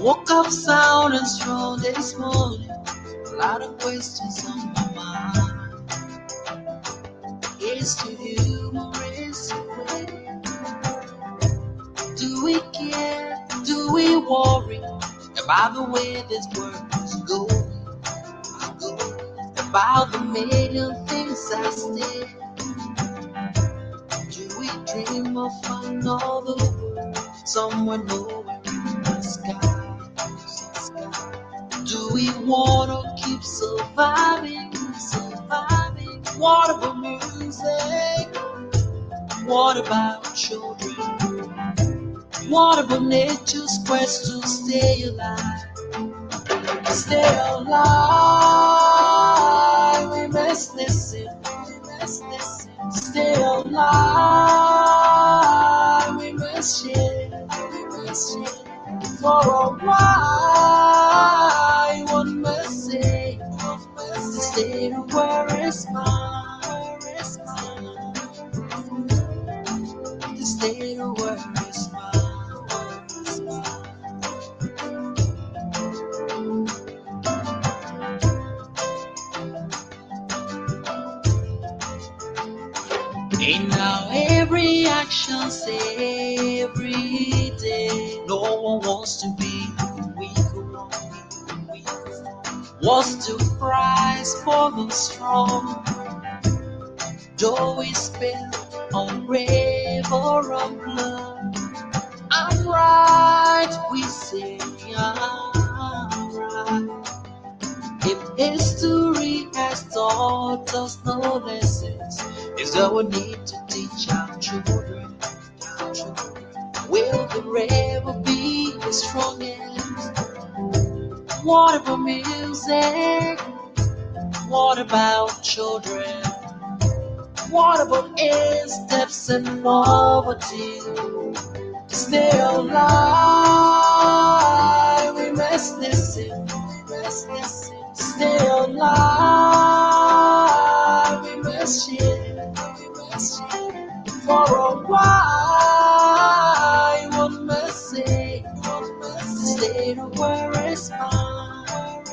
woke up sound and strong this morning. A lot of questions on my mind. Is to you more is away? Do we care? Do we worry about the way this world is going? About the million things I stay. Do we dream of another world somewhere nowhere in the sky? Do we wanna keep surviving? What about music? What about children? What about nature's quest to stay alive? Stay alive, we must listen. Stay alive, we must share. For a while, one must say, stay where is mine. Stay where is and now every action say every day. No one wants to be weak or wrong. What's the price for the strong? Though we spend on grave or on blood, I'm right, we say I'm right. If history has taught us no lessons, is that we need to teach our children. Will the rebel be the strongest? What about music? What about children? What about steps and poverty? Stay alive, we must listen. Stay alive, we must share. For a while, one must say, stay where is mine.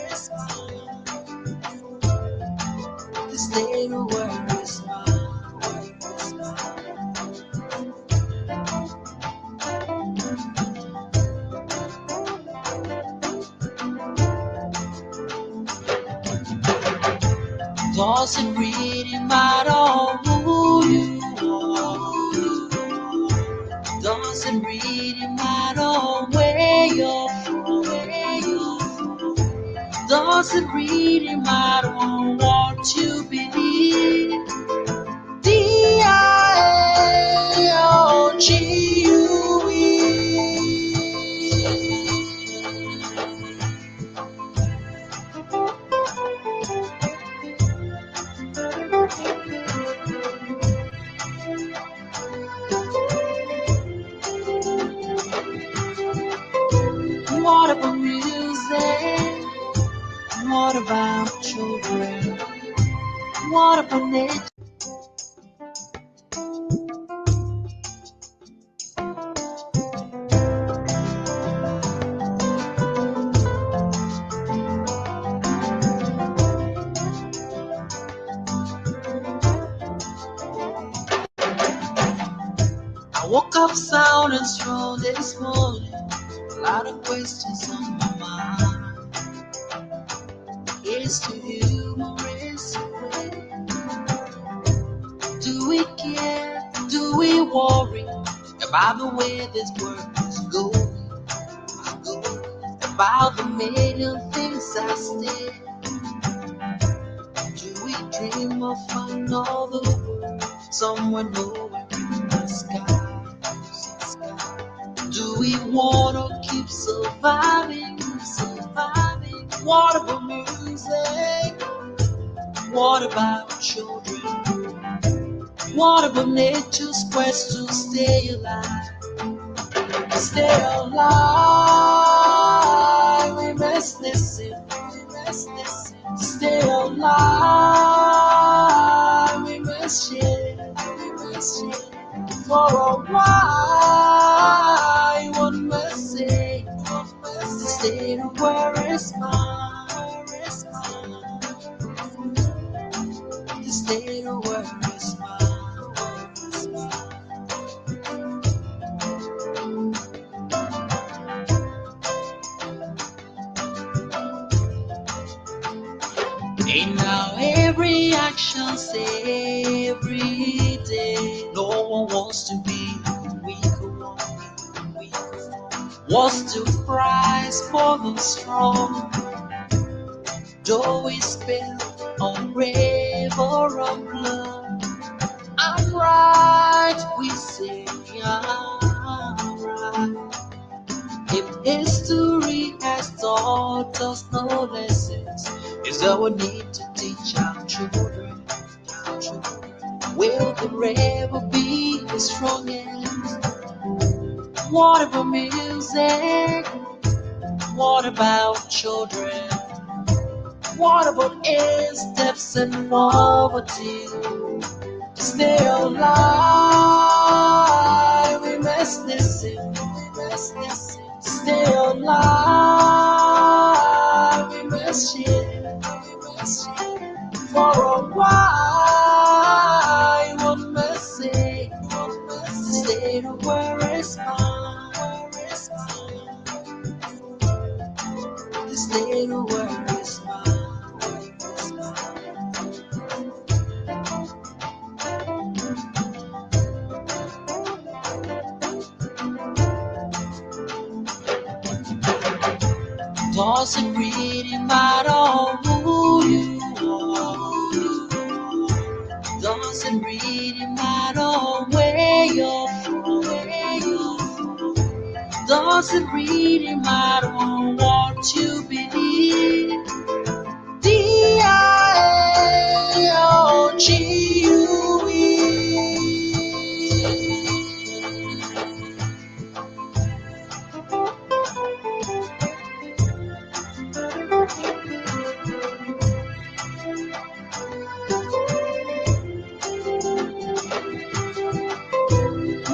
Stay where is mine. Doesn't really matter who you are. Doesn't really matter where you're from. Doesn't really matter what you believe. What about music? What about children? What about nature? I woke up sound and strong this morning. A lot of questions on my mind. Is to you more is away? Do we care? Do we worry about the way this world is going? About the million things I stay. Do we dream of another world somewhere nowhere in the sky? Do we wanna keep surviving? What about music? What about children? What about nature's quest to stay alive? Stay alive, we must listen. Stay alive, we must share. For a while, one must say, stay This little world is mine. And now every action say every day. No one wants to be weaker one, wants to prize for the strong. Though we spill on grave or on blood, I'm right, we say I'm right. If history has taught us no lessons, it's our need to teach our children. Will the rebel be the strongest? What about music? What about children? What about age, steps and poverty? To stay alive, we must listen. Stay alive, we must share. For a while, one must say, stay to where it's mine. This little world is mine. Doesn't really matter who you are. Doesn't really matter where you're from. Doesn't really matter what you believe.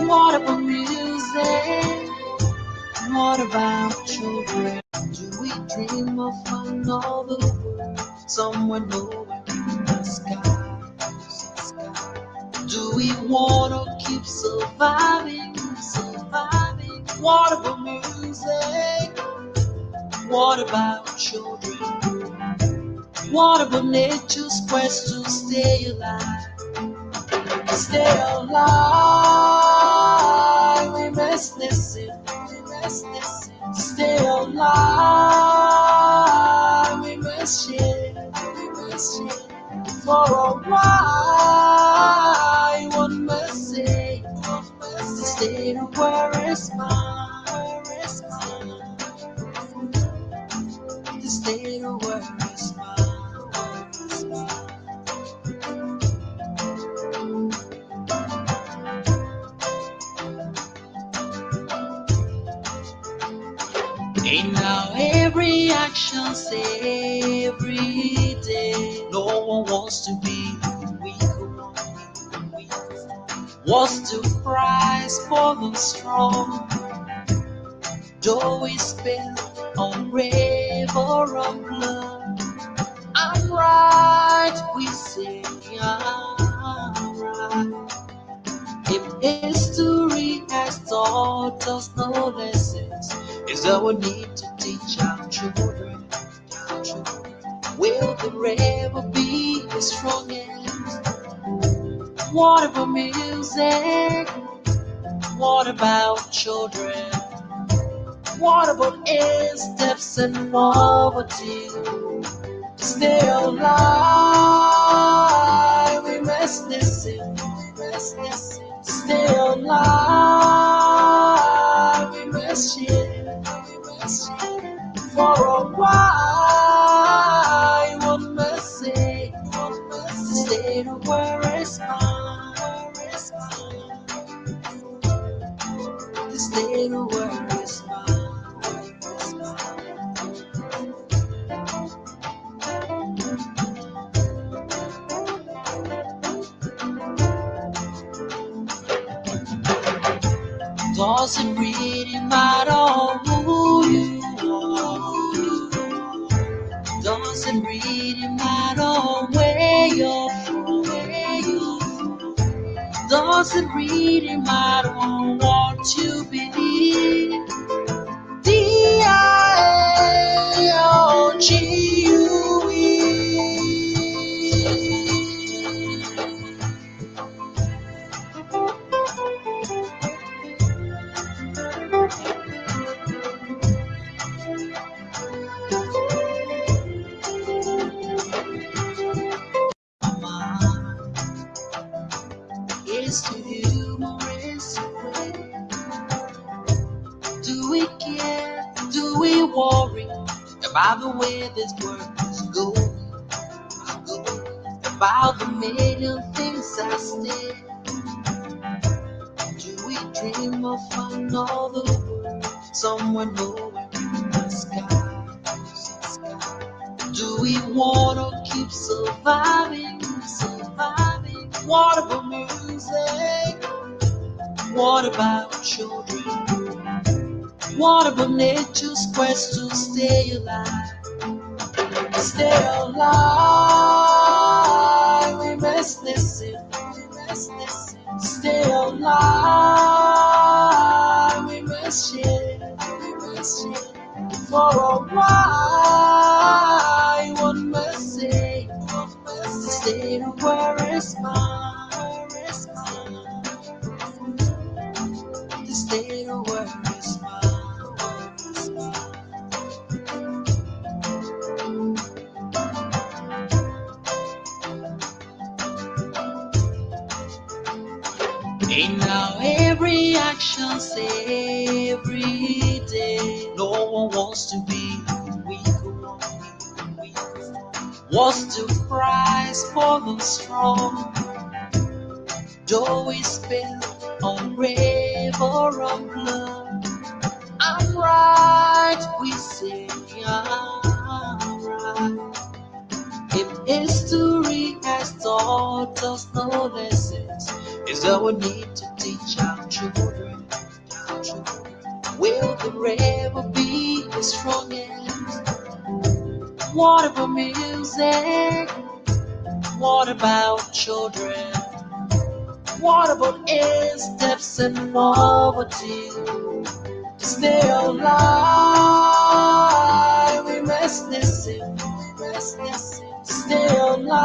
What about music? What about children? Do we dream of another world, somewhere nowhere in the sky? Do we wanna keep surviving? What about music? What about children? What about nature's quest to stay alive? Stay alive, we must listen. Stay alive, we must share. For a while, one must say, stay to where it's mine. Stay to where it's mine. And now every action say every day. No one wants to be weaker one, wants to prize for the strong. Though we spill on grave or on blood, I'm right, we say I'm right. If history has taught us no lessons, it's our need to teach our children. Will the rebel be the strongest? What about music? What about children? What about age, steps and poverty? To stay alive, we must listen. Stay alive, we must share. For a while, one must say, stay to where it's mine. This little world is mine. Doesn't really matter who you are. Doesn't really matter where you're from. Doesn't really matter what you believe. Is to humorous way. Do we care? Do we worry about the way this world is going? About the million things I say. Do we dream of another world somewhere nowhere in the sky? Do we wanna keep surviving, surviving? What about music? What about children? What about nature's quest to stay alive? Stay alive, we must listen, we must listen. Stay alive, we must share, we must share. For a while, one must say, the state of where is mine, the state of where is mine. And now every action, every day, no one wants to be weaker one. What's the price for the strong? Though we spill on grave or on blood, I'm right, we say I'm right. If history has taught us no lessons, is that we need to teach our children. Will the rebel be the strongest? What about music? What about children? What about age, depths and poverty? To stay alive, we must listen, we must listen. To stay alive,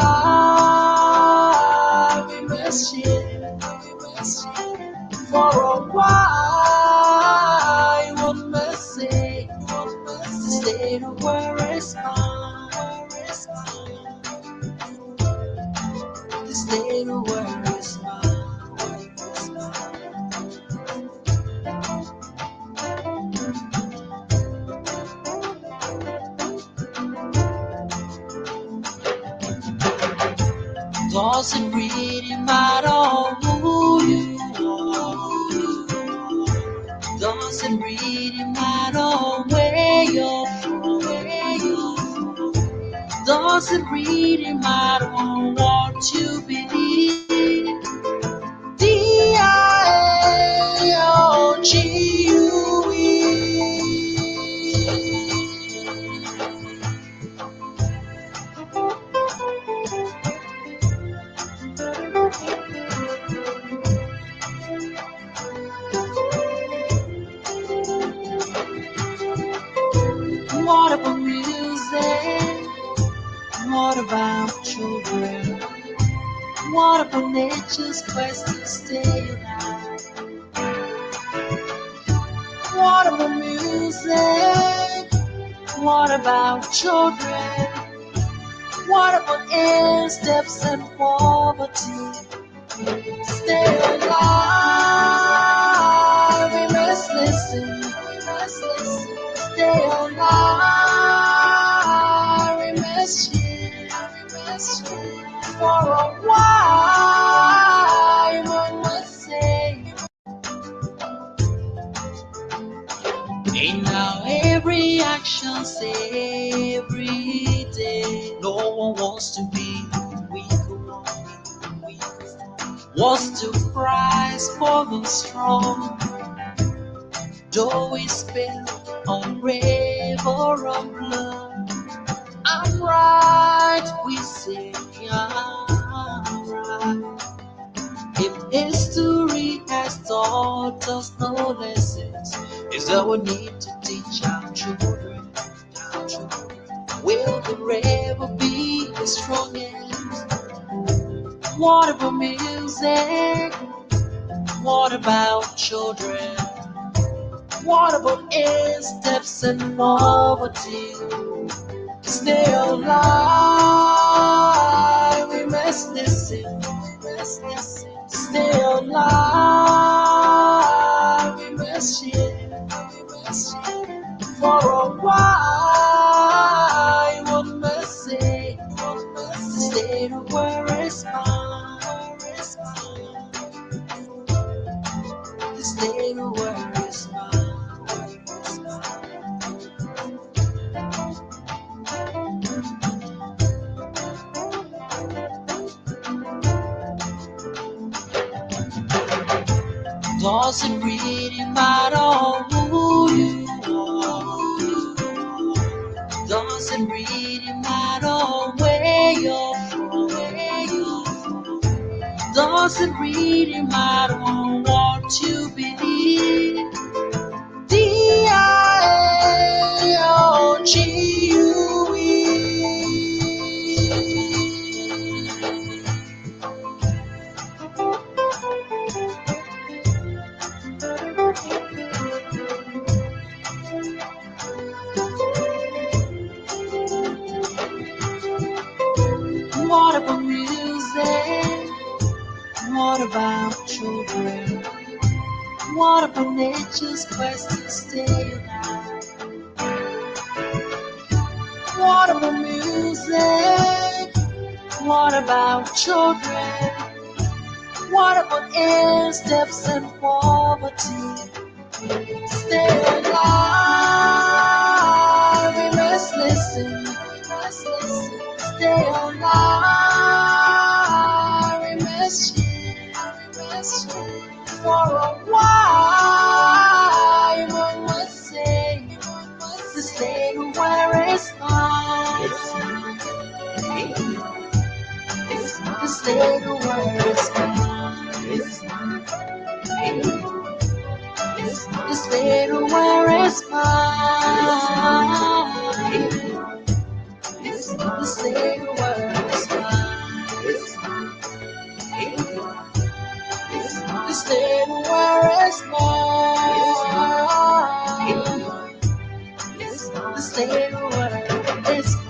we must share, we must share. For a while, one must say, the state of where is mine, the state of where is mine. Doesn't really matter who you are. Doesn't really matter where you're from. Doesn't really matter what you believe. What about music? What about children? What about nature's quest to stay alive? What about music? What about children? What about air steps and poverty? Stay alive, we must listen, we must listen. Stay alive, we must share, we must share. For a while, one must say. And now every action, every day, no one wants to be weaker one. What's the price for the strong? Though we spill on grave or on blood, I'm right, we say I'm right. If it's is that we need to teach our children. Will forever be the strongest. What about music? What about children? What about steps and poverty? Stay alive, we must listen. Stay alive, we must share. For a while, we must say, stay where is mine. Stay where is mine. Doesn't really matter who you are. Doesn't really matter where you're from. Doesn't really matter what you believe. What about music? What about children? What about nature's quest to stay alive? What about music? What about children? What about steps and poverty? Stay alive, we must listen. Stay alive, we must share. For a while, one must say, the state where is mine. The state where is mine. The state where is mine. The state where is mine. The state where is mine. The state where is mine.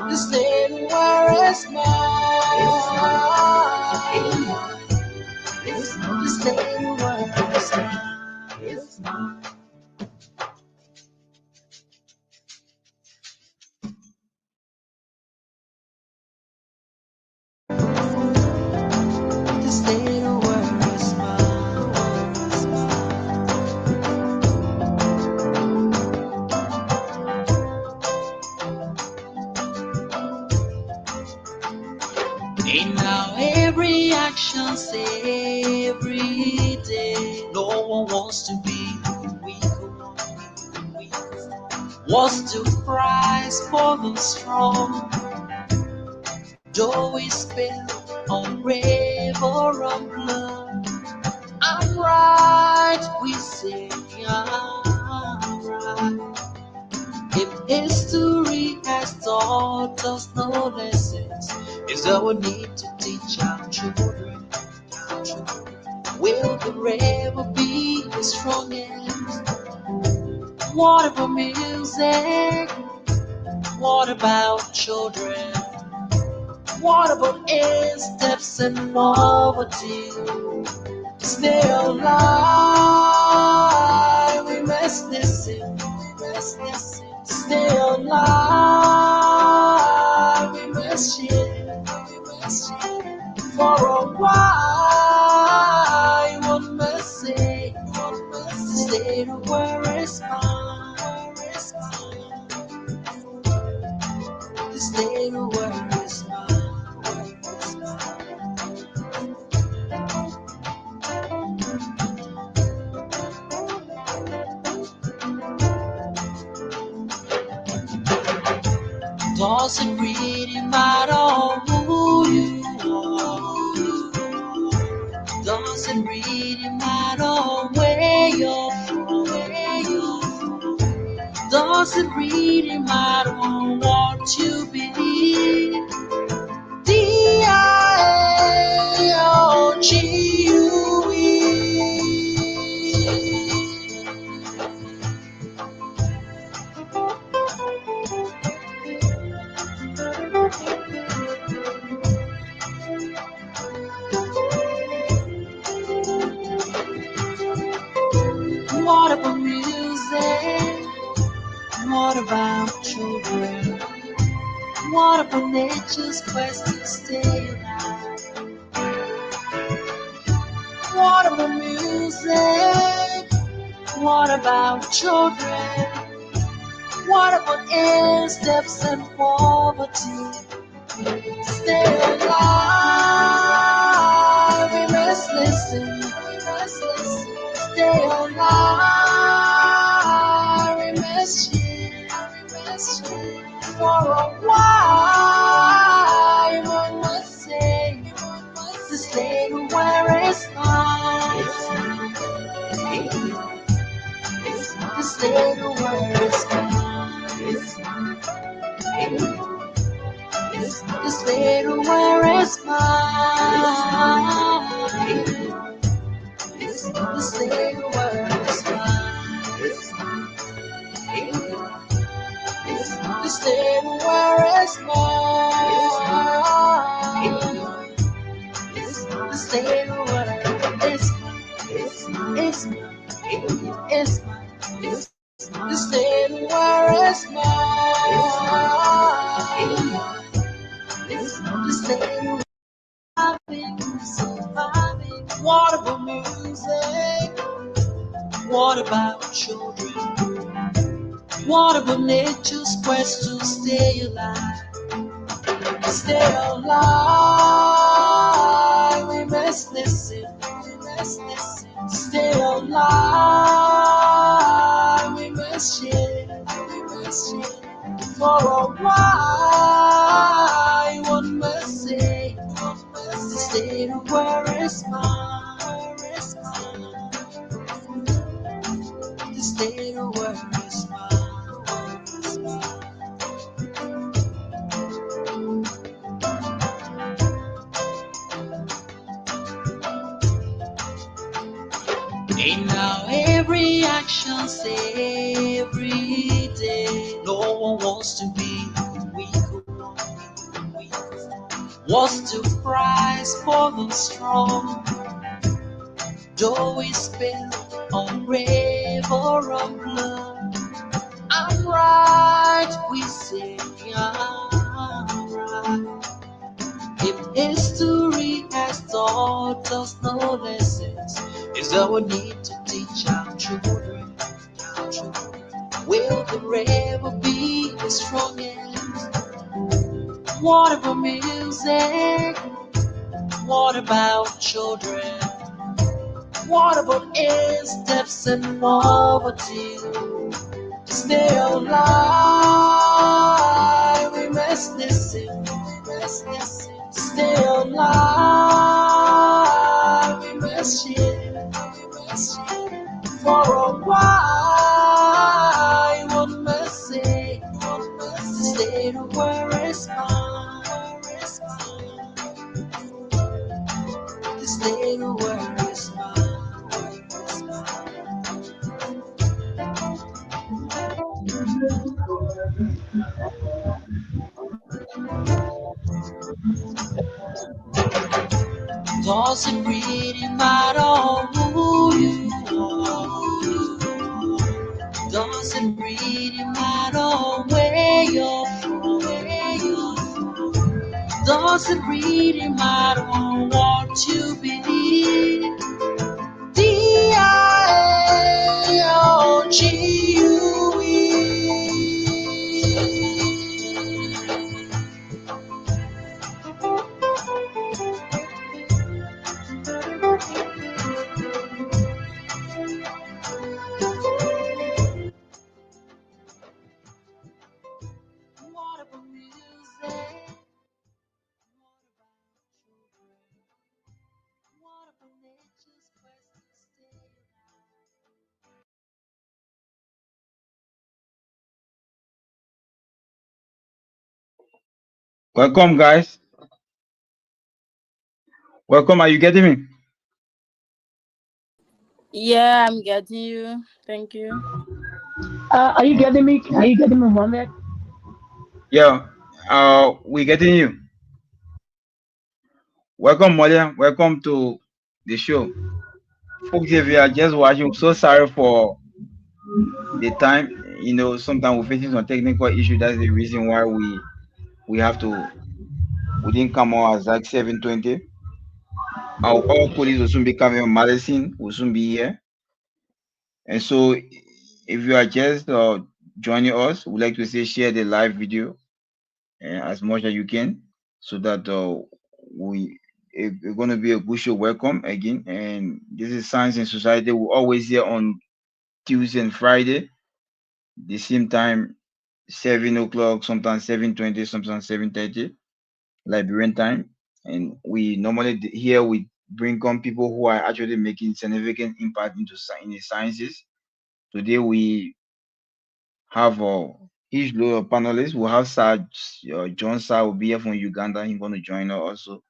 The state where is mine. The state where is mine. The state where is mine. And now every action, say every day, no one wants to be the weaker one. Wants to prize for the strong. Though we spill on river of blood, I'm right, we say I'm right. If history has taught us no lessons, it's that we need to teach our children. Will forever be the strongest. What about music? What about children? What about steps and poverty? Stay alive, we must listen. Stay alive, we must share. For a while, one must say, stay where is mine. Stay where is mine. Doesn't really matter who you are. Doesn't really Doesn't really matter what you believe. What about music? What about children? What about nature's quest to stay alive? What about music? What about children? What about air steps and poverty? Stay alive, we must listen, we must listen. Stay alive, we must share, we must share. For a while, one must say, the state where is mine. The state where is mine. This little where is mine. This little where is mine. This little where is mine. This little where is mine. Is mine. This little where is mine. This little surviving. What about music? What about children? What about nature's quest to stay alive? Stay alive, we must listen, we must listen. Stay alive, we must share, we must share. For a while, one must say, the state of where is mine, where is mine. The state of where is mine, where is mine. And now every action say every day. No one wants to be weak alone. What's the price for the strong? Though we spill on grave or on blood, I'm right, we say I'm right. If history has taught us no lessons, it's our need to teach our children. Will the rebel be the strongest? What about music? What about children? What about air steps and poverty? Stay alive, we must listen, we must listen. Stay alive, we must share, we must share. For a while, one must say, stay to where is mine, where is mine. Stay to where is mine, where is mine. Doesn't really matter who you are. Doesn't really matter where you're from. Doesn't really matter what you believe. What about music? What about children? What about Welcome, guys. Welcome. Are you getting me? Yeah, I'm getting you. Thank you. Are you getting me? Are you getting me, Mohammed? Yeah. We getting you. Welcome, Molia. Welcome to the show. Folks, if you are just watching, so sorry for the time. Sometimes we're facing some technical issue. That's the reason why we have to we didn't come out as like 7:20. Our all colleagues will soon be coming. Madison will soon be here. And so, if you are just joining us, we'd like to say share the live video as much as you can, so that we it's going to be a good show. Welcome again, and this is Science and Society. We're always here on Tuesday and Friday, the same time, 7 o'clock, sometimes 7:20, sometimes 7:30, Liberian time. And we normally here we bring on people who are actually making significant impact in the sciences. Today we have a huge load of panelists. We have Sir John Sir will be here from Uganda. He's going to join us also.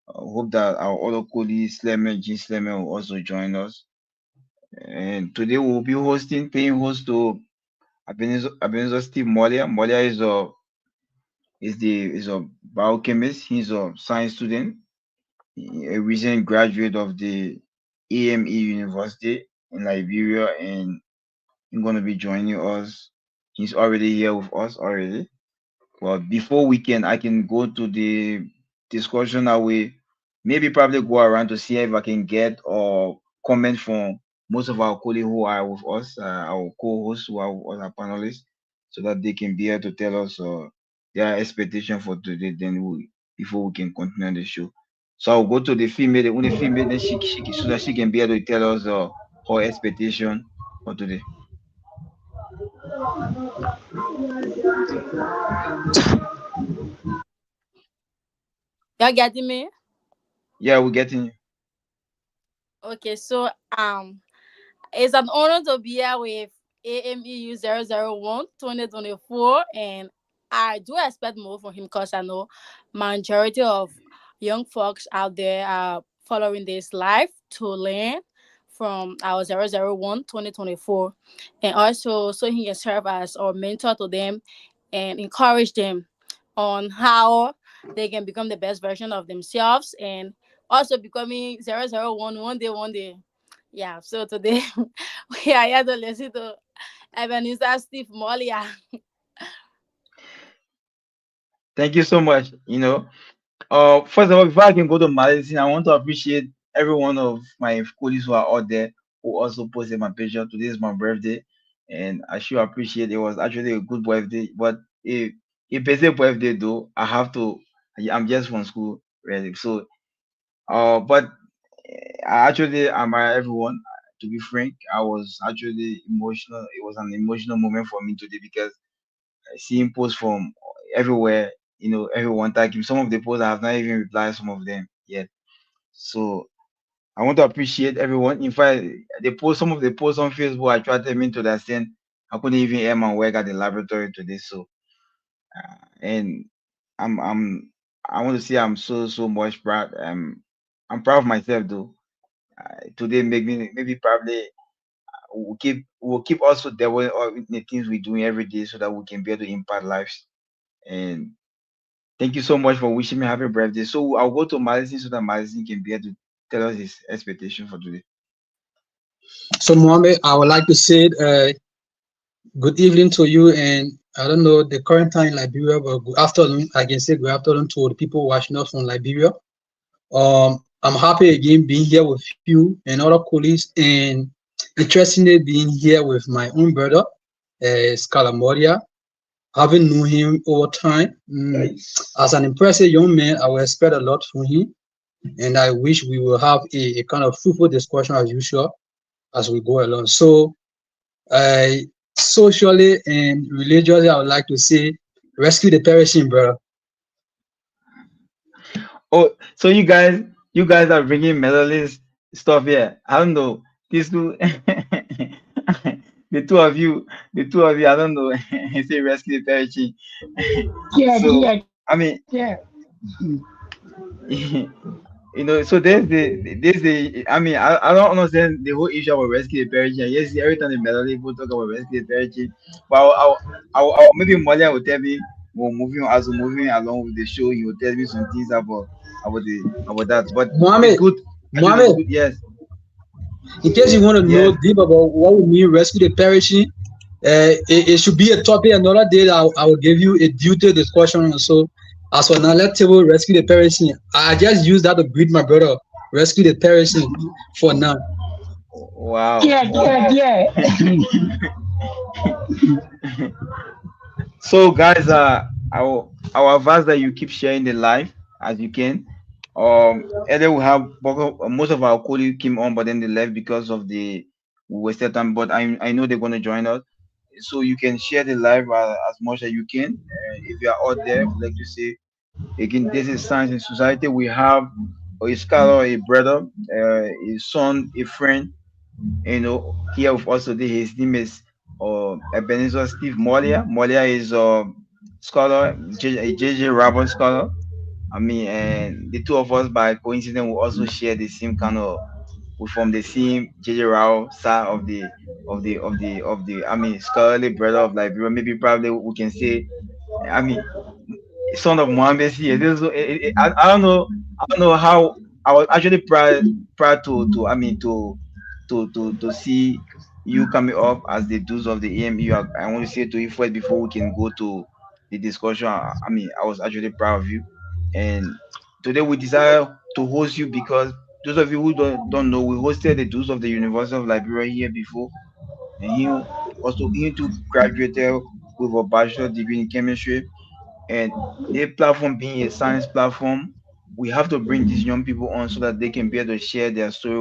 Hope that our other colleague Slemer, Jean Slemer will also join us. And today we'll be paying host to Ebenezer Steve Molia. Molia is a biochemist. He's a science student, a recent graduate of the AME University in Liberia, and he's gonna be joining us. He's already here with us already. Well, before I can go to the discussion. I will maybe probably go around to see if I can get or comment from most of our colleagues who are with us, our co-hosts who are with us, our panelists, so that they can be able to tell us their expectation for today. Then before we can continue the show. So I'll go to the only female, then so that she can be able to tell us her expectation for today. You're getting me? Yeah, we're getting you. Okay, so it's an honor to be here with AMEU 001 2024, and I do expect more from him because I know majority of young folks out there are following this live to learn from our 001 2024, and also so he can serve as our mentor to them and encourage them on how they can become the best version of themselves and also becoming 001 one day. Yeah, so today we are here to listen to Ebenezer Steve Molia. Thank you so much. First of all, before I can go to Malaysia, I want to appreciate every one of my colleagues who are out there who also posted my picture. Today is my birthday, and I sure appreciate it. Was actually a good birthday, but a busy birthday though. I'm just from school, really. So, but I actually admire everyone. To be frank, I was actually emotional. It was an emotional moment for me today because seeing posts from everywhere, everyone tagging. Some of the posts I have not even replied some of them yet. So I want to appreciate everyone. In fact, some of the posts on Facebook I tried me to understand. I couldn't even air my work at the laboratory today. So and I'm I want to say I'm so much proud. I'm proud of myself though. Today make me maybe probably we'll keep also delving in the things we're doing every day so that we can be able to impact lives. And thank you so much for wishing me happy birthday. So I'll go to Madison so that Madison can be able to tell us his expectation for today. So, Mohammed, I would like to say good evening to you. And I don't know the current time in Liberia, but good afternoon. I can say good afternoon to the people watching us from Liberia. I'm happy again being here with you and other colleagues, and interestingly being here with my own brother, Scalamoria. Having known him over time, as an impressive young man, I will expect a lot from him, and I wish we will have a kind of fruitful discussion as usual as we go along. So, I socially and religiously, I would like to say, rescue the perishing, bro. Oh, so you guys are bringing medalist stuff here. I don't know. These two, the two of you, I don't know. Say rescue the Perichi. Yeah, So yeah. I mean, Yeah. so there's the I mean, I don't understand the whole issue about rescue the parent. Yes, every time the medal people talk about rescue the parent, but maybe Malia will tell me, well, moving along with the show, he will tell me some things about that. But it's Mohammed, good. Actually, it's Mohammed, good. Yes, in case you want to know yes. deep about what we mean rescue the perishing, it should be a topic another day that I will give you a detailed discussion on. So as for now, let's table rescue the perishing. I just use that to greet my brother. Rescue the perishing for now. Wow. Yeah, yeah, yeah. So guys, I will advise that you keep sharing the live as you can. Earlier we have most of our colleagues came on, but then they left because of the wasted time. But I know they're gonna join us, so you can share the live as much as you can. If you are out there, would like to say again, this is Science in Society. We have a scholar, a brother, a son, a friend. Here with us today. His name is Ebenezer Steve Molia. Molia is a scholar, a JJ Rabon scholar. I mean, and the two of us, by coincidence, will also share the same kind of. We from the same JJ Rao side of the. I mean, scholarly brother of Liberia. Maybe probably we can say. I mean, son of Mohammed here. I don't know. I don't know how. I was actually proud to I mean to see you coming up as the dues of the AMU. I want to say to you first before we can go to the discussion. I mean, I was actually proud of you, and today we decided to host you because those of you who don't know, we hosted the dues of the University of Liberia here before, and he too graduated with a bachelor degree in chemistry, and their platform being a science platform, we have to bring these young people on so that they can be able to share their story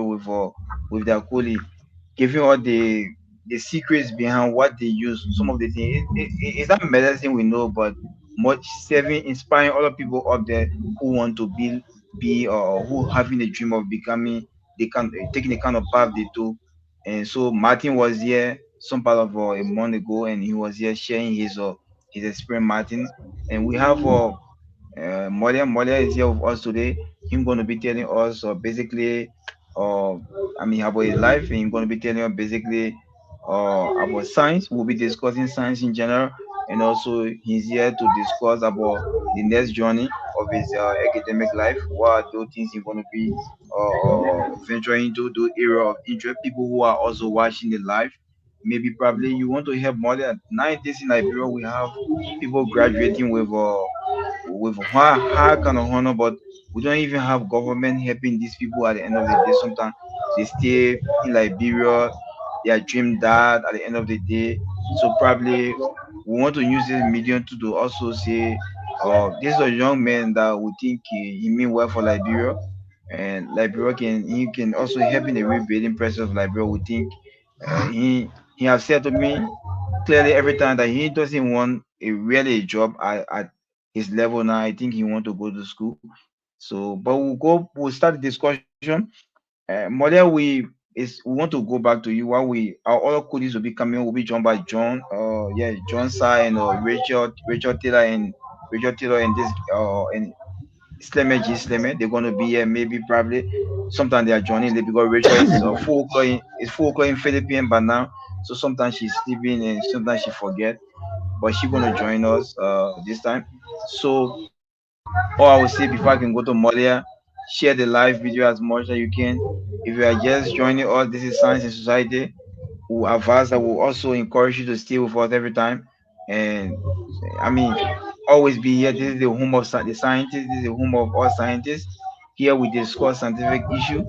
with their colleague, giving all the secrets behind what they use. Some of the things it's not medicine we know, but much saving, inspiring other people up there who want to be or who having a dream of becoming they can taking the kind of path they do. And so Martin was here some part of a month ago, and he was here sharing his experience, Martin. And we have Molia. Molia is here with us today. Him going to be telling us basically, uh, I mean, about his life, and he's going to be telling us basically about science. We'll be discussing science in general, and also he's here to discuss about the next journey of his academic life. What are those things he's going to be venturing into, the area of interest. People who are also watching the live, maybe probably you want to help Molia. Nowadays in Liberia, we have people graduating with high kind of honor, but we don't even have government helping these people at the end of the day. Sometimes they stay in Liberia, their dream died at the end of the day. So probably we want to use this medium to also say, this is a young man that we think he mean well for Liberia, and Liberia he can also help in the rebuilding process of Liberia. We think he has said to me clearly every time that he doesn't want a job at his level now. I think he want to go to school. So, but we'll start the discussion. Molia, we want to go back to you. While our other colleagues will be coming, will be joined by John, John Sai and Rachel Taylor and this and Sleme G Sleme. They're gonna be here maybe probably sometimes they are joining late because Rachel is 4 o'clock it's 4 o'clock in Philippines by now. So sometimes she's sleeping and sometimes she forget, but she's gonna join us this time. So all I will say before I can go to Molia, share the live video as much as you can. If you are just joining us, this is Science and Society. We advise that will also encourage you to stay with us every time. And I mean, always be here. This is the home of the scientists. This is the home of all scientists. Here we discuss scientific issue.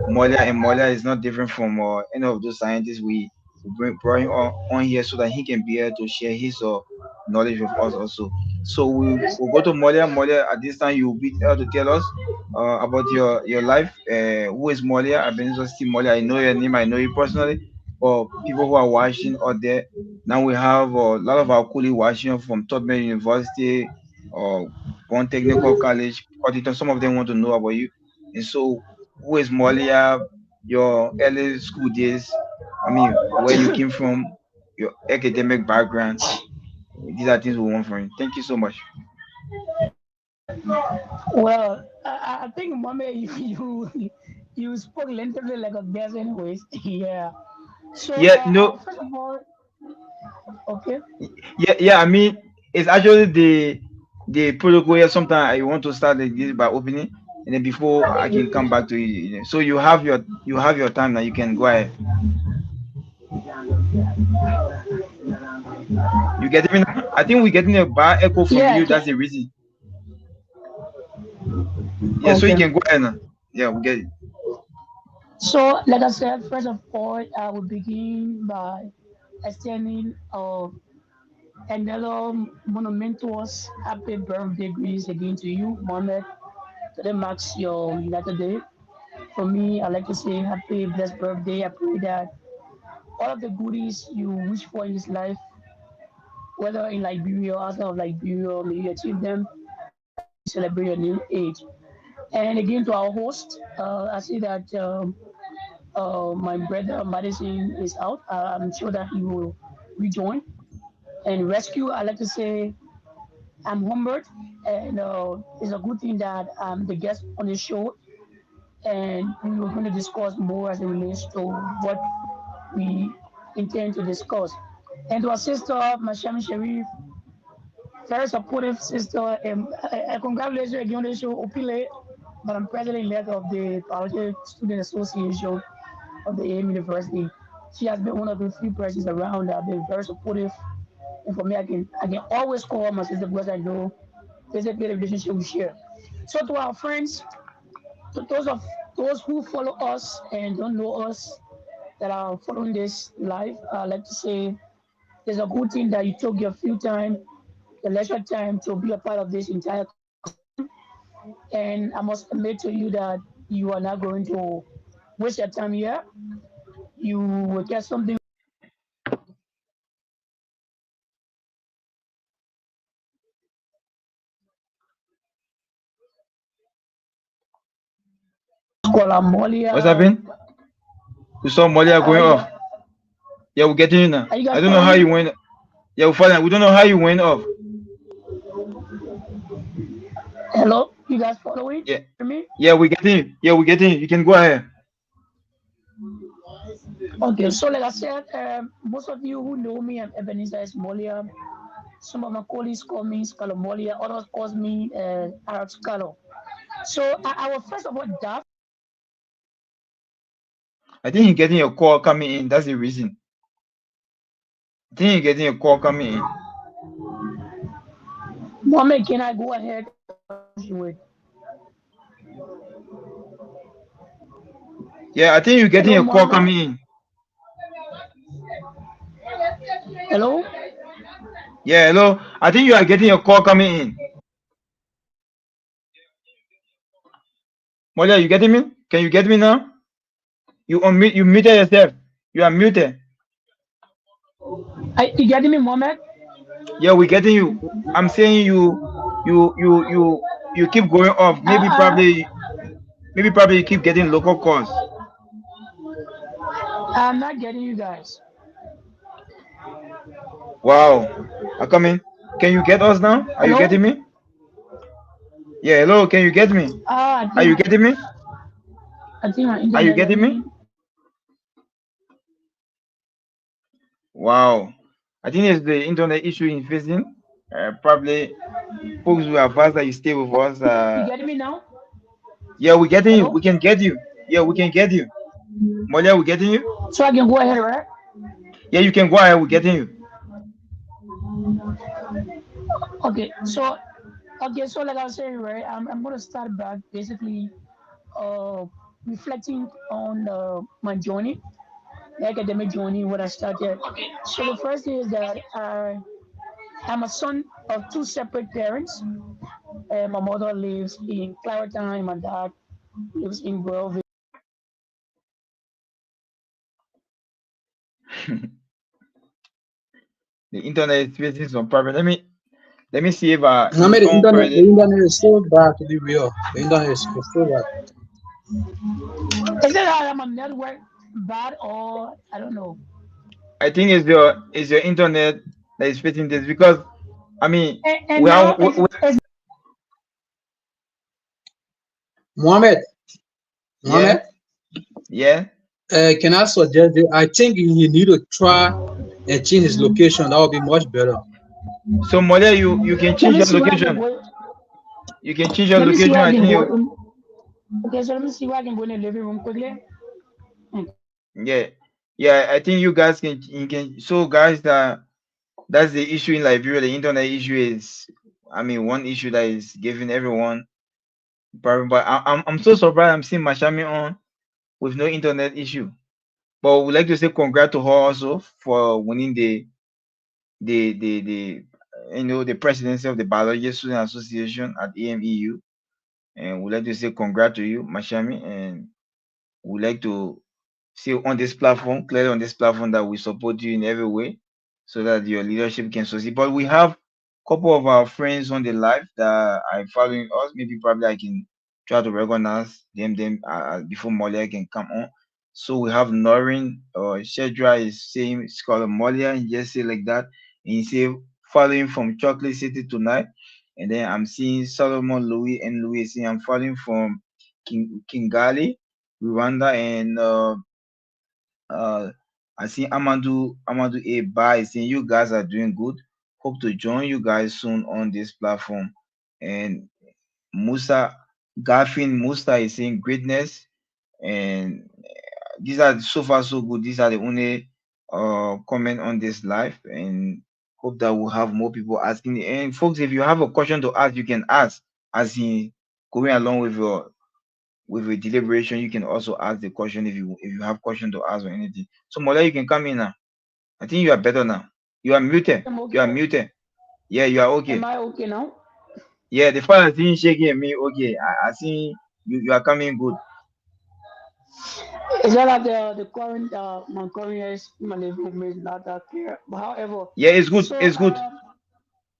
Molia is not different from any of those scientists. We brought him on here so that he can be able to share his knowledge with us also. So we'll go to Molia. Molia, at this time, you'll be able to tell us about your life. Who is Molia? I've been just see Molia. I know your name. I know you personally. For people who are watching out there, now we have a lot of our colleagues watching from Tubman University or Bon Technical College. Auditor, some of them want to know about you. And so, who is Molia? Your early school days. I mean, where you came from, your academic background. These are things we want from you. Thank you so much. Well, I think, Mame, you spoke literally like a guest, anyways. Yeah. So, Yeah, no, first of all, okay. yeah. I mean, it's actually the protocol here. Sometimes I want to start like this by opening, and then before I can come back to you. So you have your time now. You can go ahead. You get me now? I think we're getting a bad echo from Yeah. you. That's the reason. Yeah, so you Okay. can go ahead now. Yeah, we get it. So, like I said, first of all, I will begin by extending another monumentous happy birthday greetings again to you, Mohammed. Today marks your United Day. For me, I like to say happy blessed birthday. I pray that all of the goodies you wish for in this life, whether in Liberia or outside of Liberia, may you achieve them as you celebrate your new age. And again, to our host, I see that my brother Madison is out. I'm sure that he will rejoin and rescue. I like to say I'm humbled, and it's a good thing that I'm the guest on the show, and we were going to discuss more as it relates to what we intend to discuss. And to our sister, Mashami Sharif, very supportive sister, and I congratulate you again on the show, Opile, but I'm president-elect of the Biology Student Association of the AM University. She has been one of the few persons around that have been very supportive. And for me, I can always call my sister because I know there's a great relationship we share. So to our friends, to those who follow us and don't know us that are following this live, I like to say it's a good thing that you took your few time, the leisure time to be a part of this entire conversation. And I must admit to you that you are not going to waste your time here. You will get something called What's Amolia. happening? We saw Molia going You off. guys, Yeah, we're getting you now. are you I guys don't know how following you me? went. Yeah, we don't know how you went off. Hello, you guys following Yeah, me? yeah, we're getting you. Yeah, we're getting you. You can go ahead. Okay, so like I said, most of you who know me, I'm Ebenezer Esmolia. Some of my colleagues call me Scalomolia, others call me Arab Scalo. So I will first of all dive. I think you're getting a call coming in. That's the reason. I think you're getting a call coming in. Mohammed, can I go ahead with? Yeah, I think you're getting Hello, a call Mohammed. coming in. Hello. Yeah, hello. I think you are getting a call coming in. Molia, you getting me? Can you get me now? You unmute. You muted yourself. You are muted. You getting me, Mohammed? Yeah, we're getting you. I'm saying you keep going off. Uh, Maybe probably you keep getting local calls. I'm not getting you guys. Wow. I come in. Can you get us now? Are you Hello. getting me? Yeah, hello. Can you get me? Ah, Are you getting me? I think my Are you internet. Let getting me? me. Wow. I think it's the internet issue in facing. Probably folks will advise that you stay with us. You getting me now? Yeah, we're getting you. Hello. We can get you. Yeah, we can get you. Molia, we're getting you. So I can go ahead, right? Yeah, you can go ahead. We're getting you. Okay. So like I was saying, right? I'm gonna start back basically uh reflecting on my journey, the academic journey, what I started. So the first thing is that I'm a son of two separate parents. My mother lives in Clarendon, my dad lives in Grove. The internet is facing some problem. Let me see if Mohammed, someone the corrected. internet is so bad to be real. The internet is so bad. Is it that I'm a network bad or I don't know? I think it's your internet that is facing this because I mean And we now have we, we, Mohammed, Yeah, Mohammed, yeah. can I suggest that I think he need to try and change his location. That would be much better. So Molia, you can Let change me your see where I can location. go. You can change your Let me see location. where I I can think go. you, Okay, so let me see where I can go in the living room quickly. Okay. yeah, yeah. I think you guys can you can. So guys, that's the issue in Liberia. The internet issue is, I mean, one issue that is giving everyone problem. But I'm so surprised I'm seeing Mashami on with no internet issue. But we'd like to say congrats to her also for winning the the presidency of the Biology Student Association at AMEU. And we'd like to say congrats to you, Mashami, and we'd like to say on this platform, clearly on this platform, that we support you in every way so that your leadership can succeed. But we have a couple of our friends on the live that are following us. Maybe probably I can try to recognize them before Molia can come on. So we have Norin or Shedra is saying it's called Molia and just say like that. And he say following from Chocolate City tonight. And then I'm seeing Solomon Louis and Louis saying I'm following from Kingali, Rwanda, and uh, I see Amadou A Bai saying you guys are doing good. Hope to join you guys soon on this platform. And Musa Garfin Musa is saying greatness. And these are so far so good. These are the only comment on this live. And hope that we'll have more people asking. And folks, if you have a question to ask, you can ask as in going along with a deliberation. You can also ask the question if you have question to ask or anything. So Mola, you can come in now. I think you are better now. You are muted. I'm You are okay. muted. Yeah, you are Am okay. I okay now? Yeah, the father seeing shaking at me. Okay, I see you are coming good. It's not like the current my current is my living room is not that clear. But however, Yeah, it's good. so It's good.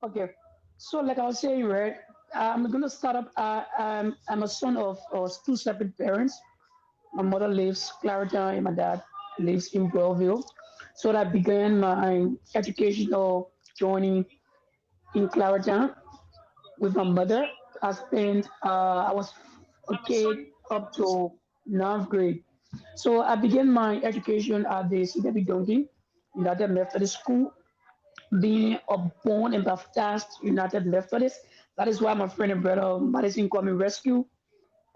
okay, so like I was saying, right? I'm gonna start up. I'm a son of two separate parents. My mother lives Clarendon and my dad lives in Belleville. So I began my educational journey in Clarendon with my mother. I was a kid up to ninth grade. So I began my education at the CW Donkey United Methodist School, being a born and baptized United Methodist. That is why my friend and brother Madison called me rescue,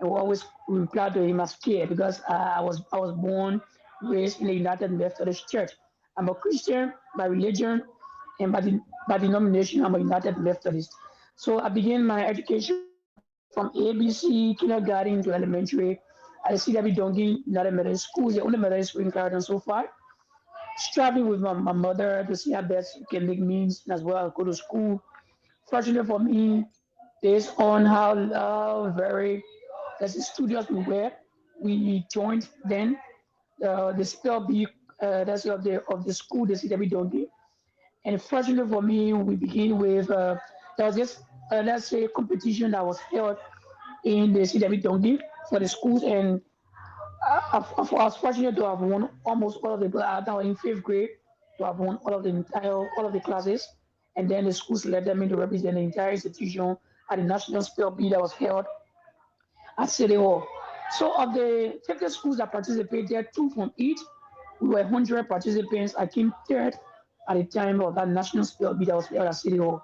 and we always reply to him as kid because I was born, raised in the United Methodist Church. I'm a Christian by religion, and by denomination, I'm a United Methodist. So I began my education from ABC kindergarten to elementary at the CW Donkey United Methodist School, the only Methodist school in Clarendon so far. Striving with my mother to see how best can make means as well go to school. Fortunately for me, based on how very as studious we were, we joined then the spell B that's of the school, the CW Donkey. And fortunately for me, we begin with there was this let's say competition that was held in the CW Donkey for the schools, and I was fortunate to have won almost all of the now in fifth grade to have won all of the classes, and then the school selected me to represent the entire institution at the national spell bee that was held at City Hall. So of the 50 schools that participated, two from each, we were 100 participants. I came third at the time of that national spell bee that was held at City Hall.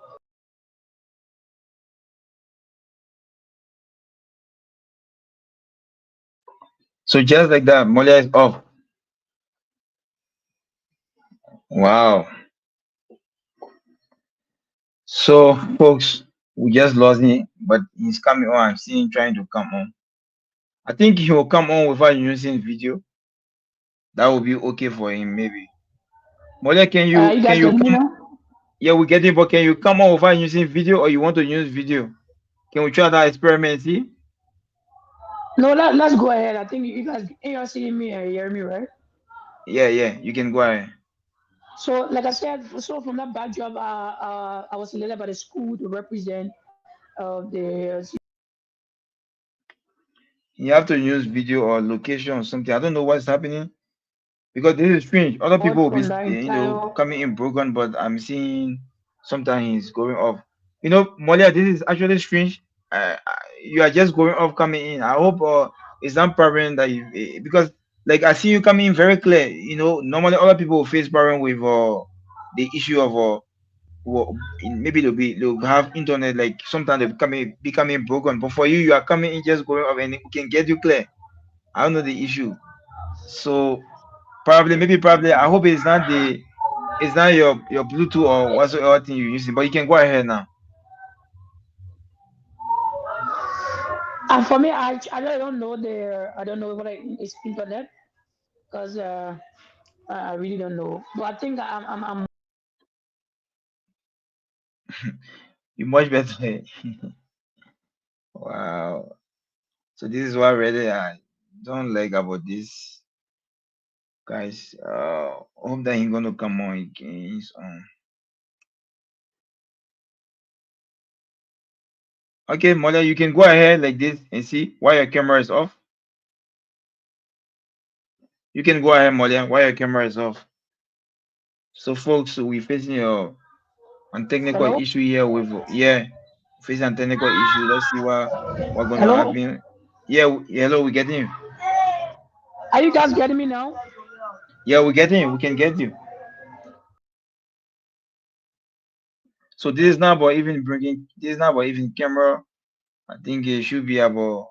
So just like that, Molia is off. Wow. So folks, we just lost him, but he's coming on. I'm seeing him trying to come on. I think he will come on without using video. That will be okay for him, maybe. Molia, You can guys you can hear me come? now? Yeah, we get it, but can you come on without using video, or you want to use video? Can we try that experiment? See? No, let's go ahead. I think you guys see me and hear me, right? Yeah, yeah, you can go ahead. So, like I said, so from that backdrop, I was selected by the school to represent the You have to use video or location or something. I don't know what's happening because this is strange. Other people board will be, from the entire. coming in broken, but I'm seeing sometimes he's going off. Molia, this is actually strange. you are just going off coming in. I hope it's not problem that you because like I see you coming in very clear. Normally other people will face problem with the issue of maybe they'll have internet like sometimes they becoming broken. But for you, you are coming in just going off and we can get you clear. I don't know the issue. So probably I hope it's not your Bluetooth or whatsoever thing you're using, but you can go ahead now. And for me, I don't know I don't know what it's internet because I really don't know. But I think I'm You much better. Wow. So this is what really I don't like about this guys. Hope that he's gonna come on again. Okay, Mola, you can go ahead like this and see why your camera is off. You can go ahead, Mola, why your camera is off. So folks, so we're facing a technical hello, issue here with facing a technical issue. Let's see what gonna hello. happen. Yeah, hello, we getting you. Are you guys getting me now? Yeah, we getting you. We can get you. So this is not about even bringing. This is not about even camera. I think it should be about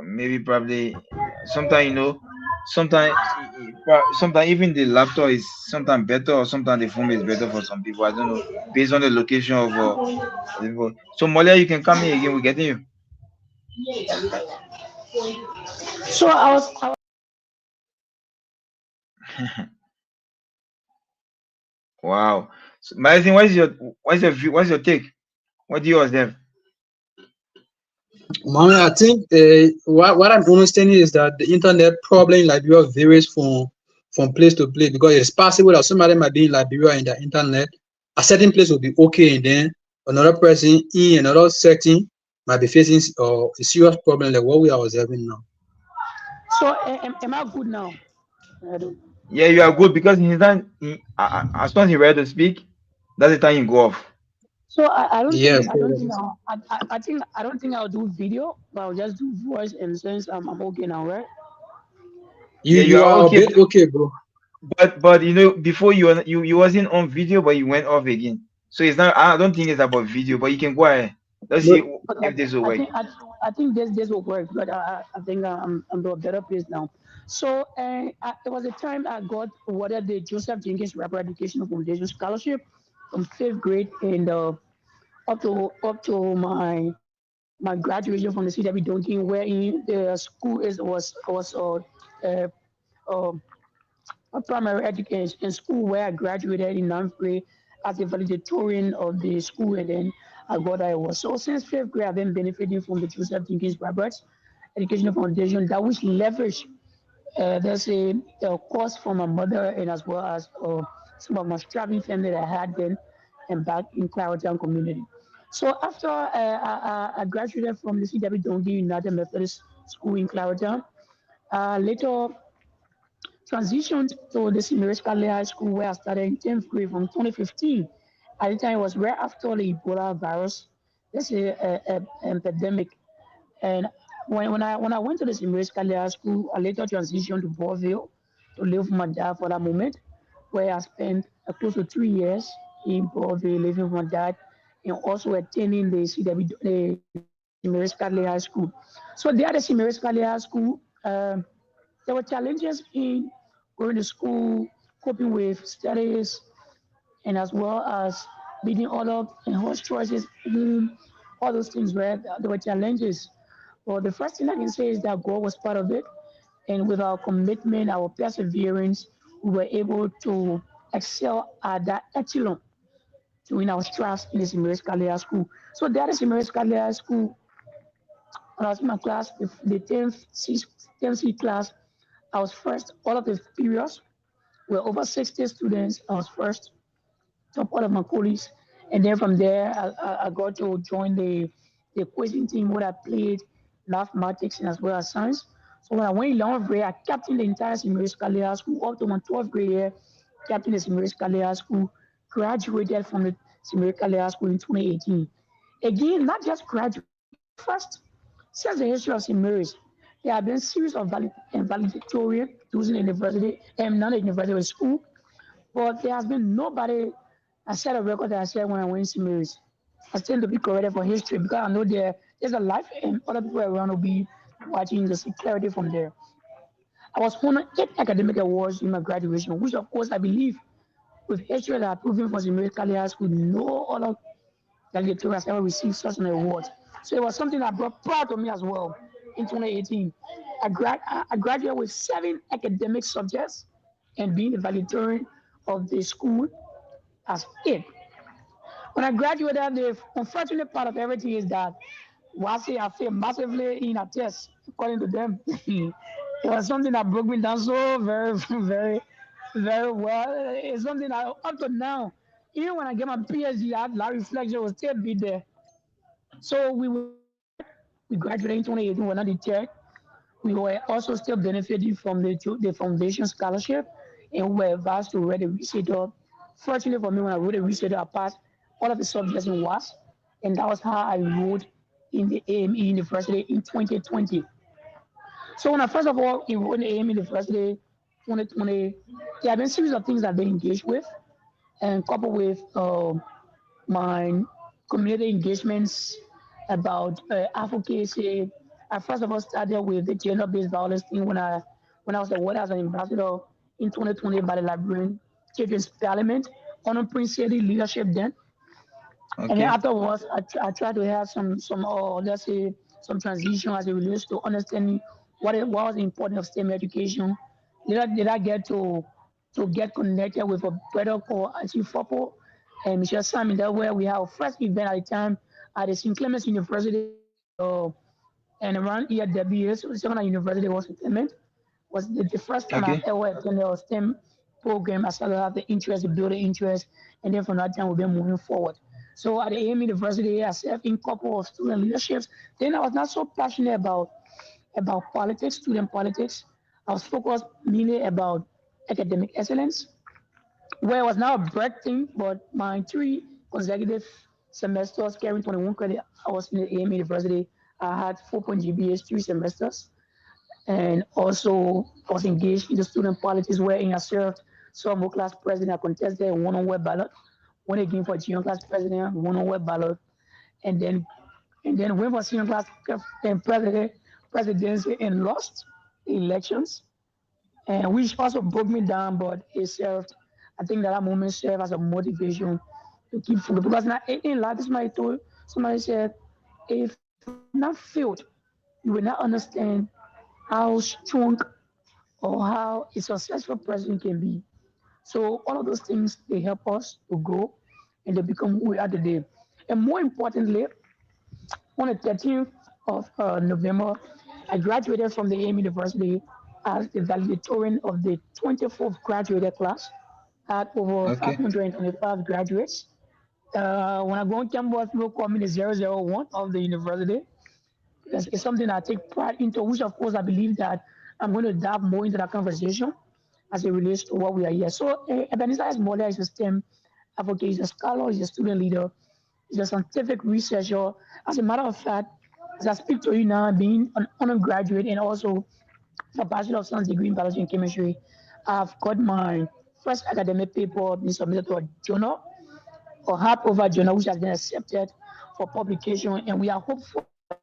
maybe probably sometimes sometimes even the laptop is sometimes better or sometimes the phone is better for some people. I don't know based on the location of the people. So Molia, you can come in again. We're getting you. So I was Wow. So, Magazine, what's your take? What do you observe? Mommy, I think what I'm understanding is that the internet problem in Liberia varies from place to place because it's possible that somebody might be in Liberia in the internet, a certain place will be okay, and then another person in another setting might be facing a serious problem like what we are observing now. so am I good now? I don't. Yeah, you are good because he's not. As soon as he's ready to speak, that's the time you go off. So I don't think Yes, I don't think I think I don't think I'll do video, but I'll just do voice. And since I'm okay now, right? you Yeah, you you are are a okay, bit okay, bro. but before you wasn't on video, but you went off again. So it's not. I don't think it's about video, but you can go ahead. Let's But see But if this will I work. think I think this will work. But I think I'm to a better place now. So there was a time I got awarded the Joseph Jenkins Rapper Educational Foundation Scholarship from fifth grade and up to my graduation from the CW Duncan, where in the school was uh, uh, a primary education in school where I graduated in ninth grade as a valedictorian of the school, and then I got that award. So since fifth grade, I've been benefiting from the Joseph Jenkins Roberts Educational Foundation, that which leverage there's a course from my mother and as well as some of my struggling family that I had then and back in Clarendon community. So after I graduated from the CW Dongi United Methodist School in Clarendon, later transitioned to the Simirisca High School where I started in 10th grade from 2015. At the time, it was right after the Ebola virus. This is a epidemic. And when I went to the Simirisca High School, I later transitioned to Bourville to live with my dad for that moment, where I spent close to 3 years in Bourville living with my dad and also attending the CW, the Simirisca High School. So there at the Simirisca High School, there were challenges in going to school, coping with studies, and as well as meeting other and host choices, all those things, right? There were challenges. Well, the first thing I can say is that God was part of it. And with our commitment, our perseverance, we were able to excel at that echelon to win our stripes in the Simiris Career School. So that is Simiris Career School. When I was in my class, the 10th C class, I was first all of the periods. Were over 60 students. I was first, top all of my colleagues. And then from there, I got to join the quizzing team where I played mathematics and as well as science. So when I went in 11th grade, I captained the entire Simiris Career School up to my 12th grade year, captained the Simiris Career School, graduated from the Simiris Career School in 2018. Again, not just graduated. First, since the history of St. Mary's, there have been series of valedictorian using the university and not a university school, but there has been nobody I set a record that I said when I went to St. Mary's. I tend to be corrected for history because I know there's a life and other people around will be watching to see clarity from there. I was honored 8 academic awards in my graduation, which of course I believe with history that are proven for St. Mary's Catholic High School, no other valedictorian has ever received such an award. So it was something that brought pride to me as well in 2018. I graduated with 7 academic subjects and being the valedictorian of the school as it. When I graduated, the unfortunate part of everything is that Wasi I failed massively in a test, according to them. It was something that broke me down so very, very, very well. It's something that up to now, even when I get my PhD, that reflection will still be there. So we graduated in 2018. We're not deterred. We were also still benefiting from the foundation scholarship, and we were advised to read a researcher. Fortunately for me, when I wrote a researcher, I passed all of the subjects in WAS, and that was how I enrolled in the AME University in 2020. So when I first of all enrolled in the AME University 2020, there have been a series of things I've been engaged with, and coupled with my community engagements about advocacy. I first of all started with the gender-based violence thing when I was awarded as an ambassador in 2020 by the Liberian Children's Parliament on Prince City leadership then. And then Okay. afterwards, I tried to have some let's say some transition as it relates to understanding what was the importance of STEM education. Did I get to get connected with a brother called Auntie Fopo and Michelle Simon? That where we have our first event at the time at the St. Clements University, uh, and around EWS, Secondary University was St. Clement. Was the first time I've Okay. ever attended a STEM program. I started to have the interest, to build the interest, and then from that time we've been moving forward. So at the AM University, I served in couple of student leaderships. Then I was not so passionate about politics, student politics. I was focused mainly about academic excellence, where it was now a break thing, but my 3 consecutive semesters carrying 21 credit, I was in the AM University. I had 4 point GPAs, 3 semesters, and also I was engaged in the student politics wherein I served summer class president. I contested a one-on-one ballot, went again for junior class president, one-on-one ballot, and then went for senior class presidency and lost the elections, and which also broke me down, but it served. I think that moment served as a motivation to keep focused because now in life, somebody said, if you have not failed, you will not understand how strong or how a successful person can be. So all of those things they help us to grow and to become who we are today. And more importantly, on the 13th of November, I graduated from the AM University as the valedictorian of the 24th graduated class. I had over Okay. 525 graduates. When I go on campus, people call me the 001 of the university. It's something I take pride into, which of course I believe that I'm going to dive more into that conversation as it relates to what we are here. So Ebenezer Esmola is a STEM advocate, he's a scholar, he's a student leader, he's a scientific researcher. As a matter of fact, as I speak to you now, being an undergraduate and also a Bachelor of Science degree in biology and chemistry, I've got my first academic paper being submitted to a journal or hardcover journal, which has been accepted for publication, and we are hopeful that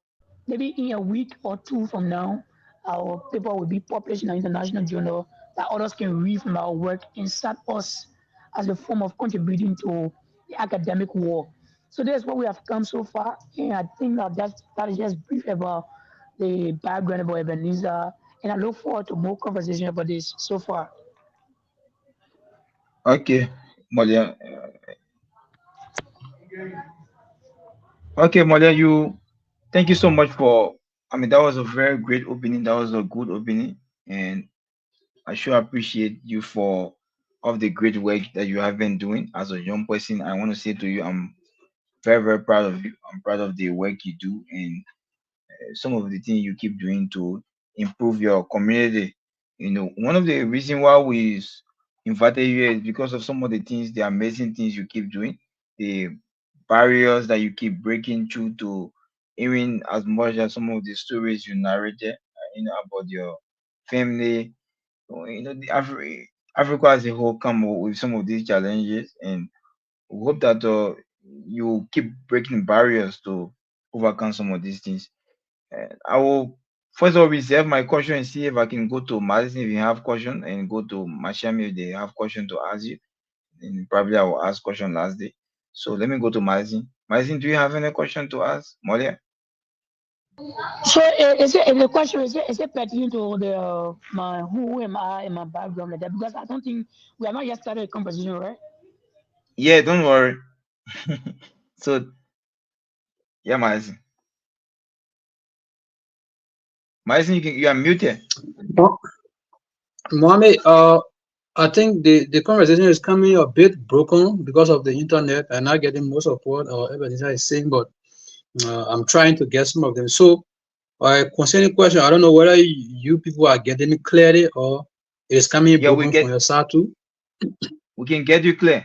maybe in a week or two from now, our paper will be published in an international journal that others can read from our work and cite us as a form of contributing to the academic world. So that's what we have come so far, and I think that is just brief about the background about Ebenezer, and I look forward to more conversation about this so far. Okay. Molia. Okay, Molia, you thank you so much for I mean that was a very great opening. That was a good opening. And I sure appreciate you for of the great work that you have been doing as a young person. I want to say to you, I'm very, very proud of you. I'm proud of the work you do and some of the things you keep doing to improve your community. You know, one of the reason why invited you here is because of some of the things, the amazing things you keep doing, the barriers that you keep breaking through to hearing as much as some of the stories you narrated, about your family. Africa as a whole come up with some of these challenges, and we hope that you keep breaking barriers to overcome some of these things. I will first of all reserve my question and see if I can go to Madison if you have question, and go to Mashami if they have question to ask you. And probably I will ask question last day. So let me go to Madison. Madison, do you have any question to ask Molia? So is the question is it pertaining to the my who am I and my background like that? Because I don't think we have not yet started a conversation, right? Yeah, don't worry. So yeah, Madison. Madison, you are muted. Mo- Mohammed, I think the conversation is coming a bit broken because of the internet and not getting most of what Ebenezer is saying, but I'm trying to get some of them. So, concerning question, I don't know whether you people are getting it clearly or it is coming Yeah, broken from your side too. we can get you clear.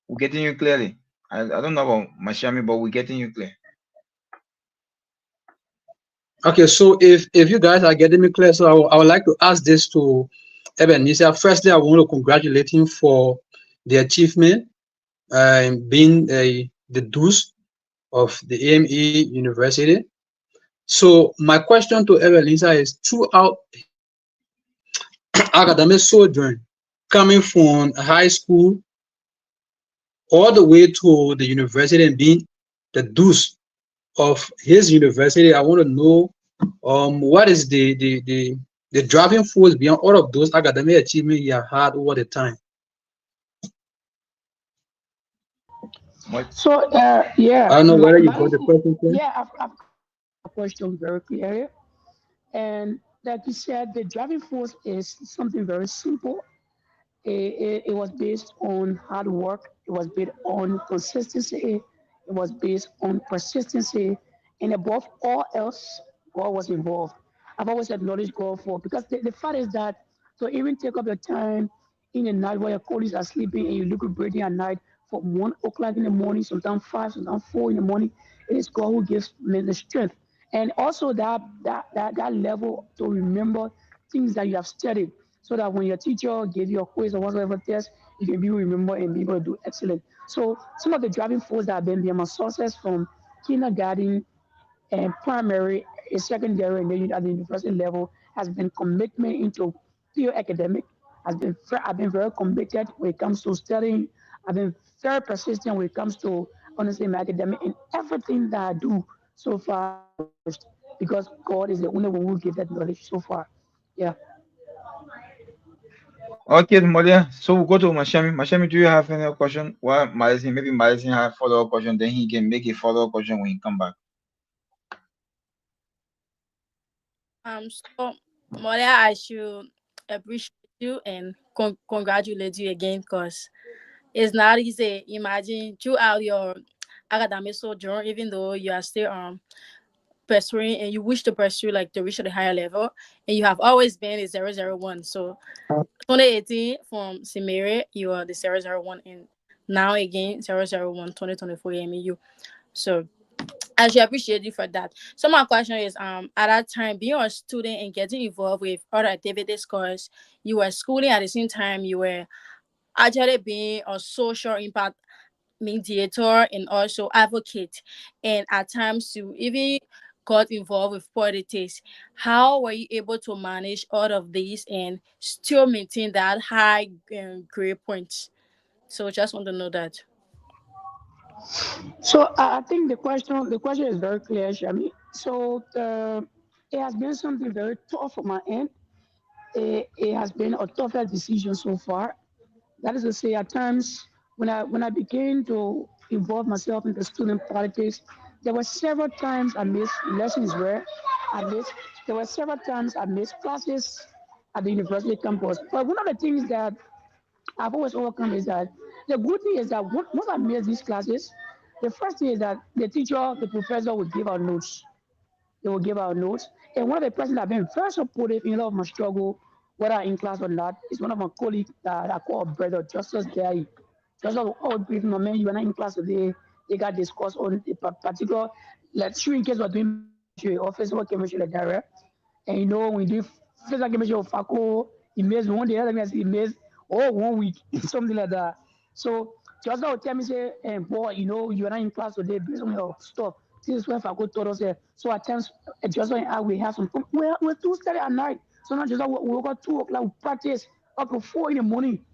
We're getting you clearly. I don't know about Mashami, but we're getting you clear. Okay, so if you guys are getting me clear, so I would like to ask this to Ebenezer. Firstly, I want to congratulate him for the achievement, being the DUS of the AME University. So my question to Ebenezer is, throughout his academic sojourn, coming from high school all the way to the university and being the DUS of his university, I want to know what is the driving force beyond all of those academic achievements he have had over the time. What? So I yeah, don't know whether you my got the question, sir. yeah, I've got the question very clear. And like you said, the driving force is something very simple. It was based on hard work. It was based on consistency. It was based on persistency. And above all else, God was involved. I've always acknowledged God for because the fact is that to even take up your time in the night while your colleagues are sleeping and you look at breathing at night from 1 o'clock in the morning, sometimes 5, sometimes 4 in the morning, it is God who gives men the strength. And also that level to remember things that you have studied so that when your teacher gives you a quiz or whatever test, you can be able to remember and be able to do excellent. So some of the driving force that have been behind my success from kindergarten and primary and secondary and then at the university level has been commitment into pure academic. I've been very committed when it comes to studying. I've been very persistent when it comes to honestly my academic and everything that I do so far has flourished because God is the only one who gives that knowledge so far. Yeah. Okay, Molia. So we'll go to Mashami. Mashami, do you have any question? Well, Madison, maybe Madison have follow-up question, then he can make a follow-up question when he come back. So Molia, I should appreciate you and congratulate you again, because it's not easy. Imagine throughout your academic sojourn, even though you are still pursuing and you wish to pursue like to reach at a higher level, and you have always been a 001. So 2018 from Simere, you are the 001, and now again 001 2024 MEU. So I should appreciate you for that. So my question is, at that time, being a student and getting involved with other activities, cause you were schooling at the same time, you were actually being a social impact mediator and also advocate, and at times you even got involved with politics. How were you able to manage all of these and still maintain that high grade points? So just want to know that. So I think the question is very clear, Shami. So it has been something very tough on my end. It has been a tougher decision so far. That is to say, at times when I began to involve myself in the student politics, there were several times I missed lessons where I missed. There were several times I missed classes at the university campus. But one of the things that I've always overcome is that the good thing is that once I miss these classes, the first thing is that the teacher, the professor will give out notes. They will give out notes. And one of the persons that have been very supportive in a lot of my struggle, whether in class or not, is one of my colleagues that I call brother Justice Gary. Justice will always brief me, man, you are not in class today. they got discussed on a particular, like two in case we're doing chemistry or physical chemistry like that, right? And when you do physical chemistry of FACO, emails one day, other thing emails, or 1 week, something like that. So just now tell me say, boy, you're not in class today based on your stuff. This is when FACO told us. So at times, just when we have some, we're too study at night. So not just we woke up 2 o'clock, we practice up to 4 in the morning.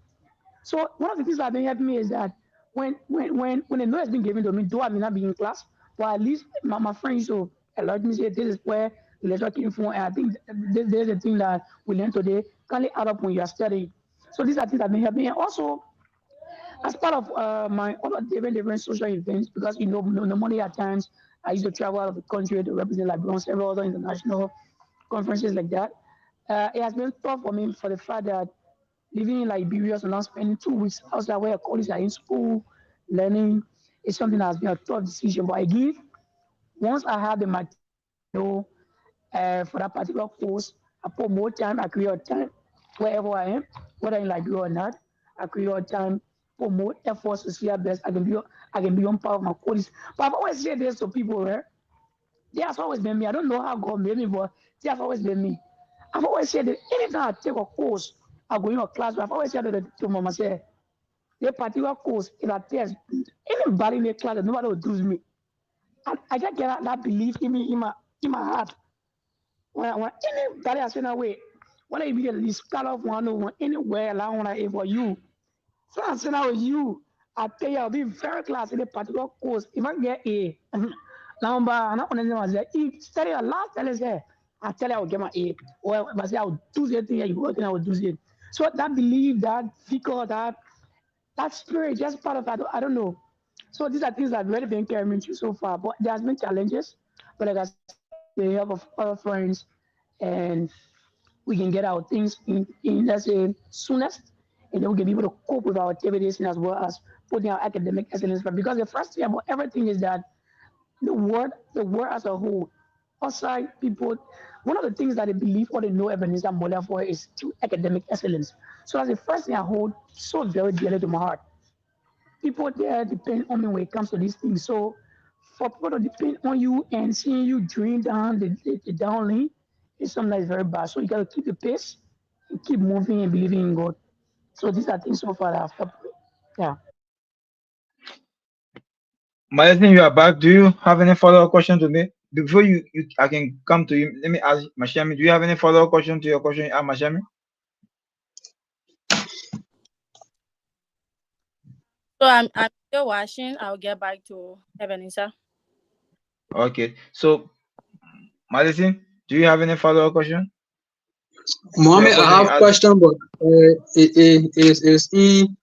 So one of the things that have been helping me is that when the note has been given to me, though I may not be in class, but at least my friends used to alert me say this is where the lecture came from, and I think there's a thing that we learned today can add up when you are studying. So these are things that have been helping me. And also, as part of my other different social events, because normally at times I used to travel out of the country to represent Liberia on several other international conferences like that. It has been tough for me for the fact that living in Liberia and not spending 2 weeks outside where colleagues are in school, learning is something that has been a tough decision. But I give, once I have the material that I know for that particular course, I put more time, I create time wherever I am, whether in Liberia or not. I create time, put more efforts to see how best I can be on par with my colleagues. But I've always said this to people, right? They has always been me. I don't know how God made me, but they has always been me. I've always said that anytime I take a course, I go in a class, I've always said that to mama say, the particular course, if I test anybody in the class, nobody will do me. I just get that belief in me, in my heart. When anybody has said that way, when I be the least scholar of 101 anywhere around for you, so I said out with you, I tell you, I'll be very class in a particular course. If I get A, number, I'm not going to say, if study a last tell us here, I tell you I'll get my A. Or if I say I'll do the thing, you go, then I will do it. So that belief, that figure, that spirit, just part of that, I don't know. So these are things that have really been carrying me through so far. But there has been challenges. But like I said, with the help of other friends, and we can get our things in let's say soonest, and then we can be able to cope with our activities and as well as putting our academic excellence. But because the first thing about everything is that the world as a whole, outside people, one of the things that they believe or they know Ebenezer Mola for is to academic excellence. So that's the first thing I hold so very dearly to my heart. People there depend on me when it comes to these things. So for people to depend on you and seeing you dream down the down lane is something that is very bad. So you gotta keep the pace and keep moving and believing in God. So these are things so far that have helped me. Yeah. Martin, you are back. Do you have any follow-up question to me? Before I can come to you, let me ask Mashami, do you have any follow-up question to your question you asked Mashami? So I'm still watching. I'll get back to Ebenezer. Okay. So, Madison, do you have any follow-up question to your Mohammed, I question you have asked? question, but it is in.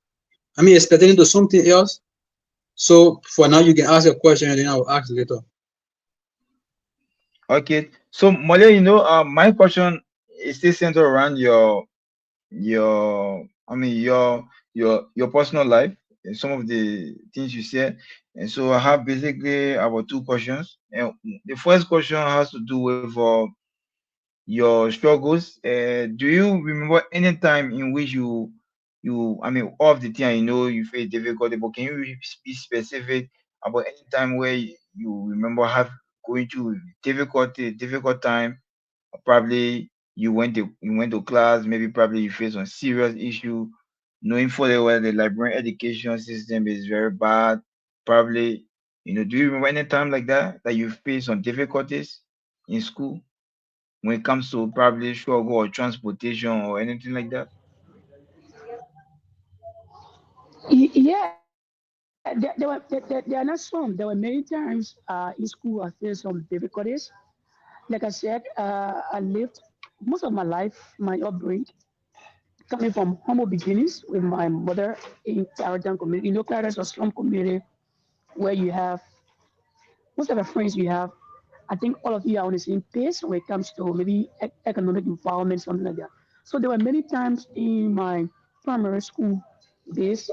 I mean, it's pertaining to something else. So for now, you can ask your question, and then I will ask later. Okay. So, Mole, my question is still centered around I mean your personal life and some of the things you said. And so I have basically about two questions. And the first question has to do with your struggles. Do you remember any time in which I mean, all of the time, you face difficulty, but can you be specific about any time where you remember have going through difficult time? Probably you went to class, maybe probably you face some serious issue, knowing fully well the Liberian education system is very bad. Probably, do you remember any time like that you face some difficulties in school when it comes to probably struggle or transportation or anything like that? Yeah, there are not some. There were many times in school I faced some difficulties. Like I said, I lived most of my life, my upbringing, coming from humble beginnings with my mother in Clarendon community. Clarendon is a slum community where you have most of the friends you have. I think all of you are on the same pace when it comes to maybe economic empowerment, something like that. So there were many times in my primary school days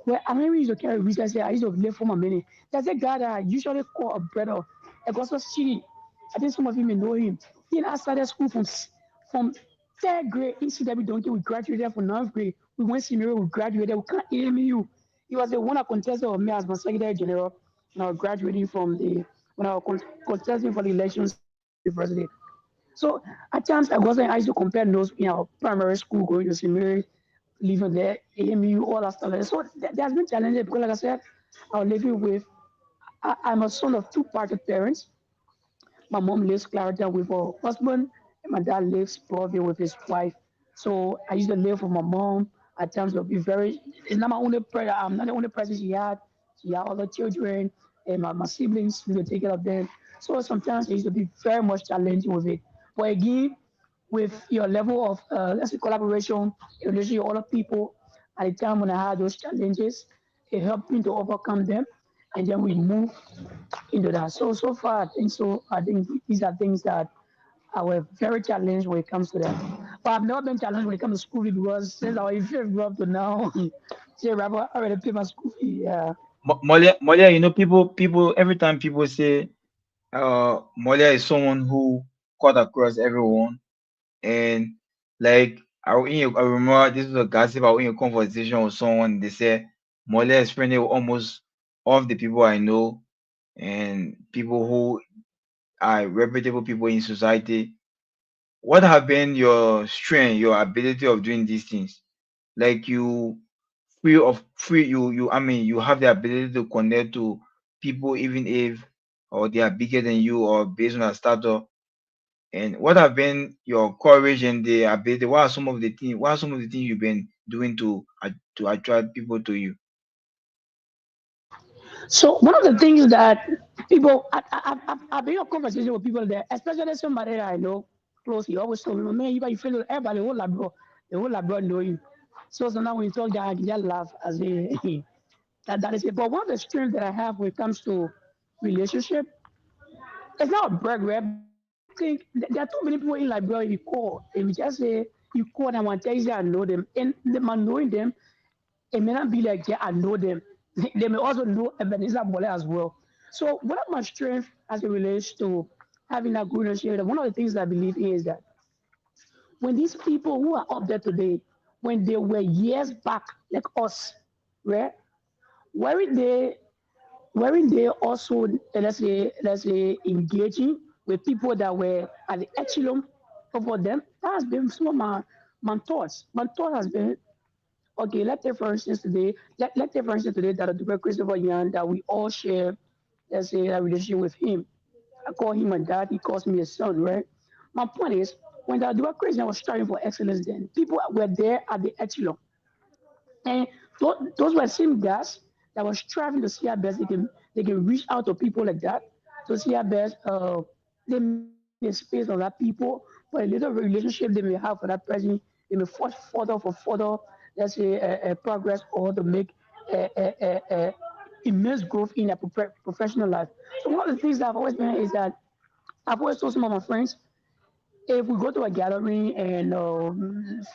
where I remember used to carry research. I used to live for my money. There's a guy that I usually call a brother, Augustus Chidi. I think some of you may know him. He and I started school from third grade in CW Donkey. We graduated from ninth grade. We went senior, we graduated. We can't AMU. He was the one that contested with me as my secretary general. now graduating from the when I was contesting for the elections at the university. So at times I used to compare notes in our primary school, going to St. Mary, living there, AMU, all that stuff. So there's been challenges because, like I said, I was living with. I'm a son of two parted parents. My mom lives Clarendon with her husband, and my dad lives Broadview with his wife. So I used to live with my mom. At times, it'll be very. It's not my only. I'm not the only person she had. She had other children, and my siblings used to take care of them. So sometimes it used to be very much challenging with it. But again, with your level of let's say collaboration, relationship with other people, at the time when I had those challenges, it helped me to overcome them, and then we move into that. So far, I think so. I think these are things that I were very challenged when it comes to that. But I've never been challenged when it comes to school fee because since I was grew up to now, say Rabbi, I already pay my school fee. Yeah. Molia, people, every time people say, Molia is someone who cut across everyone. And like, I remember this was a gossip. I was in a conversation with someone. They said, Molia is friendly with almost all of the people I know and people who are reputable people in society. What have been your strength, your ability of doing these things? Like you I mean you have the ability to connect to people even if or they are bigger than you or based on a status. And what have been your courage and the ability? What are some of the things you've been doing to attract people to you? So one of the things that people, I've been in a conversation with people there, especially somebody that I know closely, always told me, man, you feel everybody, the whole lab know you. So sometimes when you talk that, I can just laugh as a, that is it. But one of the strengths that I have when it comes to relationship, it's not a brag, right? But I think there are too many people in Liberia you call. If you just say you call them and tell you I know them, and them and knowing them, it may not be like yeah, I know them. They may also know Ebenezer Mole as well. So one of my strengths as it relates to having a good relationship, one of the things that I believe in is that when these people who are up there today, when they were years back, like us, right? Weren't they weren't they also let's say engaging with people that were at the echelon over them? That has been some of my thoughts. My thought has been okay. Let's take for instance today that the Christopher Young that we all share let's say a relationship with him. I call him my dad. He calls me a son, right? My point is when the Dual Christian was striving for excellence, then people were there at the echelon. And those were same guys that were striving to see how best they can reach out to people like that to see how best they may not be in the space of that people, but a little relationship they may have for that person, they may forge further, let's say, progress or to make immense growth in their professional life. So one of the things that I've always been is that I've always told some of my friends if we go to a gathering and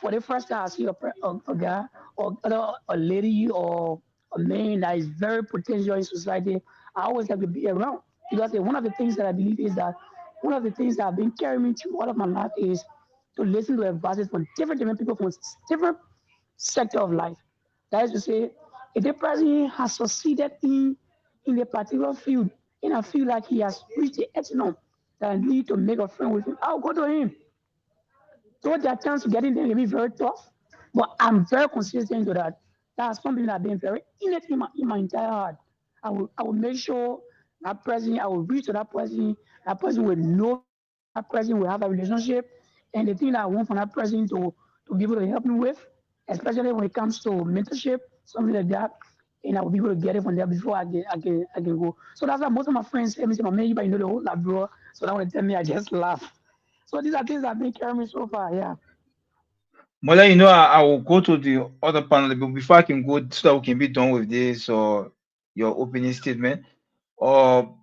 for the first time I see a guy or a lady or a man that is very potential in society, I always have to be around because one of the things that I believe is that one of the things that have been carrying me through all of my life is to listen to advices from different people from different sector of life. That is to say, if the person has succeeded in a particular field, and I feel like he has reached the echelon that I need to make a friend with him, I'll go to him. Though their chance to get in there can be very tough, but I'm very consistent to that. That's something that I've been very innate in my entire heart. I will make sure that person, I will reach to that person will know me, that person will have a relationship. And the thing that I want from that person to be able to help me with, especially when it comes to mentorship, something like that, and I will be able to get it from there before I can go. So that's why most of my friends tell me, say, man, you know the whole lot, bro. So that when they tell me, I just laugh. So these are things that have been carrying me so far. Yeah. Mola, I will go to the other panel, but before I can go, so that we can be done with this or your opening statement. Or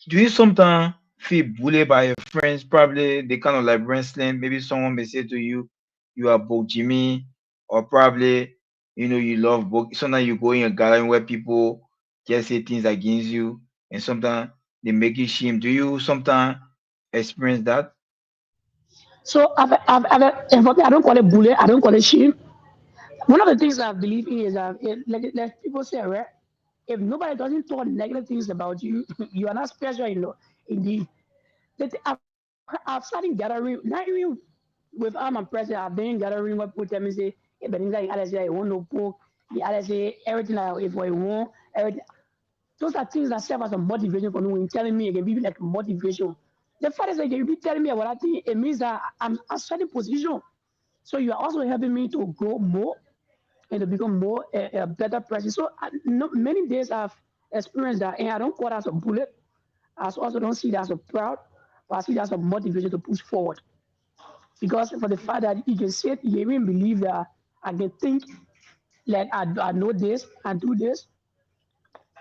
do you sometimes feel bullied by your friends? Probably they kind of like wrestling. Maybe someone may say to you, "You are Bo Jimmy," or probably you love book. Sometimes you go in a gathering where people just say things against you, and sometimes they make you shame. Do you sometimes experience that? So and for me, I don't call it bullying. I don't call it shame. One of the things I believe in is that like people say, right? If nobody doesn't talk negative things about you, you are not special, indeed. I've started gathering, not even with my president, I've been gathering what people tell me say, hey, but things like I say I want no poke, I say everything I if I want, everything. Those are things that serve as a motivation for me. When you're telling me, it can be like motivation. The fact is, like, you be telling me about that thing, it means that I'm a certain position. So you are also helping me to grow more and to become more a better person. So many days I've experienced that, and I don't call that as a bullet. I also don't see that as a proud, but I see that as a motivation to push forward. Because for the fact that you can say, you even believe that I can think like I know this and do this.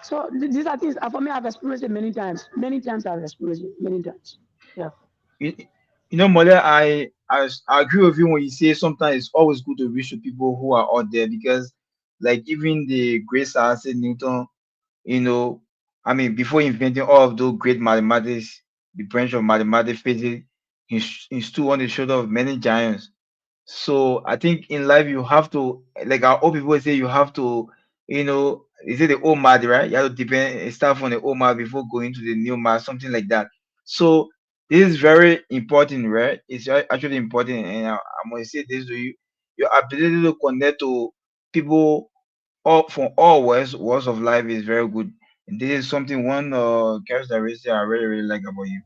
So these are things for me. I've experienced it many times. Many times I've experienced it. Many times. Yeah. You, Mole, I agree with you when you say sometimes it's always good to reach to people who are out there because, like, even the great Sir Isaac Newton, you know, I mean, before inventing all of those great mathematics, the branch of mathematics, physics, he stood on the shoulder of many giants. So I think in life you have to, like our old people say, you have to, is it the old mad, right? You have to depend start on the old mad before going to the new mad, something like that. So this is very important, right? It's actually important, and I'm gonna say this to you: your ability to connect to people all from all walks of life is very good. And this is something one characteristic I really really like about you.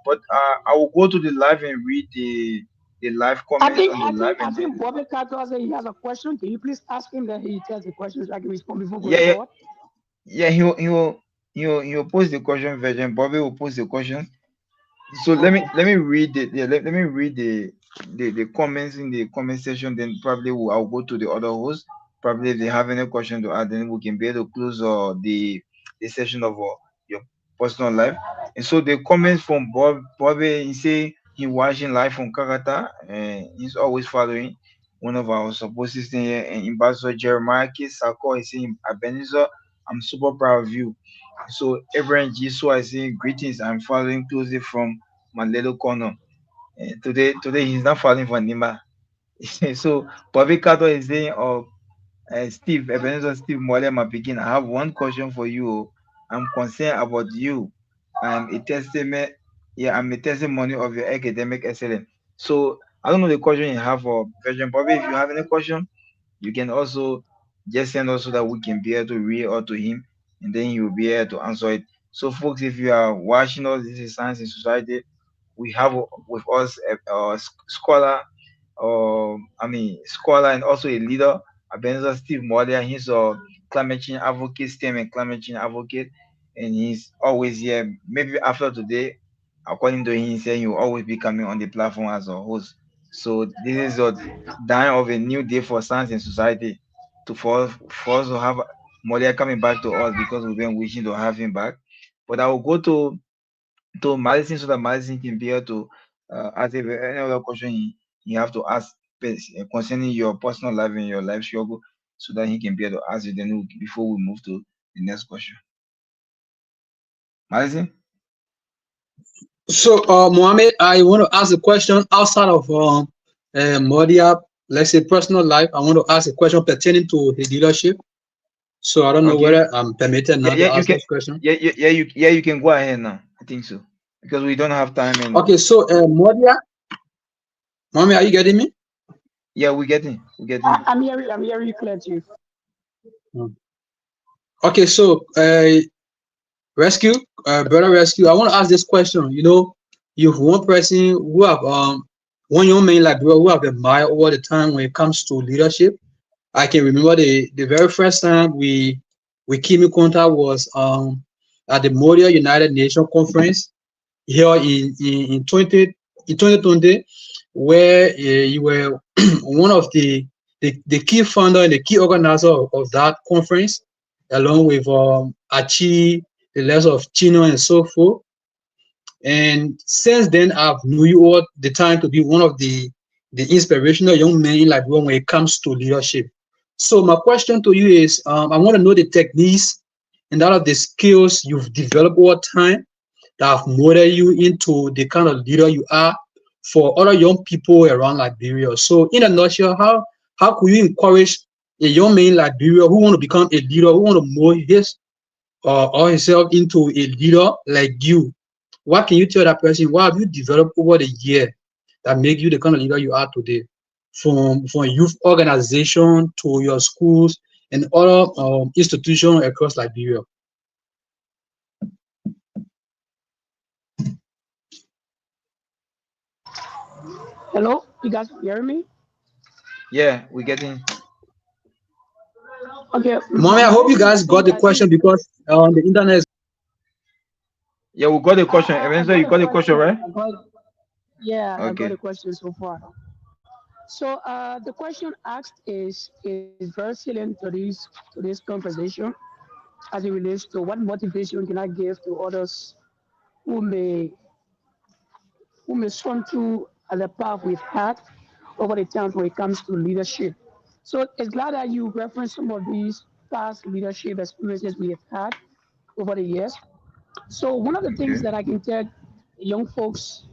But I will go to the live and read the live I comments think on the I live think I and then think Bobby Carter said he has a question. Can you please ask him that he tells the questions so I can respond before yeah going yeah forward? yeah he'll post the question. Virgin Bobby will post the question. So Okay. let me read let me read the comments in the comment section. Then probably I'll go to the other host. Probably if they have any question to add, then we can be able to close the session of your personal life. And so the comments from Bobby, he say he watching live from Kakata and he's always following one of our support system here. And Ambassador Jeremiah K. Sako is saying, Ebenezer, I'm super proud of you. So Abraham Jisoo is saying greetings. I'm following closely from my little corner. Today he's not following for Nima. So Bobby Kato is saying, "Oh, Steve, Ebenezer Steve Mole begin. I have one question for you. I'm concerned about you. I'm a testament. Yeah, I'm a testimony of your academic excellence. So I don't know the question you have for Virgin Bobby. If you have any question, you can also just send us so that we can be able to read out to him and then he will be able to answer it. So, folks, if you are watching us, this is Science in Society. We have with us a scholar, scholar and also a leader, Ebenezer Steve Molia. He's a climate change advocate, STEM and climate change advocate, and he's always here. Maybe after today, according to him, he said he will always be coming on the platform as a host. So this is a dawn of a new day for science and society for us to have Molia coming back to us because we've been wishing to have him back. But I will go to Madison so that Madison can be able to ask if any other question you have to ask concerning your personal life and your life struggle so that he can be able to ask you then before we move to the next question. Madison? So, Mohammed, I want to ask a question outside of Modia, let's say personal life. I want to ask a question pertaining to his leadership. So I don't know Okay. whether I'm permitted Yeah, now to yeah, you ask can this question. you can go ahead now. I think so. Because we don't have time and Okay, so Modia, Mohammed, are you getting me? yeah, we're getting you. I'm hearing you clear, Chief. Hmm. Okay, so rescue, brother rescue. I want to ask this question. You've one person who have one young man like bro who have admired over the time when it comes to leadership. I can remember the very first time we came in contact was at the Montreal United Nations conference here in 2020, where you were one of the key founder and the key organizer of that conference, along with Achi, the rest of Chino and so forth. And since then, I've knew you all the time to be one of the inspirational young men like when it comes to leadership. So my question to you is, I want to know the techniques and all of the skills you've developed over time that have molded you into the kind of leader you are for other young people around Liberia. So in a nutshell, how could you encourage a young man in Liberia who want to become a leader, who want to mold or himself into a leader like you, what can you tell that person? What have you developed over the year that make you the kind of leader you are today? From youth organization to your schools and other institutions across Liberia. Hello, you guys hear me? Yeah, we're getting. Okay, Mommy, I one hope you of the guys got things the I think, question because the internet. Yeah, we got the question. I Eventually, got you a got the question, question. right? I got a Okay. question so far. So the question asked is very salient to this conversation as it relates to what motivation can I give to others who may who may swim through the path we've had over the times when it comes to leadership. So it's glad that you referenced some of these past leadership experiences we have had over the years. So one of the things Okay. that I can tell young folks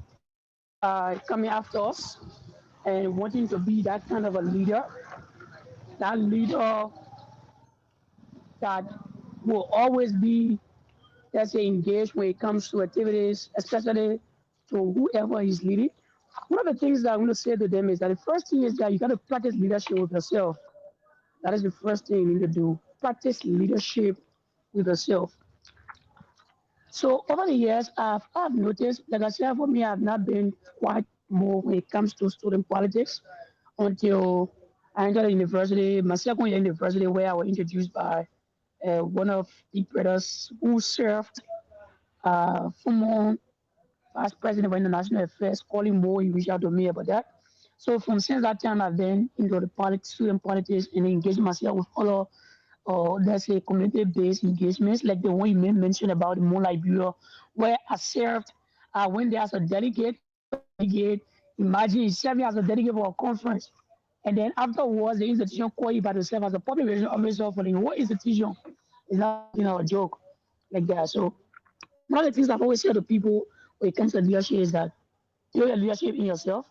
coming after us and wanting to be that kind of a leader, that leader that will always be, let's say, engaged when it comes to activities, especially to whoever he's leading. One of the things that I'm going to say to them is that the first thing is that you got to practice leadership with yourself. That is the first thing you need to do. Practice leadership with yourself. So over the years, I've noticed, like I said, for me, I've not been quite more when it comes to student politics until I entered university, my second year university, where I was introduced by one of the brothers who served former vice president of international affairs, calling Moore. He reached out to me about that. So from since that time, I've been into the politics, student politics, and engaging myself with other, let's say, community-based engagements, like the one you mentioned about the Moonlight Bureau, where I served. I went there as a delegate. Imagine you serving as a delegate for a conference. And then afterwards, the institution called you by yourself as a public relations officer for the whole institution. It's not a joke like that. So one of the things I've always said to people when it comes to leadership is that you're a leadership in yourself,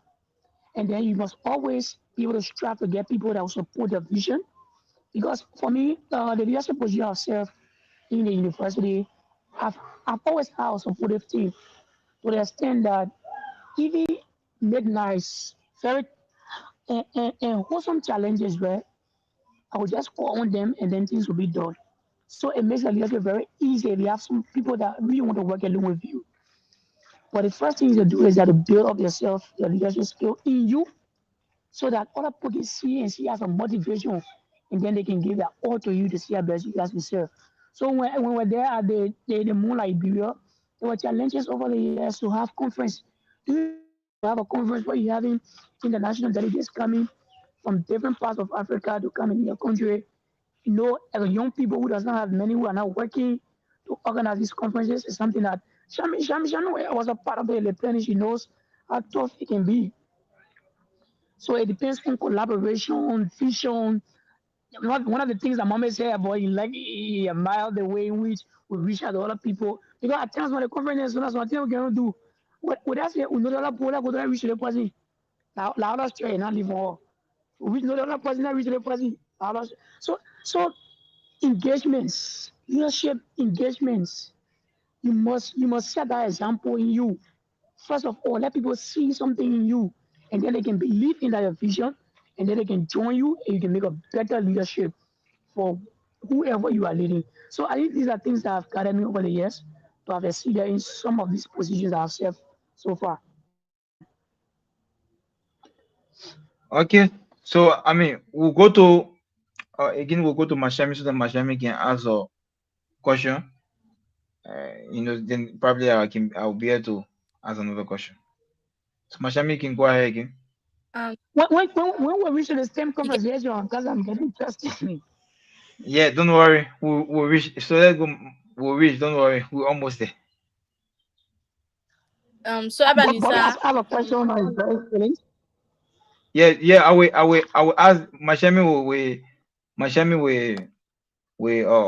and then you must always be able to strive to get people that will support the vision. Because for me, the leadership position I've served in the university, I've, I've always had a supportive team to the extent that even midnights, very and wholesome challenges where I would just call on them and then things will be done. So it makes the leadership very easy if you have some people that really want to work along with you. But the first thing you do is that to build up yourself, your leadership skill in you, so that other people can see and see as a motivation, and then they can give that all to you to see how best you guys can serve. So when we're there at the Moonlight Bureau, there were challenges over the years to have conference. You have a conference where you're having international delegates coming from different parts of Africa to come in your country. As a young people who does not have many who are not working to organize these conferences is something that Shami was a part of the planning. She knows how tough it can be. So it depends on collaboration, vision. One of the things that Mama said about he admired the way in which we reach out to other people. Because at times when the conference is so that's one thing we cannot do. What I say, we know the other people go to reach the person. Now, let's try and not leave all. We know the other person that reach the person. So engagements, leadership engagements. You must set that example in you. First of all, let people see something in you, and then they can believe in that vision, and then they can join you, and you can make a better leadership for whoever you are leading. So I think these are things that have guided me over the years to have exceeded in some of these positions that I've served so far. Okay. So I mean, we'll go to again. We'll go to Mashami so that Mashami can ask a question. Then probably I'll be able to ask another question. So Mashami can go ahead again. Um, When we reach the same you get, conversation, because I'm getting interested. Yeah, don't worry. We'll reach. So let's go. We'll reach. Don't worry. We're almost there. so Bobby has Abanisa, have a question on his very feelings. Yeah, yeah. I will ask Mashami. Will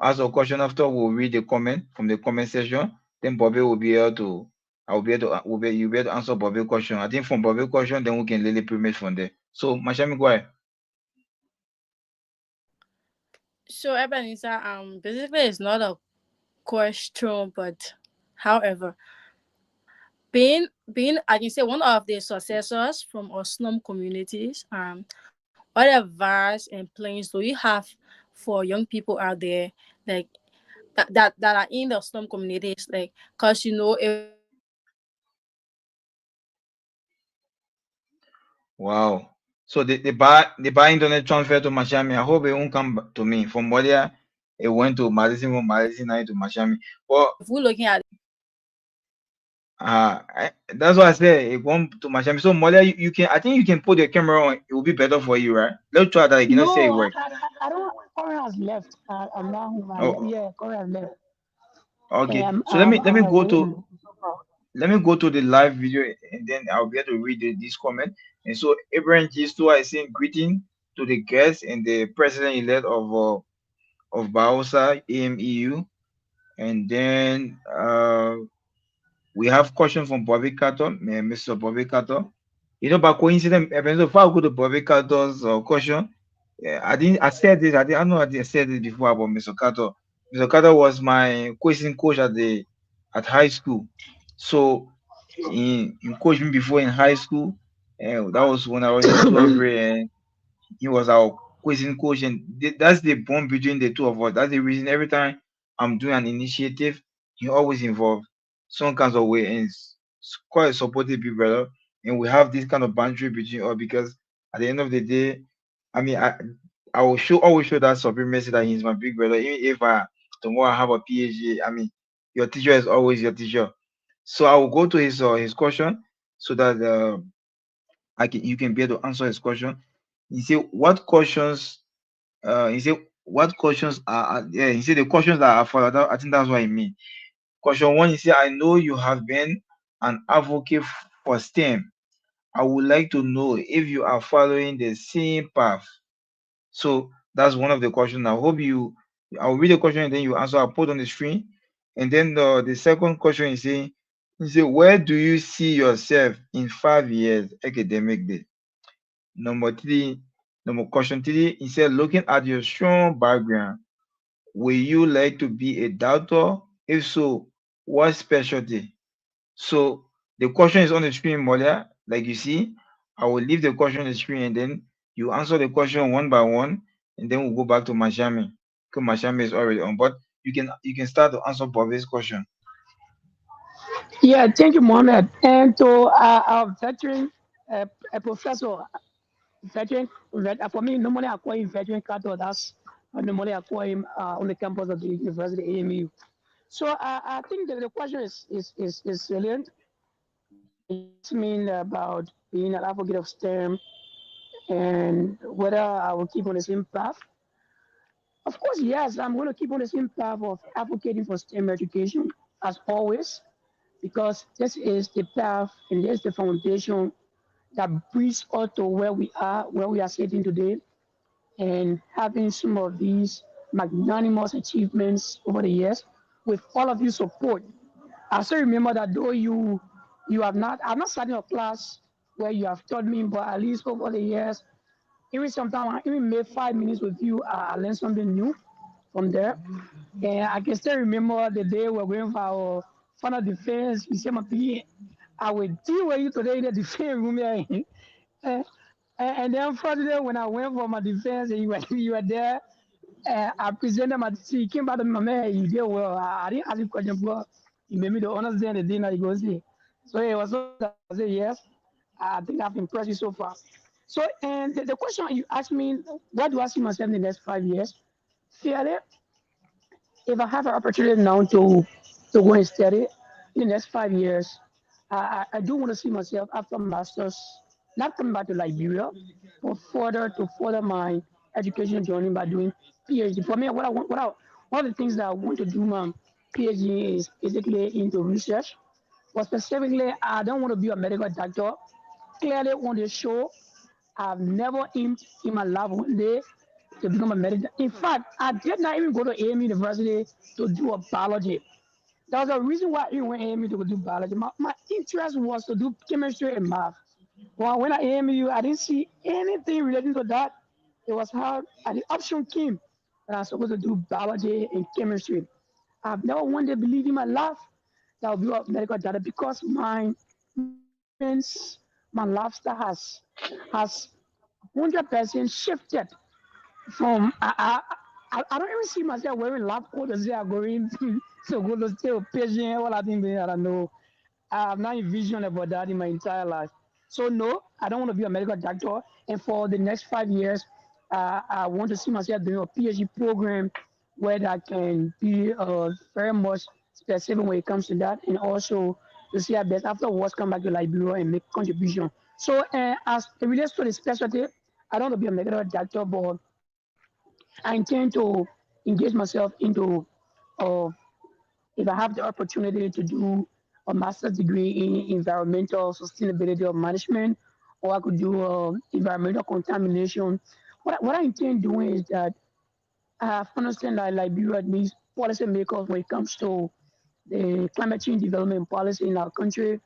ask a question after. We'll read the comment from the comment section. Then Bobby will be able to. I'll be able to. You'll be able to answer Bobby's question. I think from Bobby's question, then we can really permit from there. So Mashami, go ahead. So Ebenezer, basically it's not a question, but however, being I can say one of the successors from our slum communities, what advice and plans do you have for young people out there, like that are in the slum communities, like, because if we look at it, Wow. So they buy internet transfer to Miami. I hope it won't come to me. From Molia, it went to Madison, from Madison now to Miami. But that's why I say it won't to Miami. So Molia, you can, I think you can put your camera on. It will be better for you, right? Let's try that. You cannot say it No, work. I don't. Corey has left. I'm not home. Oh, Yeah, Corey has left. okay. And So let me I'm go away to from so far. the live video, and then I'll be able to read this comment. And so Abraham Gisto is saying greeting to the guests and the president elect of Bausa AMEU. And then we have question from Bobby Carter, Mr. Bobby Carter. By coincidence, if I go to Bobby Carter's question, I said this, I know I said this before about Mr. Carter. Mr. Carter was my quizzing coach at high school. So he coached me before in high school, and that was when I was in 12th grade, and he was our quizzing coach, and that's the bond between the two of us. That's the reason every time I'm doing an initiative, he always involved some kinds of way, and it's quite a supportive big brother. And we have this kind of boundary between us because at the end of the day, I mean, I will always show that supremacy that he's my big brother. Even if tomorrow I have a PhD, I mean, your teacher is always your teacher. So I will go to his question so that you can be able to answer his question. He said, "What questions?" He said, "What questions yeah?" He said, "The questions that are followed." I think that's what he mean. Question one, he said, "I know you have been an advocate for STEM. I would like to know if you are following the same path." So that's one of the questions. I hope you. I'll read the question and then you answer. I'll put on the screen. And then the second question is saying, he said, "Where do you see yourself in 5 years academic day?" Number three, number question three, he said, "Looking at your strong background, will you like to be a doctor? If so, what specialty?" So the question is on the screen, Molia. Like you see, I will leave the question on the screen and then you answer the question one by one, and then we'll go back to Mashami. Because Mashami is already on. But you can start to answer Bobby's question. Yeah, thank you, Mohammed. And to our veteran, a professor, for me, normally I call him veteran Kato. That's normally I call him on the campus of the University AMU. So I think that the question is salient. You asked me about being an advocate of STEM and whether I will keep on the same path. Of course, yes, I'm going to keep on the same path of advocating for STEM education as always, because this is the path and this is the foundation that brings us to where we are sitting today, and having some of these magnanimous achievements over the years with all of your support. I still remember that though you have not, I've not sat in a class where you have taught me, but at least over the years, even sometimes I even made 5 minutes with you, I learned something new from there. And I can still remember the day we were going for our final defense. We said, my PA, I will deal with you today in the defense room here. and, and then Friday when I went for my defense and you were there, I presented my so he came back to me, man, you did well. I didn't ask you question, but you made me to understand the thing that you go see. So it was so that I said yes. I think I've impressed you so far. So and the question you asked me, what do I see myself in the next 5 years? Fairly, if I have an opportunity now to go and study in the next 5 years, I do want to see myself after masters, not coming back to Liberia, but further to further my education journey by doing PhD. For me, one of the things that I want to do my PhD is basically into research. But specifically, I don't want to be a medical doctor. Clearly, on the show, I've never aimed in my life one day to become a medical. In fact, I did not even go to AM University to do a biology. There was a reason why I even went to AMU to do biology. My interest was to do chemistry and math. Well, when I AMU, I didn't see anything relating to that. It was how the option came. that I'm supposed to do biology and chemistry. I've never one day believed in my life that I'll be a medical doctor because my environments, my lifestyle has 100% shifted from I don't even see myself wearing lab coat as they are going to go to stay a patient. All I think I don't know. I have not envisioned about that in my entire life. So no, I don't want to be a medical doctor. And for the next 5 years, I want to see myself doing a PhD program where I can be very much specific when it comes to that, and also to see how best afterwards come back to Liberia and make contribution. So as it relates to the specialty, I don't want to be a medical doctor, but I intend to engage myself into uh, if I have the opportunity to do a master's degree in environmental sustainability or management, or I could do environmental contamination. What I intend doing is that I have understand that Liberia needs policymakers when it comes to the climate change development policy in our country,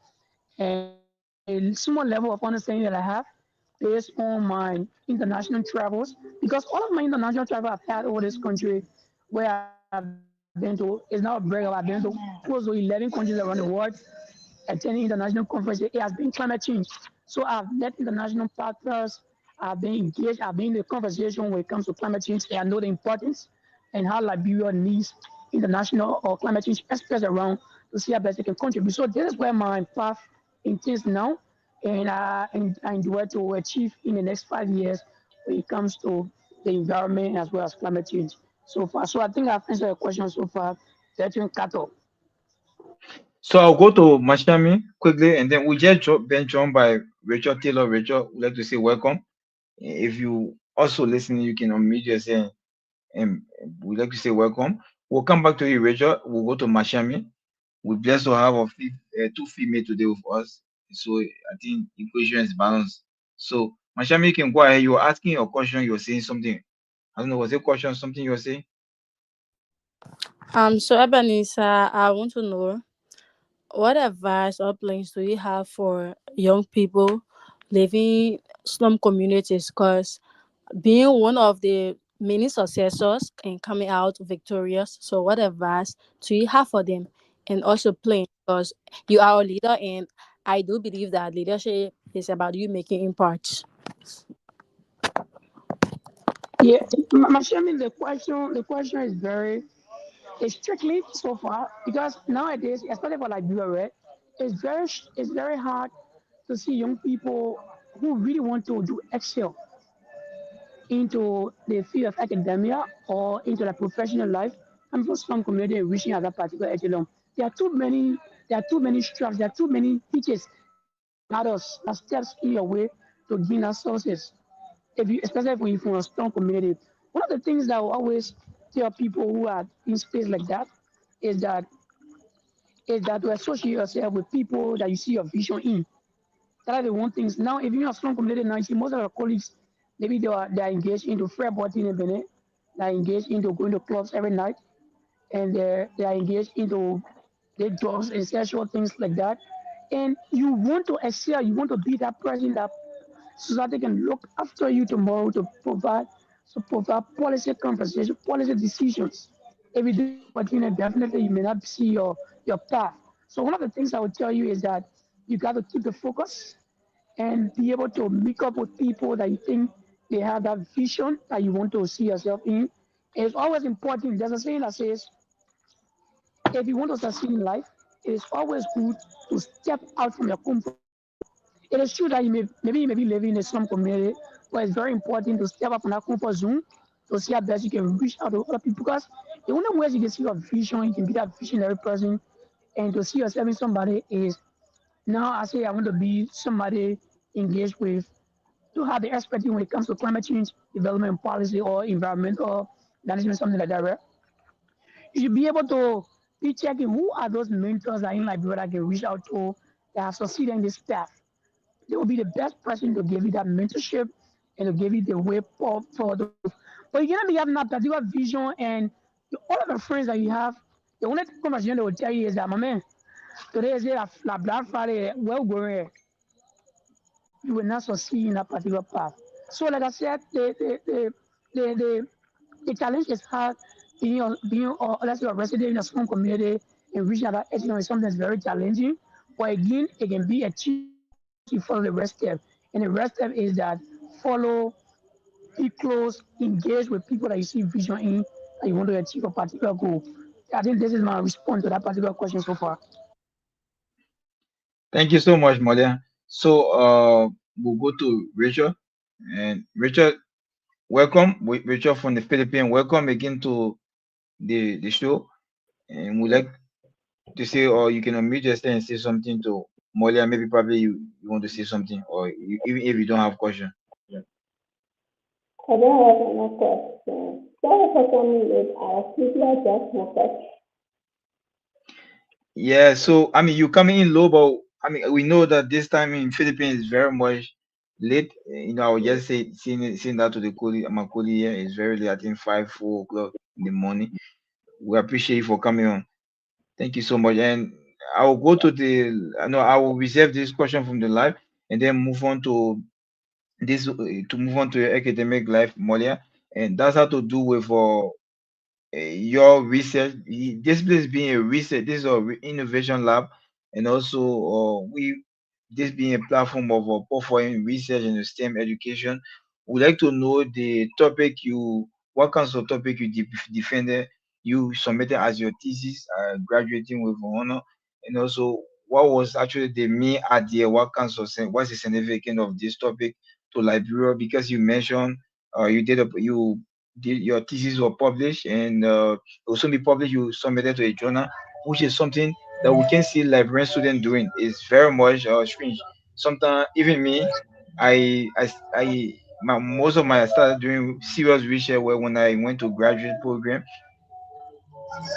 and a small level of understanding that I have based on my international travels, because all of my international travel I've had over this country, where I've been to, is not very well. I've been to close to 11 countries around the world, attending international conferences. It has been climate change. So I've met international partners. I've been engaged. I've been in the conversation when it comes to climate change. And I know the importance and how Liberia needs international or climate change experts around to see how best they can contribute. So this is where my path intends now, and I enjoy to achieve in the next 5 years when it comes to the environment as well as climate change so far. So I think I've answered your question so far. That you cut off. So I'll go to Mashami quickly, and then we just been joined by Rachel Taylor. Rachel, would like to say welcome. If you also listening, you can unmute yourself and we'd like to say welcome. We'll come back to you, Rachel. We'll go to Mashami. We're blessed to have two female today with us. So I think equation is balanced. So Mashami, you can go ahead. You were asking your question. You were saying something. I don't know. Was it a question? Something you were saying? So Ebenezer, I want to know what advice or plans do you have for young people living slum communities? Because being one of the many successors and coming out victorious, so what advice do you have for them? And also playing, because you are a leader, and I do believe that leadership is about you making impact. Yeah, Mashami, the question is very it's strictly so far because nowadays, especially for Liberia, right, it's very hard to see young people who really want to do excel into the field of academia or into the professional life and for some community and reaching at that particular echelon. There are too many straps, there are too many teachers that steps in your way to gain our sources. If you especially if you're from a strong community. One of the things that I will always tell people who are in space like that is that to associate yourself with people that you see your vision in. That are the one things. Now, if you're a strong community, now you see most of your colleagues, maybe they are engaged into fair body in Benin, they are engaged into going to clubs every night, and they are engaged into their drugs and sexual things like that. And you want to excel, you want to be that person that society can look after you tomorrow to provide policy conversation, policy decisions. If you do opportunity, definitely you may not see your path. So one of the things I would tell you is that you got to keep the focus and be able to meet up with people that you think they have that vision that you want to see yourself in. It's always important. There's a saying that says, if you want to succeed in life, it is always good to step out from your comfort. It is true that maybe you may be living in a slum community, but it's very important to step up from that comfort zone to see how best you can reach out to other people. Because the only way you can see your vision, you can be that visionary person, and to see yourself in somebody is now I say I want to be somebody engaged with to have the expertise when it comes to climate change development policy or environmental management, something like that, right? You should be able to be checking who are those mentors that in Liberia that I can reach out to that have succeeded in this path. They will be the best person to give you that mentorship and to give you the way for the. But you cannot be having that particular vision and all of the friends that you have, the only conversation they will tell you is that, my man, today is la Black Friday, well going, you will not succeed in that particular path. So, like I said, the The challenge is hard being or let's say a resident in a small community and reaching out that is something that's very challenging. But again, it can be achieved once you follow the rest step. And the rest step is that follow, be close, engage with people that you see vision in that you want to achieve a particular goal. I think this is my response to that particular question so far. Thank you so much, Molia. So we'll go to Rachel. And Rachel, welcome. Rachel from the Philippines. Welcome again to the show. And we'd like to say, or you can unmute yourself and say something to Molia. Maybe probably you want to say something, or even if you don't have question. I don't have any question. So the question is, I simply just message. Yeah, so I mean, you coming in low, but I mean, we know that this time in Philippines is very much late. I would just say seeing that to the colleague, my colleague here is very late. I think 5, 4 o'clock in the morning. We appreciate you for coming on. Thank you so much. And I will go to the. I know I will reserve this question from the live and then move on to this to move on to your academic life, Molia. And that's how to do with your research. This place being a research, this is a innovation lab, and also we this being a platform of offering research and STEM education. We'd like to know the topic what kinds of topic you defended, you submitted as your thesis, graduating with honor, and also what was actually the main idea, what's the significance of this topic to Liberia, because you mentioned you did your thesis were published and also be published, you submitted to a journal, which is something that we can see Liberian students doing. It's very much strange. Sometimes even me, most of my I started doing serious research where when I went to graduate program,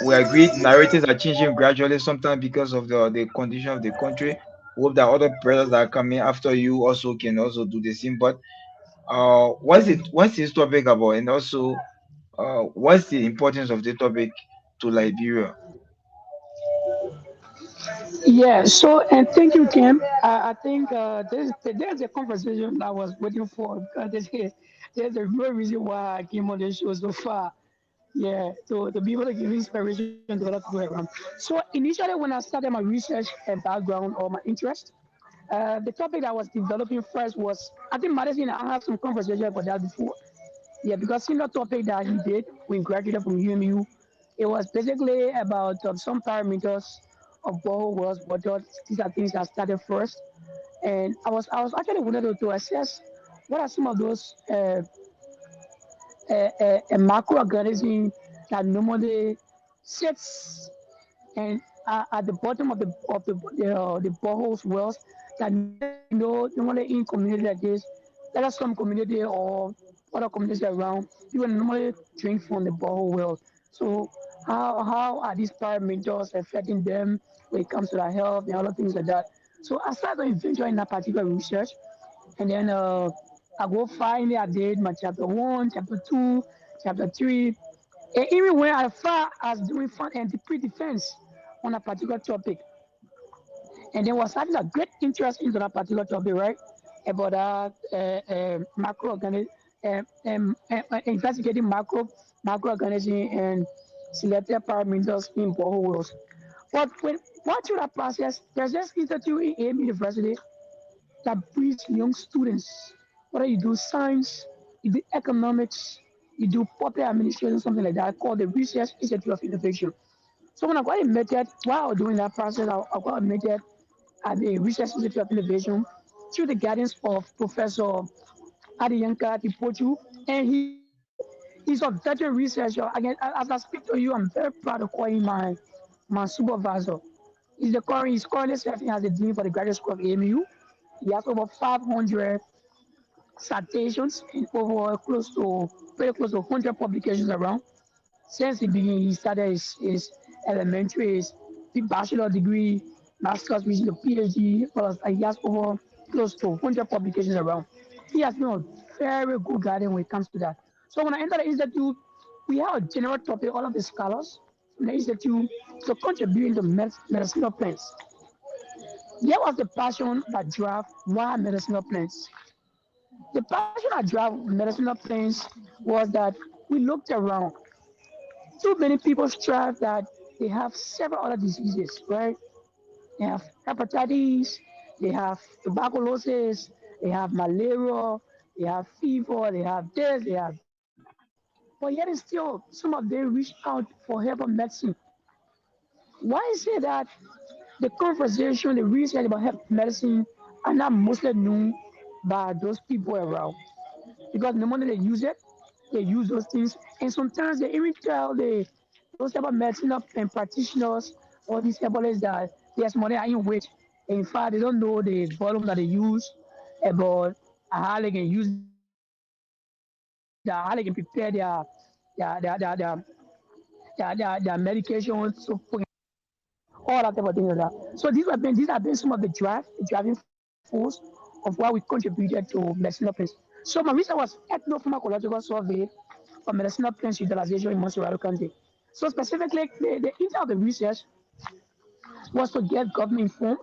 we agreed narratives are changing gradually, sometimes because of the condition of the country. Hope that other brothers that are coming after you also can also do the same. But what's this topic about, and also what's the importance of the topic to Liberia? Yeah, so and thank you, Kim. I think there's a conversation I was waiting for because there's a real reason why I came on this show so far. Yeah, to be able to give inspiration to other people around. So initially, when I started my research and background or my interest, the topic that I was developing first was I think Madison. I had some conversation about that before. Yeah, because similar topic that he did when he graduated from UMU, it was basically about some parameters of borehole wells, water. These are things that started first, and I was actually wanted to assess what are some of those microorganisms that normally sits and at the bottom of the boreholes wells that normally in community like this, there are some community or other communities around, people normally drink from the borehole wells. So how are these parameters affecting them when it comes to their health and other things like that? So I started to venture in that particular research, and then I go finally I did my chapter one, chapter two, chapter three, and even when I far as doing front end pre-defense on a particular topic, and then was having a great interest into that particular topic, right? About microorganism, investigating microorganism and selected parameters in borehole wells. But when watching that process, there's this institute in AM University that breeds young students. Whether you do science, you do economics, you do public administration, something like that, called the Research Institute of Innovation. So when I got admitted, while doing that process, I got admitted at the Research Institute of Innovation through the guidance of Professor Adiyanka Tipochu, and he's a veteran researcher. Again, as I speak to you, I'm very proud of calling my supervisor. He's currently serving as the dean for the graduate school of AMU. He has over 500 citations and over very close to 100 publications around. Since the beginning, he started his elementary, his bachelor degree, master's, reaching the PhD, plus he has over close to 100 publications around. He has been a very good guardian when it comes to that. So when I entered the institute, we have a general topic, all of the scholars in the institute to contribute to medicinal plants. Here was the passion that drove why medicinal plants. The passion that drove medicinal plants was that we looked around. Too many people strive that they have several other diseases, right? They have hepatitis, they have tuberculosis, they have malaria, they have fever, they have this, they have that. But yet, it's still some of them reach out for help and medicine. Why is it that the conversation, the research about health medicine are not mostly known by those people around? Because the money they use it, they use those things, and sometimes they even tell those type of medicine and practitioners or these herbalists that there's money are in weight. In fact, they don't know the volume that they use about how they can use that, how they can prepare their their their their their, their medication, so all that type of things like that. So these have been some of the driving force of why we contributed to medicinal plants. So my research was ethnopharmacological survey for medicinal plants utilization in Montserrat County. So specifically, the intent of the research was to get government informed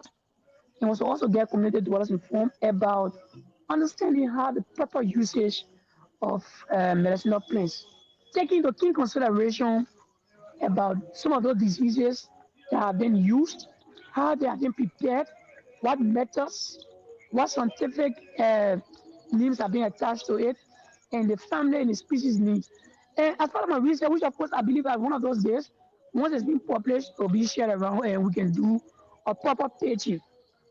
and was to also get community dwellers informed about understanding how the proper usage of medicinal plants, taking into key consideration about some of those diseases that have been used, how they have been prepared, what methods, what scientific names have been attached to it, and the family and the species names. And as part of my research, which of course I believe that one of those days, once it's been published, it will be shared around and we can do a proper paging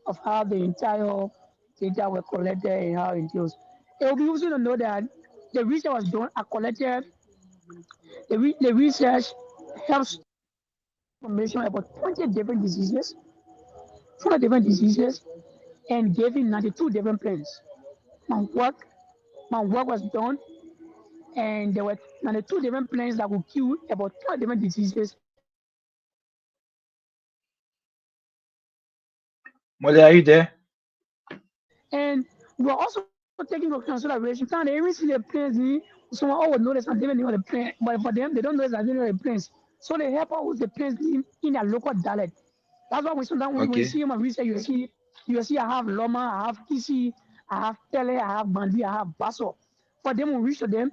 of how the entire data were collected and how it goes. It will be useful to know that the research was done, I collected the research helps information about 20 different diseases, and giving 92 different plans. My work, my work was done, and there were 92 different plans that would cure about 12 different diseases in the local area. Mole, are you there? And we're also taking into consideration, sometimes they even see the plans, someone would notice and they even know the plan, but for them, they don't notice that they know the plans. So they help out with the plans in their local dialect. That's why we sometimes when you Okay. see my research, you see I have Loma, I have Kisi, I have Tele, I have Bandi, I have Basso. For them, when we reach to them,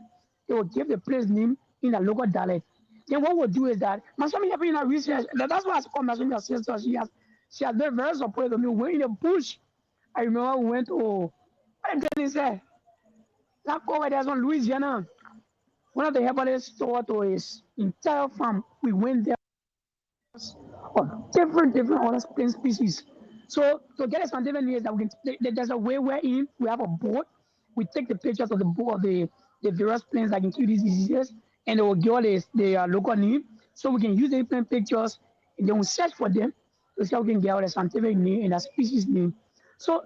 they will give the place name in the local dialect. Then what we'll do is that Masami have been in our research. That's why I call Masami sister. She has been very supportive of me. We're in the bush. I remember we went to what can I say? That cover there's one Louisiana. One of the herbalists told to his entire farm. We went there of different other plant species. So to get a scientific news that we can, there's a way wherein we have a board. We take the pictures of the board of the various plants that can kill these diseases, and they will give us the local name. So we can use the plant pictures, and then we search for them to see how we can get out a scientific name and a species name. So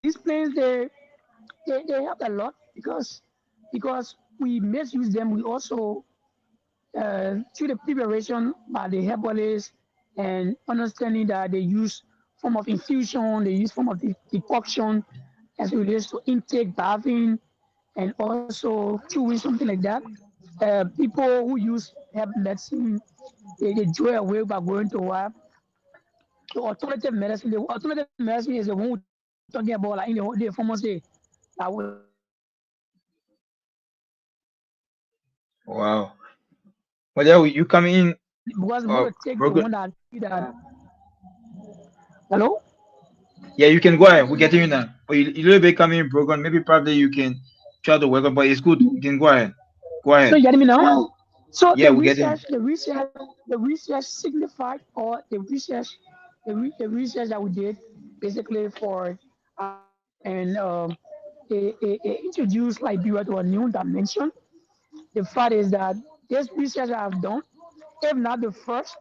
these plants they help a lot because we misuse them. We also through the preparation by the herbalists and understanding that they use form of infusion, they use form of decoction as it relates to intake, bathing, and also chewing, something like that. People who use herb medicine, they draw away by going to alternative medicine. The alternative medicine is the one we're talking about, like in the pharmacy. That will take the pictures of the Wow. Mole, you come in because we want to take the broken. one that hello. Yeah, you can go ahead. We're getting you now. But you little bit coming in broken. Maybe probably you can try to work on, but it's good. You can go ahead. Go So ahead. you getting me now? So Yeah, we're getting. the research signified, or the research that we did basically for and it introduced Liberia to a new dimension. The fact is that this research I have done, if not the first,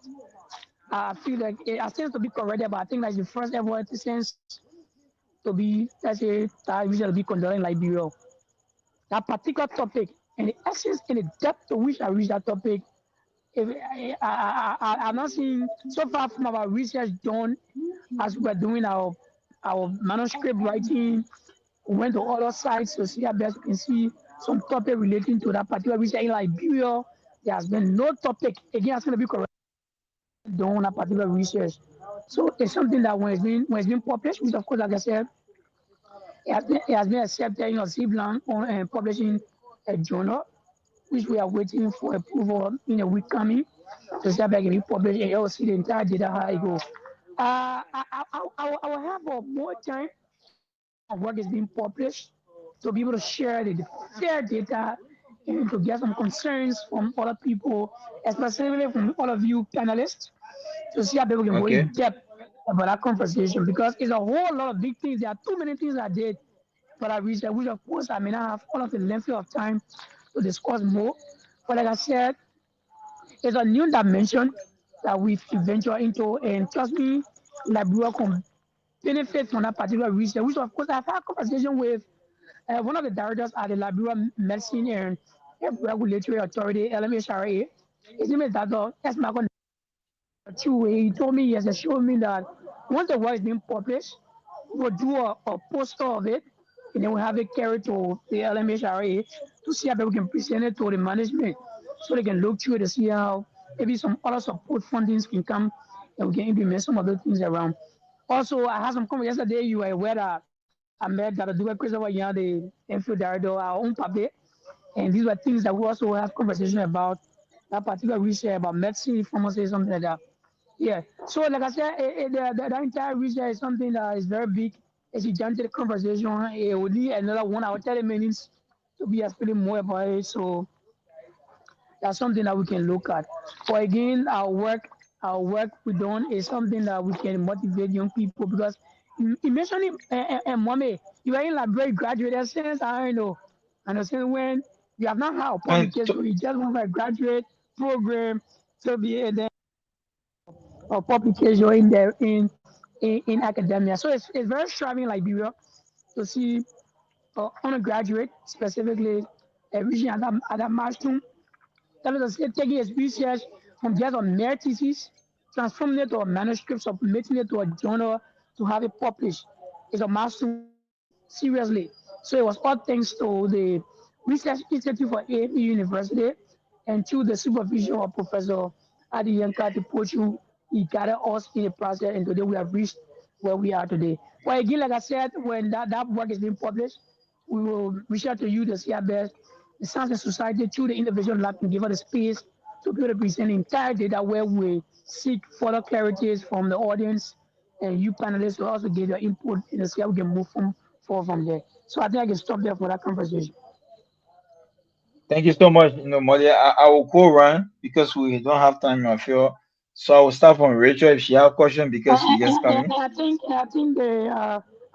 I feel like I seems to be corrected, but I think that's the first ever since to be, let's say, that research to be conducted in Liberia. That particular topic and the essence and the depth to which I reached that topic, if I'm not seeing so far from our research done as we're doing our manuscript writing. We went to other sites to see how best we can see some topic relating to that particular research in Liberia. There has been no topic, again, it's going to be correct, done on a particular research. So it's something that when it's been published, which of course, like I said, it has been accepted, Zipline on publishing a journal. which we are waiting for approval in a week coming to start back and be published, and you'll see the entire data how it goes. I will have more time of work is being published to be able to share the fair data and to get some concerns from other people, especially from all of you panelists, to see how people can go in Okay. depth about that conversation because it's a whole lot of big things. There are too many things I did, but I researched, which of course I may not have all of the length of time to discuss more. But like I said, it's a new dimension that we've ventured into, and trust me, Liberia can benefit from that particular research, which of course I've had a conversation with one of the directors at the Liberia Medicine and Regulatory Authority, LMHRA. His name is Dr. Esmagon Chu. He told me, yes, he showed me that once the work is being published, we'll do a poster of it and then we'll have it carried to the LMHRA to see how we can present it to the management so they can look through it to see how maybe some other support fundings can come and we can implement some other things around. Also, I had some conversation yesterday. You were aware that I met that Dr. Christopher Young, the infield director, our own puppet. And these were things that we also have conversation about, that particular research about medicine, pharmacy, something like that. Yeah. So, like I said, the entire research is something that is very big. As you jump to the conversation, it will need another 1 hour, 30 minutes to be explaining more about it. So, that's something that we can look at. But again, our work we done is something that we can motivate young people because you mentioned it, mommy, you are in library graduate since I don't know. And I said when you have not had a And so, publication, you just want a graduate program to be in there or publication in there in academia. So it's very striving Liberia to see undergraduate specifically reaching at that milestone that is taking his research from just a mere thesis, transforming it to a manuscript, submitting it to a journal to have it published. It's a milestone, seriously. So it was all thanks to the Research Institute for AFE University and through the supervision of Professor Adi Yankati Pochu. He guided us in the process, and today we have reached where we are today. But again, like I said, when that work is being published, we will reach out to you, the CIBS, the Science and Society, through the Innovation Lab, and give us the space to be able to present the entire data where we seek further clarities from the audience and you panelists will also give your input and see how we can move forward from there. So I think I can stop there for that conversation. thank you so much. Molly, I will go run because we don't have time, I feel. So I will start from Rachel if she have a question because she just coming. I think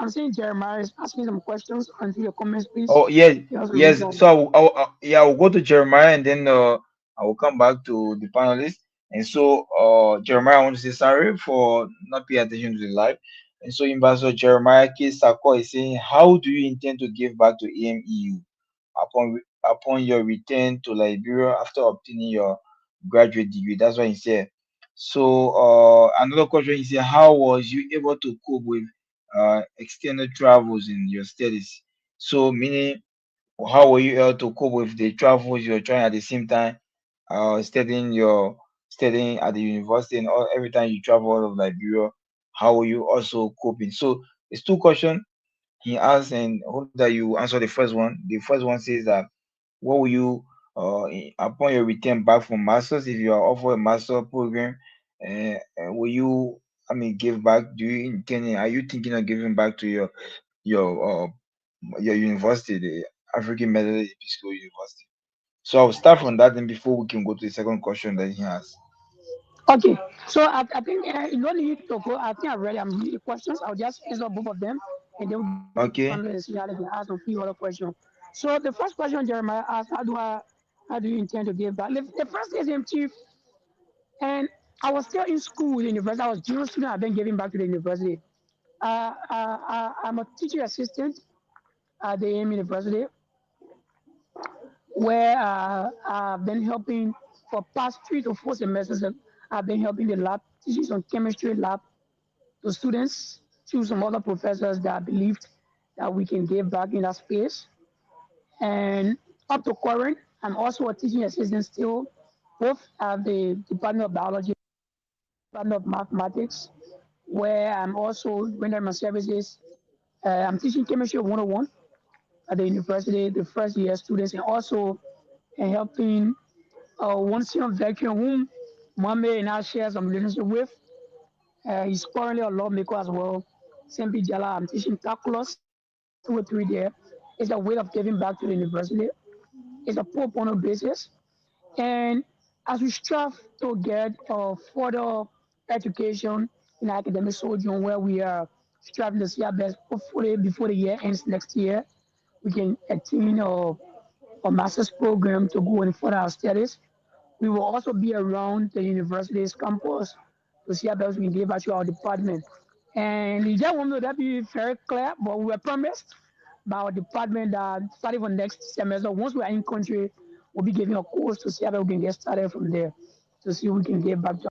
I'm seeing Jeremiah is asking some questions. Until your comments, please. Oh yes, He also raised yes. up. So yeah, I will go to Jeremiah and then I will come back to the panelists. And so Jeremiah, I want to say sorry for not paying attention to the live. And so Ambassador Jeremiah K. Sako is saying, how do you intend to give back to AMEU upon your return to Liberia after obtaining your graduate degree? That's what he said. So another question he said, how was you able to cope with extended travels in your studies? So meaning how were you able to cope with the travels you're trying at the same time, studying at the university and all every time you travel out of Liberia, how were you also coping? So it's two questions he asked, and hope that you answer the first one. The first one says that what will you upon your return back from masters if you are offered a master program, will you give back? Do you intend? Are you thinking of giving back to your university, the African Methodist Episcopal University? So I'll start from that, and before we can go to the second question that he has. Okay, so I think you don't need to go. I think I read the questions. I'll just answer both of them, and then we'll give it to the Okay. panel and see how they can ask a few other questions. So the first question Jeremiah asked, how do you intend to give back? The first is in chief, and I was still in school, university. I was junior student. I've been giving back to the university. I'm a teaching assistant at the AM University, where I've been helping for past 3 to 4 semesters. I've been helping the lab, teaching some chemistry lab to students, to some other professors that believed that we can give back in that space. And up to current, I'm also a teaching assistant still, both at the Department of Biology, Department of Mathematics, where I'm also rendering my services. I'm teaching chemistry 101 at the university, the first year students, and also and helping one senior veteran whom Mohammed and I share some relationship with. He's currently a lawmaker as well. Sempi Jala, I'm teaching calculus 2 or 3 there. It's a way of giving back to the university. It's a pro bono basis. And as we strive to get further education in academic sojourn where we are striving to see our best, hopefully before the year ends next year, we can attain a master's program to go and further our studies. We will also be around the university's campus to see how best we can give back to our department. And we just want to be very clear, but we were promised by our department that starting from next semester, once we are in country, we'll be giving a course to see how we can get started from there, to see if we can get back to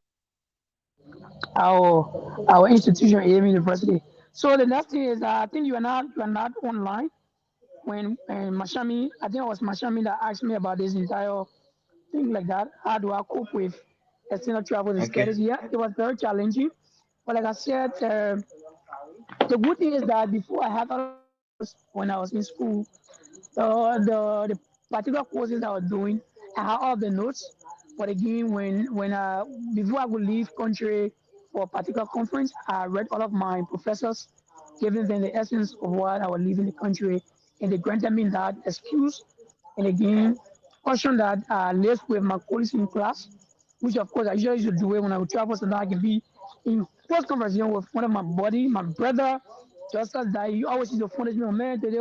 our institution, AM University. So the next thing is, I think you are not online when Mashami. I think it was Mashami that asked me about this entire thing like that. How do I cope with external travel and Okay. studies? Yeah, it was very challenging. But like I said, the good thing is that before I had a when I was in school, the particular courses I was doing, I had all the notes. But again, when before I would leave country for a particular conference, I read all of my professors, giving them the essence of what I was leaving the country, and they granted me that excuse. And again, caution that I live with my colleagues in class, which of course I usually used to do it when I would travel, so that I can be in close conversation with one of my buddy, my brother, just as that he always used to furnish me, "Oh, man, today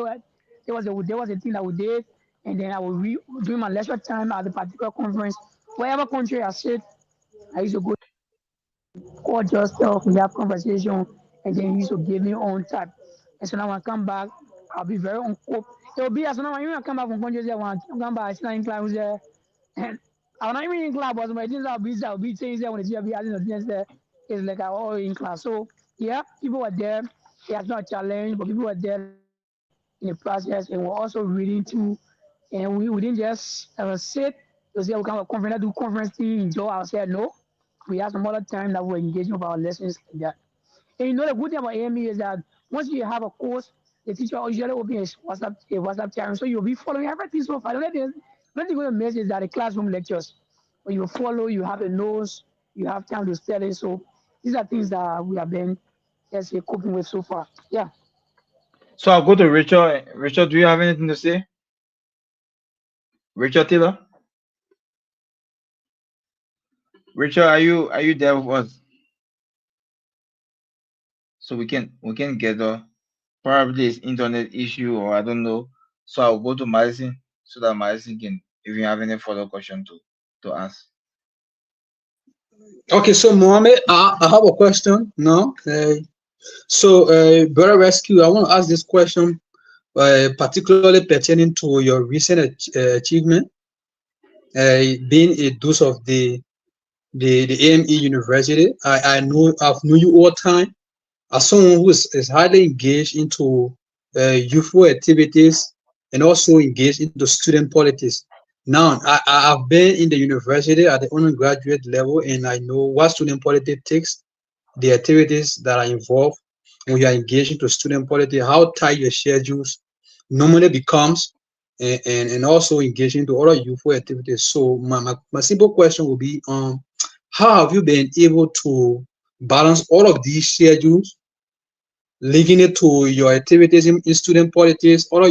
there was a thing that we did," and then I would during my leisure time at the particular conference, wherever country I sit, I used to go call just we have conversation, and then he used to give me on type. And so now when I come back, I'll be very on cope. It'll be as now when I come back from country, when I come back, I sit in class there, and I'm not even in class, but my things I'll be saying there when the teacher be asking the things there, it's like I'm all in class. So yeah, people were there. Yeah, it's not a challenge, but people were there learning in the process, and we're also reading too. And we didn't just sit to say we come to conference, do conference thing, enjoy ourselves. No, we have some other time that we're engaging with our lessons like that. And you know the good thing about AME is that once you have a course, the teacher usually open a WhatsApp channel, so you'll be following everything so far. The only thing going to miss is that the classroom lectures, when you follow, you have the notes, you have time to study. So these are things that we have been, let's say, coping with so far. Yeah. So I'll go to Rachel. Rachel, do you have anything to say? Rachel Taylor? Rachel, are you there with us? So we can get probably it's internet issue or I don't know. So I'll go to Madison so that Madison can if you have any further question to ask. Okay, so Mohammed, I have a question now. Brother Rescue, I want to ask this question, particularly pertaining to your recent achievement, being a dose of the AME University. I've known you all time as someone who is highly engaged into youthful activities and also engaged into student politics. Now, I've been in the university at the undergraduate level, and I know what student politics takes, the activities that are involved when you are engaged into student politics, how tight your schedules normally becomes, and also engaging into other youthful activities. So my simple question will be, how have you been able to balance all of these schedules, linking it to your activities in student politics, other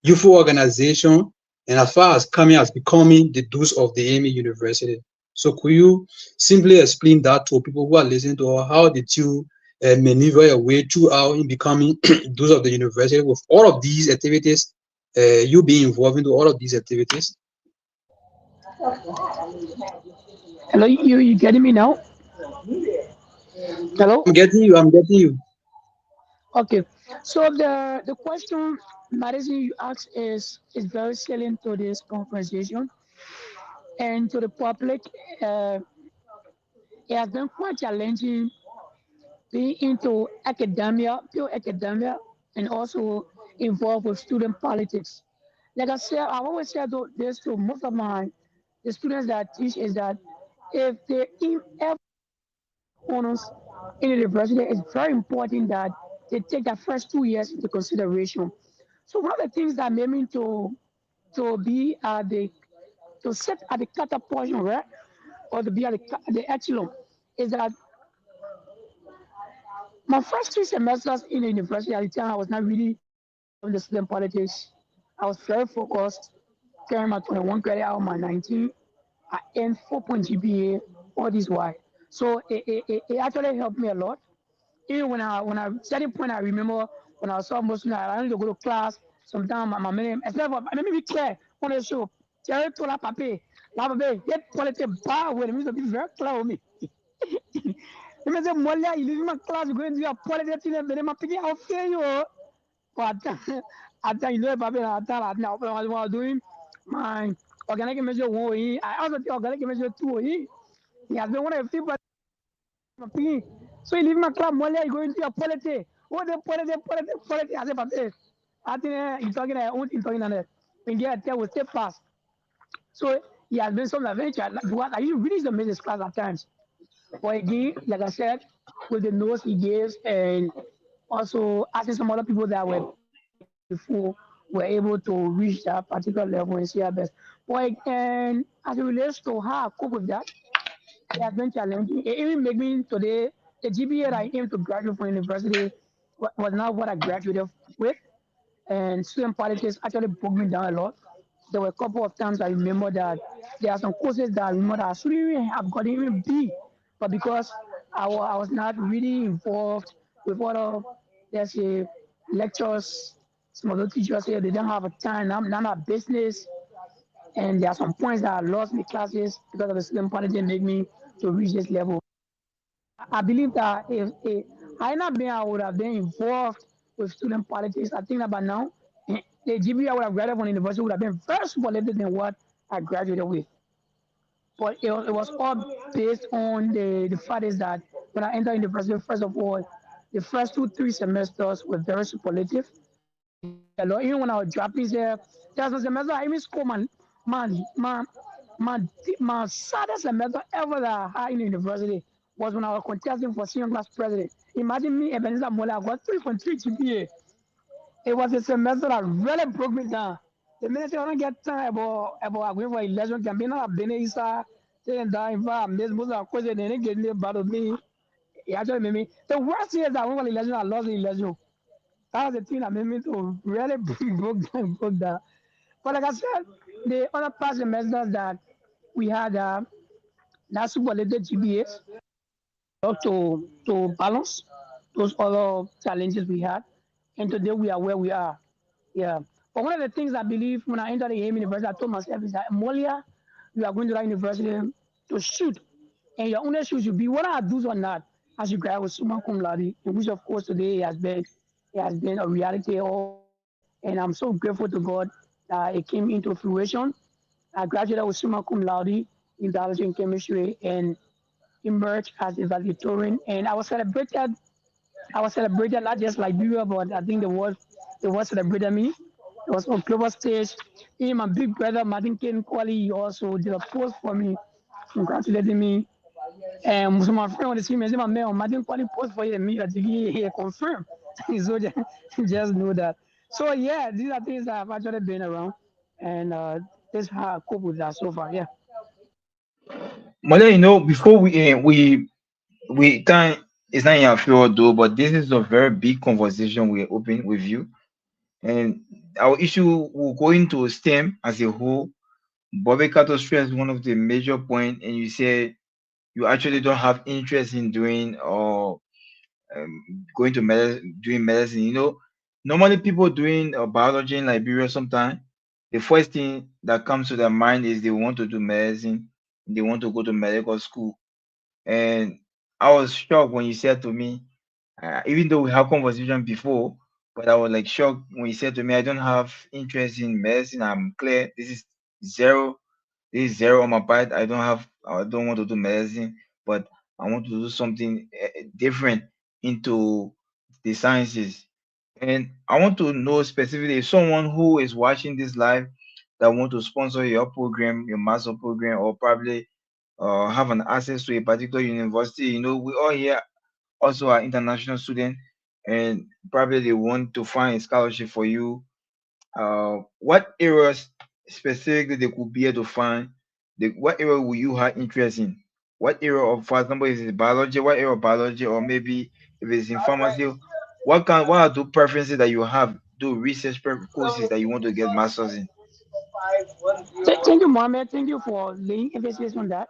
youthful organization, and as far as coming as becoming the dues of the AME University? So could you simply explain that to people who are listening to, or how did you maneuver your way throughout in becoming dues of the university with all of these activities, you being involved into all of these activities? Hello, you getting me now? I'm Hello. getting you. I'm getting you. Okay. So the question, Madison, you asked is very salient to this conversation and to the public. Uh, it has been quite challenging being into academia, pure academia, and also involved with student politics. Like I said, I've always said this to most of my the students that I teach is that if they ever honors in university, it's very important that they take that first 2 years into consideration. So one of the things that made me to be at the to sit at the cutter portion, right? Or to be at the echelon, is that my first 3 semesters in the university at the time, I was not really in the student politics. I was very focused, carrying my 21 credit out of my 19. I earned 4 point GPA, all this why. So it actually helped me a lot. Even when I certain point I remember when I was almost I need to go to class. Sometimes my name, except for let me be clear on the show. Jerry told la papi, get quality bar with me to be very clear with me. Let me say Molia, you leave my class, going to your politics in the my picking I'll fail you. But after you know papi after now what I was doing my organic measure one. I also think organic measure two. He has been one of the people so you leave my club, Molia, you go into your politics. What the politics, I say, but I think you're talking, you're talking on it. When you there, will stay fast. So he has been some adventure. Because I used to read the middle class at times. But again, like I said, with the notes he gives and also asking some other people that were before were able to reach that particular level and see our best. But and as it relates to how I cope with that, it has been challenging. It even made me today, the GPA I aimed to graduate from university was not what I graduated with. And student politics actually broke me down a lot. There were a couple of times I remember that there are some courses that I remember that I should even have gotten even B. But because I was not really involved with other, let's say, lectures, some of the teachers here, they don't have a time, none of business. And there are some points that I lost in the classes because of the student politics make me to reach this level. I believe that if I had not been, I would have been involved with student politics. I think about now, the GPA I would have graduated from university would have been very supportive than what I graduated with. But it was all based on the fact is that when I entered university, first of all, the first 2, 3 semesters were very superlative. I did a lot. Even when I was dropping there, there's a semester I even scored my my my my saddest semester ever that I had in university was when I was contesting for senior class president. Imagine me, Ebenezer Mola, I got 3.3 GPA. It was a semester that really broke me down. The minute I don't get time about going for election campaign, I've been Isa, saying that if I miss most of the questions, they didn't get about me. It actually made me. The worst thing is that I went for the election, I lost the election. That was the thing that made me to really broke down. But like I said, the other past semesters that we had that superlated GPAs to balance those other challenges we had. And today we are where we are. Yeah. But one of the things I believe when I entered the AIM University, I told myself is that Molia, you are going to that university to shoot. And your only shoot should be whether I do or not as you graduate with summa cum laude, in which of course today it has been a reality and I'm so grateful to God that it came into fruition. I graduated with summa cum laude in biology and chemistry and emerged as a valedictorian. And I was celebrated not just Liberia, but I think the world celebrated me. It was on global stage. Even my big brother Martin Ken Kwali also did a post for me, congratulating me. And so my friend on the screen, my man, Martin Kwali post for me that he confirmed. So just know that. So yeah, these are things that have actually been around, and this is how I cope with that so far. Yeah. Mother, before we time is not in our favor though, but this is a very big conversation we're open with you, and our issue will go into STEM as a whole. Bobby Cato stressed one of the major point, and you say you actually don't have interest in doing or going to doing medicine. Normally people doing biology in Liberia sometimes the first thing that comes to their mind is they want to do medicine, they want to go to medical school. And I was shocked when you said to me, even though we had conversation before, but I was like shocked when you said to me, I don't have interest in medicine. I'm clear. Zero. This is zero on my part. I don't want to do medicine, but I want to do something different into the sciences. And I want to know specifically if someone who is watching this live that want to sponsor your program, your master program, or probably have an access to a particular university. We all here also are international students, and probably they want to find a scholarship for you. What areas specifically they could be able to find the what area will you have interest in? What area of, for example, is it biology? What area of biology, or maybe if it's in pharmacy, what are the preferences that you have? Do research courses that you want to get masters in? Thank you, Mohammed. Thank you for laying emphasis on that.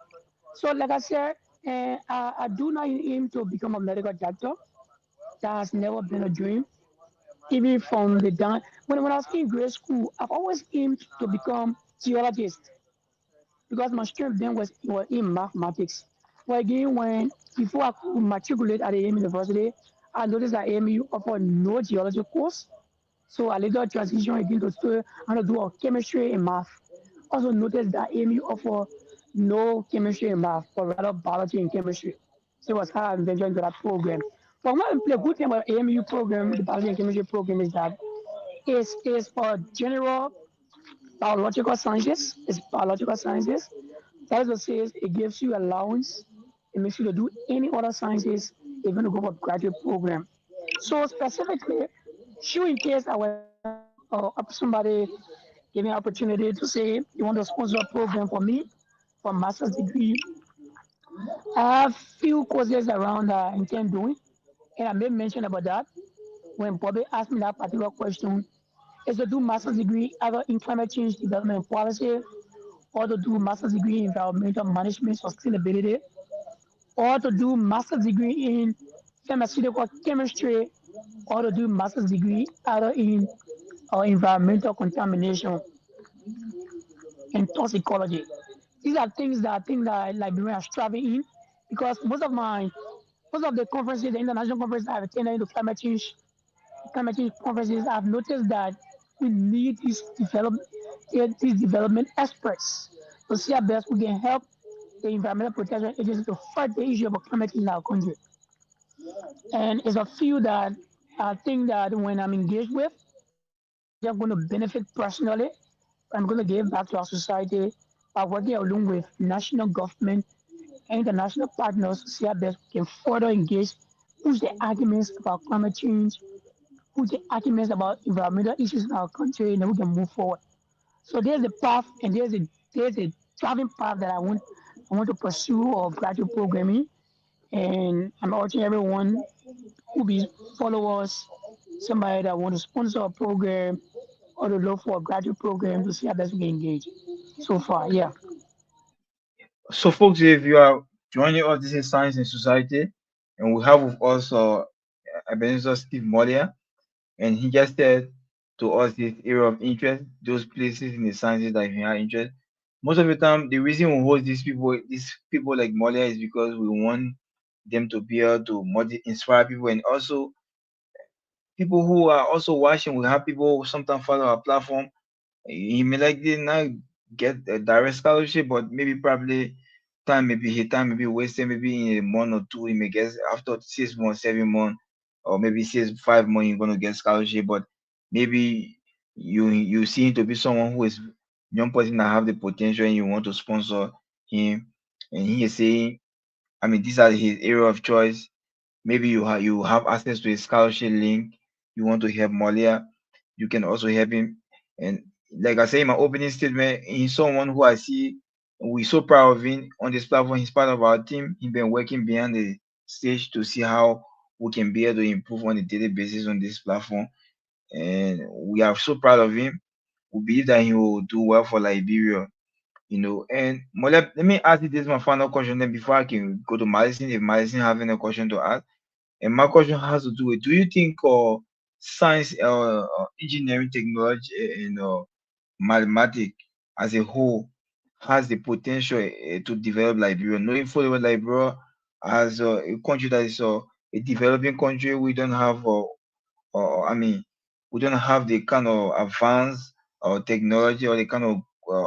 So, like I said, I do not aim to become a medical doctor. That has never been a dream. Even from the down when I was in grade school, I've always aimed to become geologist because my strength then was in mathematics. But again, when before I could matriculate at the AMU University, I noticed that AMU offered no geology course. So I later transitioned again to study and to do a chemistry and math. Also noticed that AMU offer no chemistry and math, but rather biology and chemistry. So it was how I ventured into that program. But one the good thing about AMU program, the biology and chemistry program, is that it's for general biological sciences. It's biological sciences. That is to say, it gives you allowance. It makes you to do any other sciences, even to go for graduate program. So specifically, sure in case I were somebody give me an opportunity to say you want to sponsor a program for me for master's degree, I have few courses around that I intend doing, and I made mention about that when Bobby asked me that particular question. Is to do master's degree either in climate change development policy, or to do master's degree in environmental management sustainability, or to do master's degree in pharmaceutical chemistry, or to do master's degree either in environmental contamination and toxicology. These are things that I think that Liberians are striving in because most of the conferences, the international conferences I've attended into climate change conferences, I've noticed that we need these development experts to see how best we can help the Environmental Protection Agency to fight the issue of climate change in our country. And it's a field that I think that when I'm engaged with, I'm not just going to benefit personally, I'm going to give back to our society by working along with national government and international partners to see how best we can further engage, push the arguments about climate change, push the arguments about environmental issues in our country, and then we can move forward. So there's a path, and there's a driving path that I want to pursue of graduate programming, and I'm urging everyone who be followers, somebody that want to sponsor a program or to look for a graduate program to see how best we can engage. So far, yeah. So, folks, if you are joining us, this is Science in Society, and we have with us Ebenezer Steve Molia, and he just said to us this area of interest, those places in the sciences that he has interest. Most of the time, the reason we host these people like Molia, is because we want them to be able to inspire people, and also people who are also watching. We have people who sometimes follow our platform. He may like did not get a direct scholarship, but maybe probably time may be wasted. Maybe in a month or two, he may get after 6 months, 7 months, or maybe 5 months, he's gonna get scholarship. But maybe you see him to be someone who is young person that have the potential, and you want to sponsor him, and he is saying, I mean, these are his area of choice. Maybe you have access to a scholarship link. You want to help Molia, you can also help him. And like I say in my opening statement, he's someone who I see we're so proud of him on this platform. He's part of our team. He's been working behind the stage to see how we can be able to improve on a daily basis on this platform. And we are so proud of him. We believe that he will do well for Liberia. And Molia, let me ask you this my final question then before I can go to Madison, if Madison having a question to ask. And my question has to do with, do you think science, engineering, technology, mathematics as a whole has the potential to develop Liberia? Knowing fully well Liberia as a country that is a developing country, we don't have or I mean, we don't have the kind of advanced technology, or the kind of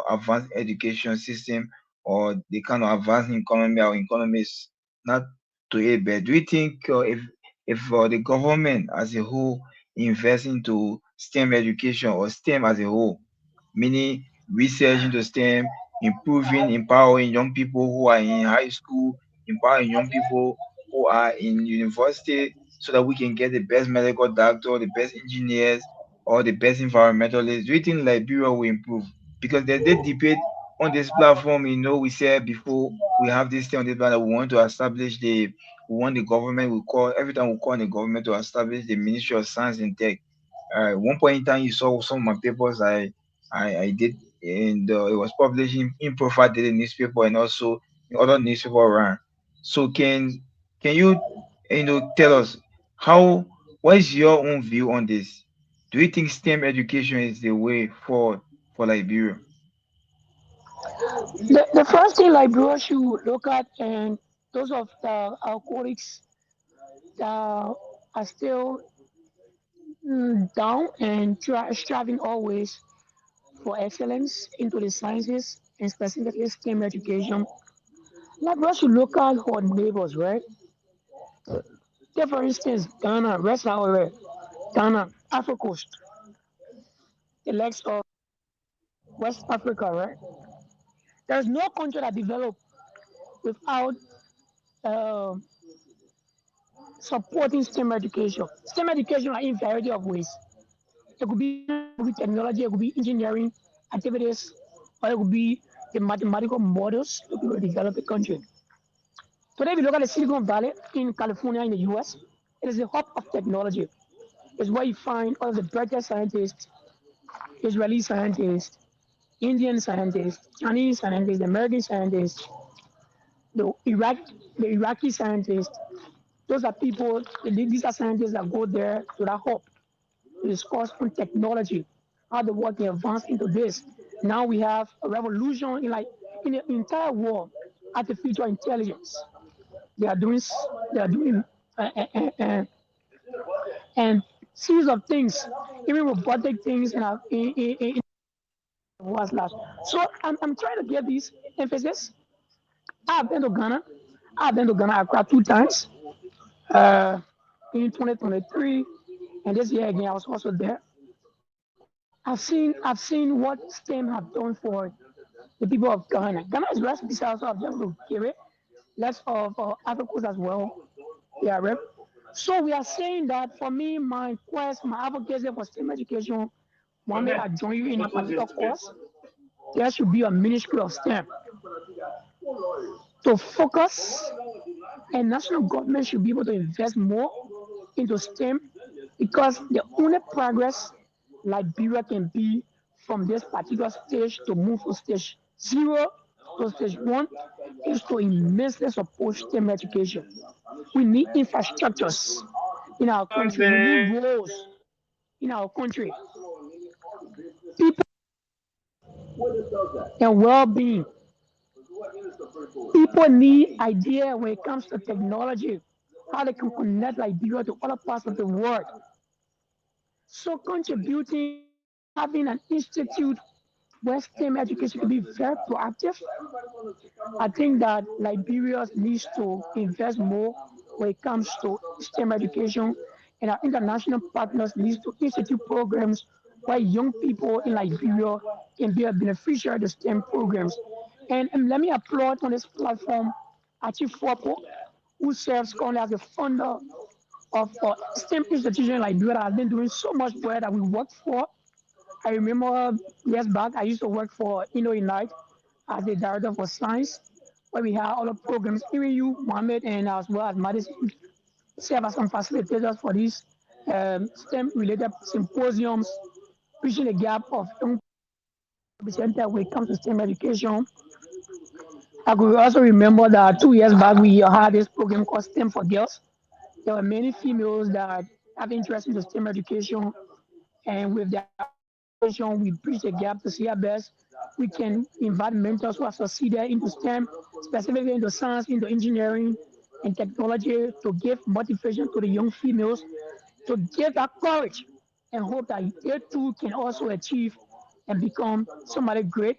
advanced education system, or the kind of advanced economy. Our economy is not to it, but do you think if the government as a whole invest into STEM education, or STEM as a whole, meaning research into STEM, improving, empowering young people who are in high school, empowering young people who are in university, so that we can get the best medical doctor, the best engineers, or the best environmentalists? Do you think Liberia will improve? because there's the debate on this platform. We said before we have this thing on this platform, we want to establish we want the government, we call every time we call on the government to establish the Ministry of Science and Tech. One point in time, you saw some of my papers I did, and it was published in Profile Daily newspaper and also in other newspaper around. So can you tell us how what is your own view on this? Do you think STEM education is the way forward for Liberia? The first thing Liberia should look at, and those of our colleagues that are still down and striving always for excellence into the sciences and specifically STEM education, Liberia should look at our neighbors, right? Take for instance, Ghana, West Africa, Ghana, Africa Coast, the likes of West Africa, right? There's no country that developed without uh, supporting STEM education. STEM education are in variety of ways. It could be technology, it could be engineering activities, or it could be the mathematical models to develop a country. Today, we look at the Silicon Valley in California, in the US. It is the hub of technology. It's where you find all of the brightest scientists, Israeli scientists, Indian scientists, Chinese scientists, American scientists, the Iraq, the Iraqi scientists. Those are people. These are scientists that go there to that hub to discuss on technology, how the world can advance into this. Now we have a revolution in the entire world, artificial intelligence. They are doing they are doing uh, uh, uh, uh, and series of things, even robotic things in was last. So I'm trying to get this emphasis. I've been to Ghana. I've been to Ghana Accra 2 times. Uh, in 2023, and this year again I was also there. I've seen what STEM have done for the people of Ghana. Ghana is less besides of just Kere, less of Africans as well. Yeah, right. So we are saying that for me, my quest, my advocacy for STEM education, Mohammed, I join you in a particular course. There should be a ministry of STEM to focus, and national government should be able to invest more into STEM because the only progress Liberia can be from this particular stage to move to stage 0 to stage 1 is to immensely support STEM education. We need infrastructures in our country. We need roads in our country. People and well-being. People need idea when it comes to technology, how they can connect Liberia to other parts of the world. So contributing, having an institute where STEM education can be very proactive. I think that Liberia needs to invest more when it comes to STEM education, and our international partners needs to institute programs where young people in Liberia can be a beneficiary of the STEM programs. And let me applaud on this platform Achif Wapo, who serves currently as the founder of STEM institution in Liberia that has been doing so much work that we work for. I remember years back, I used to work for Unite as the director for science, where we had all the programs. Even you, Mohammed, and as well as Madison, serve as some facilitators for these STEM-related symposiums, bridging the gap of young people when it comes to STEM education. I could also remember that 2 years back, we had this program called STEM for Girls. There were many females that have interest in the STEM education, and with their education, we bridge the gap to see how best we can invite mentors who have succeeded into STEM, specifically into science, into engineering and technology, to give motivation to the young females, to give that courage and hope that they too can also achieve and become somebody great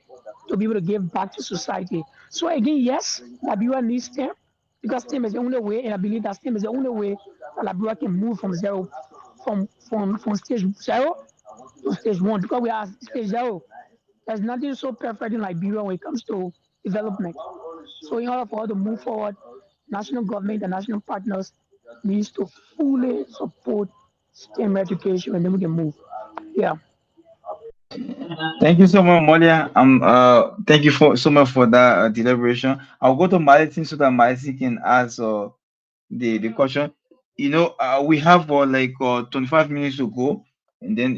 to be able to give back to society. So again, yes, Liberia needs STEM because STEM is the only way, and I believe that STEM is the only way that Liberia can move from zero, from stage 0 to stage 1 because we are stage 0. There's nothing so perfect in Liberia when it comes to development. So in order for us to move forward, national government and national partners needs to fully support STEM education and then we can move. Yeah. Thank you so much, Molia. Thank you for so much for that deliberation. I'll go to Martin so that Martin can answer the question. We have 25 minutes to go, and then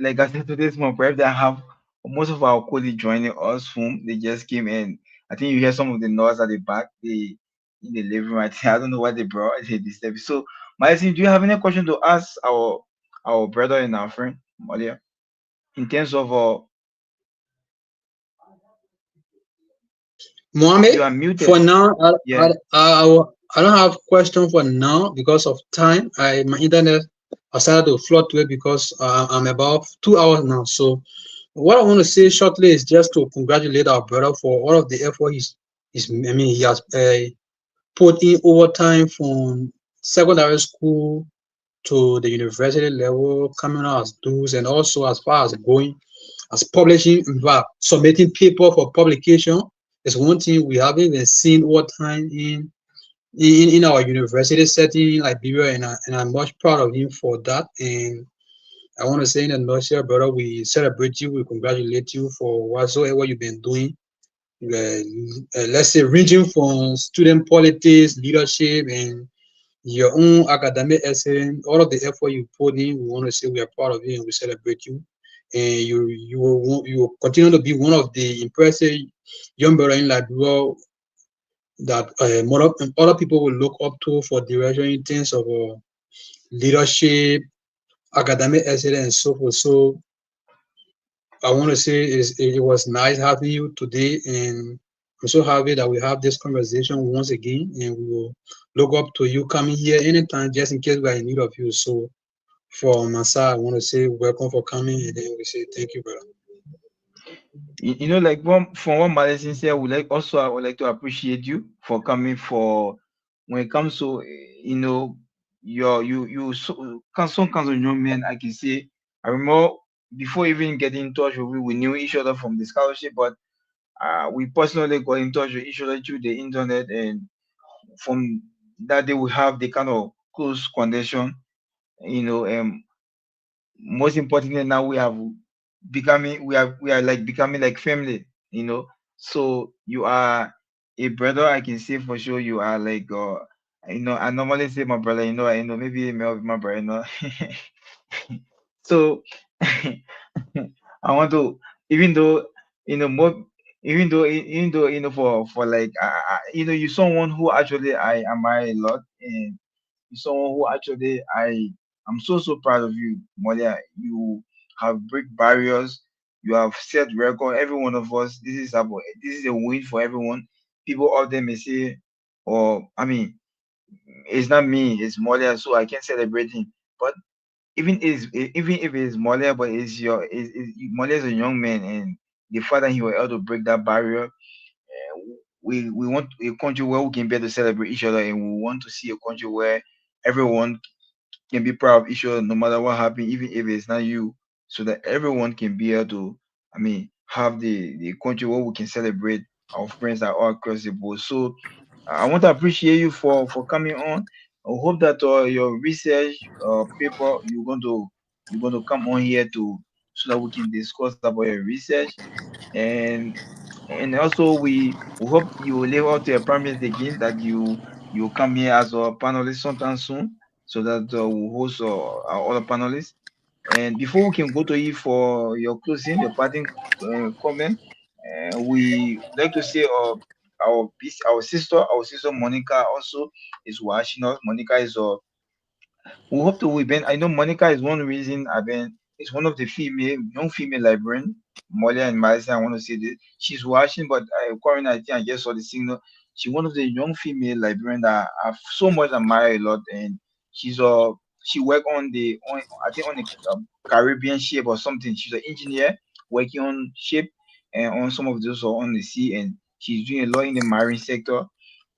like I said, today's more perhaps I have most of our colleagues joining us whom they just came in. I think you hear some of the noise at the back, the in the living room. I don't know what they brought. They disturbed. So, Martin, do you have any question to ask our brother and our friend, Molia, in terms of Mohammed, you are for muted. now, Yeah. I don't have question for now because of time. My internet I started to fluctuate because I'm about 2 hours now. So what I want to say shortly is just to congratulate our brother for all of the effort I mean, he has put in over time from secondary school to the university level, coming out as those, and also as far as going as publishing, in fact, submitting paper for publication is one thing we haven't even seen over time in our university setting in Liberia, and I'm much proud of him for that. And I want to say in a nutshell, brother, we celebrate you, we congratulate you for whatsoever you've been doing. Let's say ranging from student politics, leadership, and your own academic excellence, all of the effort you put in, we want to say we are proud of you and we celebrate you. And you will continue to be one of the impressive young brother in Liberia that other people will look up to for direction in terms of leadership, academic excellence, and so forth. So I want to say it was nice having you today, and I'm so happy that we have this conversation once again, and we will look up to you coming here anytime, just in case we are in need of you. So for my side, I want to say welcome for coming, and then we say thank you, brother. Like from what Malaysian said, I would like to appreciate you for coming for when it comes to some kinds of young men. I can say I remember before even getting in touch with you, we knew each other from the scholarship, but we personally got in touch with each other through the internet, and from that day we have the kind of close connection. Most importantly, now we are like becoming like family. So you are a brother. I can say for sure you are like I normally say my brother. Maybe a male of my brother. So I want to, even though more, even though for like you're someone who actually I admire a lot, and you're someone who actually I'm so proud of you, Molia. You have break barriers. You have set record. Every one of us. This is a win for everyone. People out there may say, or I mean, it's not me. It's Molia, so I can celebrate him. But even if it's Molia, but Molia is a young man, and the fact that he was able to break that barrier, we want a country where we can be able to celebrate each other, and we want to see a country where everyone can be proud of each other no matter what happens, even if it's not you, so that everyone can be able to, have the country where we can celebrate our friends that are all across the board. So I want to appreciate you for coming on. I hope that your research paper you're going to come on here to so that we can discuss about your research, and also we hope you will live up to your promise again that you come here as a panelist sometime soon, so that we'll host our other panelists. And before we can go to you for your closing, your parting comment, we like to say our sister Monica also is watching us. Monica is we hope to we been. I know Monica is one reason I've been. It's one of the young female librarian. Molia and Marissa, I want to say this. She's watching, but currently I think I just saw the signal. She's one of the young female librarian that I've so much admire a lot, and she's she work on I think on the Caribbean ship or something. She's an engineer working on ship and on some of those on the sea, and she's doing a lot in the marine sector.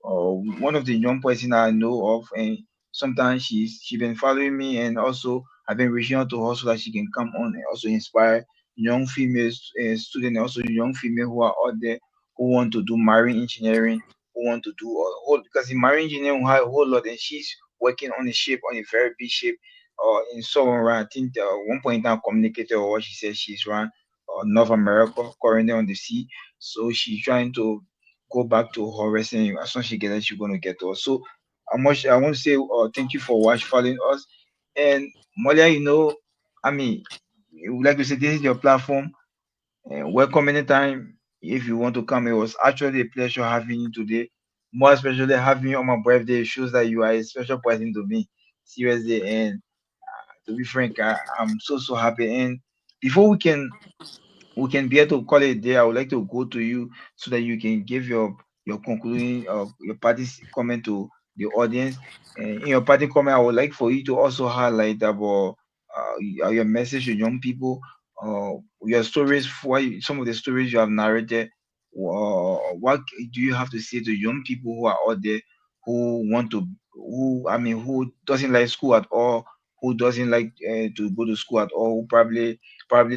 One of the young person I know of, and sometimes she been following me, and also I've been reaching out to her so that she can come on and also inspire young female students, and also young female who are out there who want to do marine engineering, who want to do a whole, because in marine engineering we have a whole lot, and she's working on a ship, on a very big ship. in somewhere. I think one point in time communicated or what she said she's run North America currently on the sea. So she's trying to go back to her wrestling. As soon as she gets it, she's gonna get to us. So I want to say thank you for watch following us. And Molia, I mean, like you said, this is your platform. Welcome anytime if you want to come. It was actually a pleasure having you today. More especially having you on my birthday. It shows that you are a special person to me. Seriously. And to be frank, I'm so happy. And before we can be able to call it a day, I would like to go to you so that you can give your concluding your party comment to the audience. And in your party comment, I would like for you to also highlight about your message to young people, your stories, some of the stories you have narrated. What do you have to say to young people who are out there who want to, who doesn't like school at all, who doesn't like to go to school at all, who probably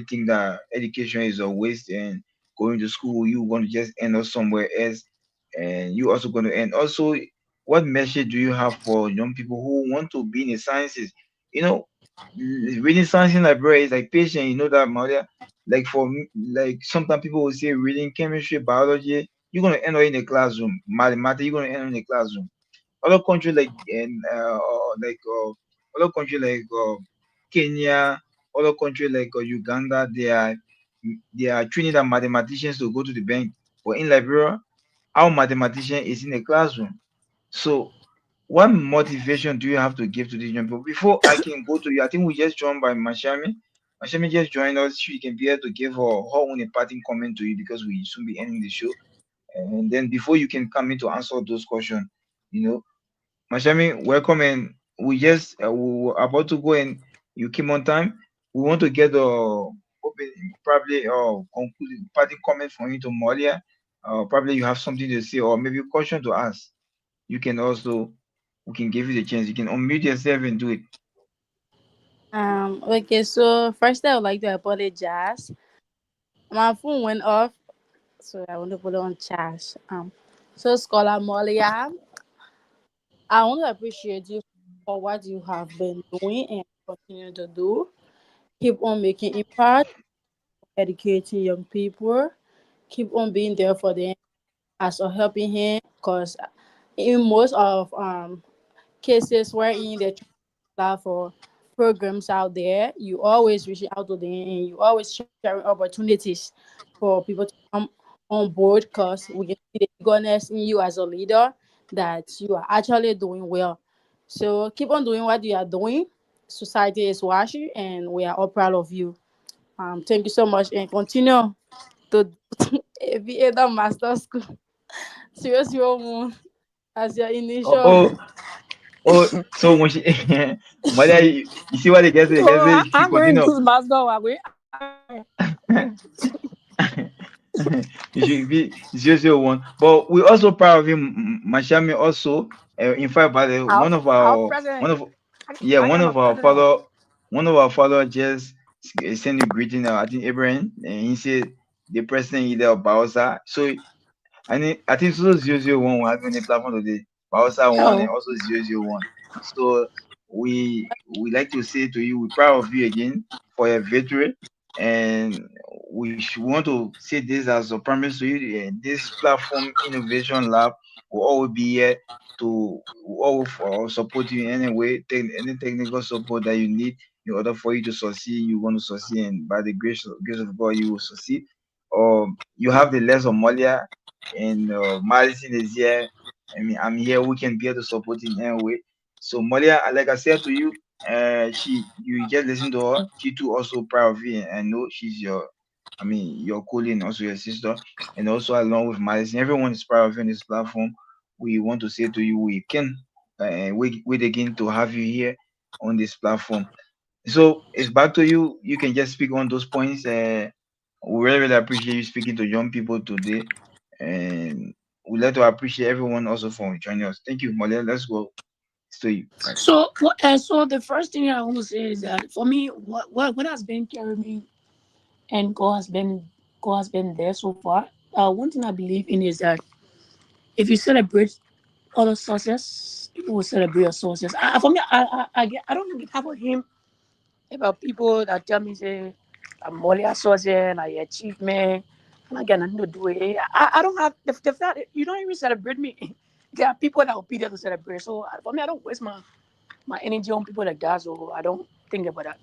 think that education is a waste and going to school you're going to just end up somewhere else and you also going to end also what message do you have for young people who want to be in the sciences? you know Reading science in library is like patient, that, Maria. Like for me, like sometimes people will say reading chemistry, biology, you're going to end up in the classroom. Mathematics, you're going to end up in the classroom. Other country like other country like Kenya, other country like Uganda, they are training their mathematicians to go to the bank. But in Liberia, our mathematician is in the classroom. So what motivation do you have to give to these young people? Before I can go to you, I think we just joined by Mashami. Mashami just joined us. She can be able to give her own parting comment to you because we soon be ending the show. And then before you can come in to answer those questions, you know, Mashami, welcome. And we were about to go and you came on time. We want to get open, probably conclude parting comment from you to Molia. Probably you have something to say or maybe a question to ask. You can also we can give you the chance. You can unmute yourself and do it. Okay, so first I would like to apologize. My phone went off, so I want to put it on charge. So Scholar Molia, I want to appreciate you for what you have been doing and continue to do. Keep on making impact, educating young people. Keep on being there for them as a helping hand, because in most of cases wherein they apply for programs out there, you always reaching out to them and you always sharing opportunities for people to come on board, because we can see the eagerness in you as a leader that you are actually doing well. So keep on doing what you are doing. Society is watching and we are all proud of you. Thank you so much and continue to be at the master school. Seriously, as your Oh, initial. oh, so when she, Molia, you see what they get? They So say she I'm going continue. to Master. You should be 001. But we also proud of him, Mashami. Also, in fact, by the Our president. I one am a of our president. father just sent a greeting. I think Abraham, and he said the president either of Bausa. So I think so 001 will have on the platform today. Bausa one and Oh, also 001. So we like to say to you, we're proud of you again for your victory. And we want to say this as a promise to you. This platform innovation lab will always be here to all for support you in any way, any technical support that you need in order for you to succeed. You want to succeed, and by the grace of God, you will succeed. You have the less of Molia and Madison is here. I mean, I'm here. We can be able to support in any way. So Molia, like I said to you, you just listen to her. She too also proud of you. And I know she's your colleague and also your sister, and also along with Madison, everyone is proud of you on this platform. We want to say to you, we can wait again to have you here on this platform. So it's back to you. You can just speak on those points. We really appreciate you speaking to young people today, and we like to appreciate everyone also for joining us. Thank you, Malia. Let's go. It's to you. Right. so the first thing I want to say is that for me, what has been carrying me and God has been there so far. One thing I believe in is that if you celebrate other success, people will celebrate your success. For me, I don't get half of him about people that tell me say I'm only a success and I achievement and I got nothing to do with it. I don't have the fact you don't even celebrate me. There are people that will be there to celebrate. So for me, I don't waste my energy on people like that. So I don't think about that.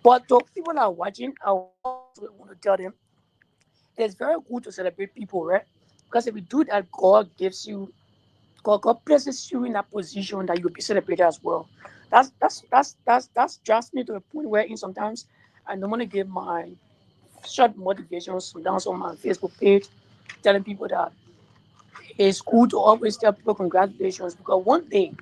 But to people that are watching, I also want to tell them it's very good to celebrate people, right? Because if you do that, God places you in that position that you'll be celebrated as well. That's just me to a point where in sometimes I don't want to give my short motivations sometimes on my Facebook page, telling people that it's cool to always tell people congratulations because one day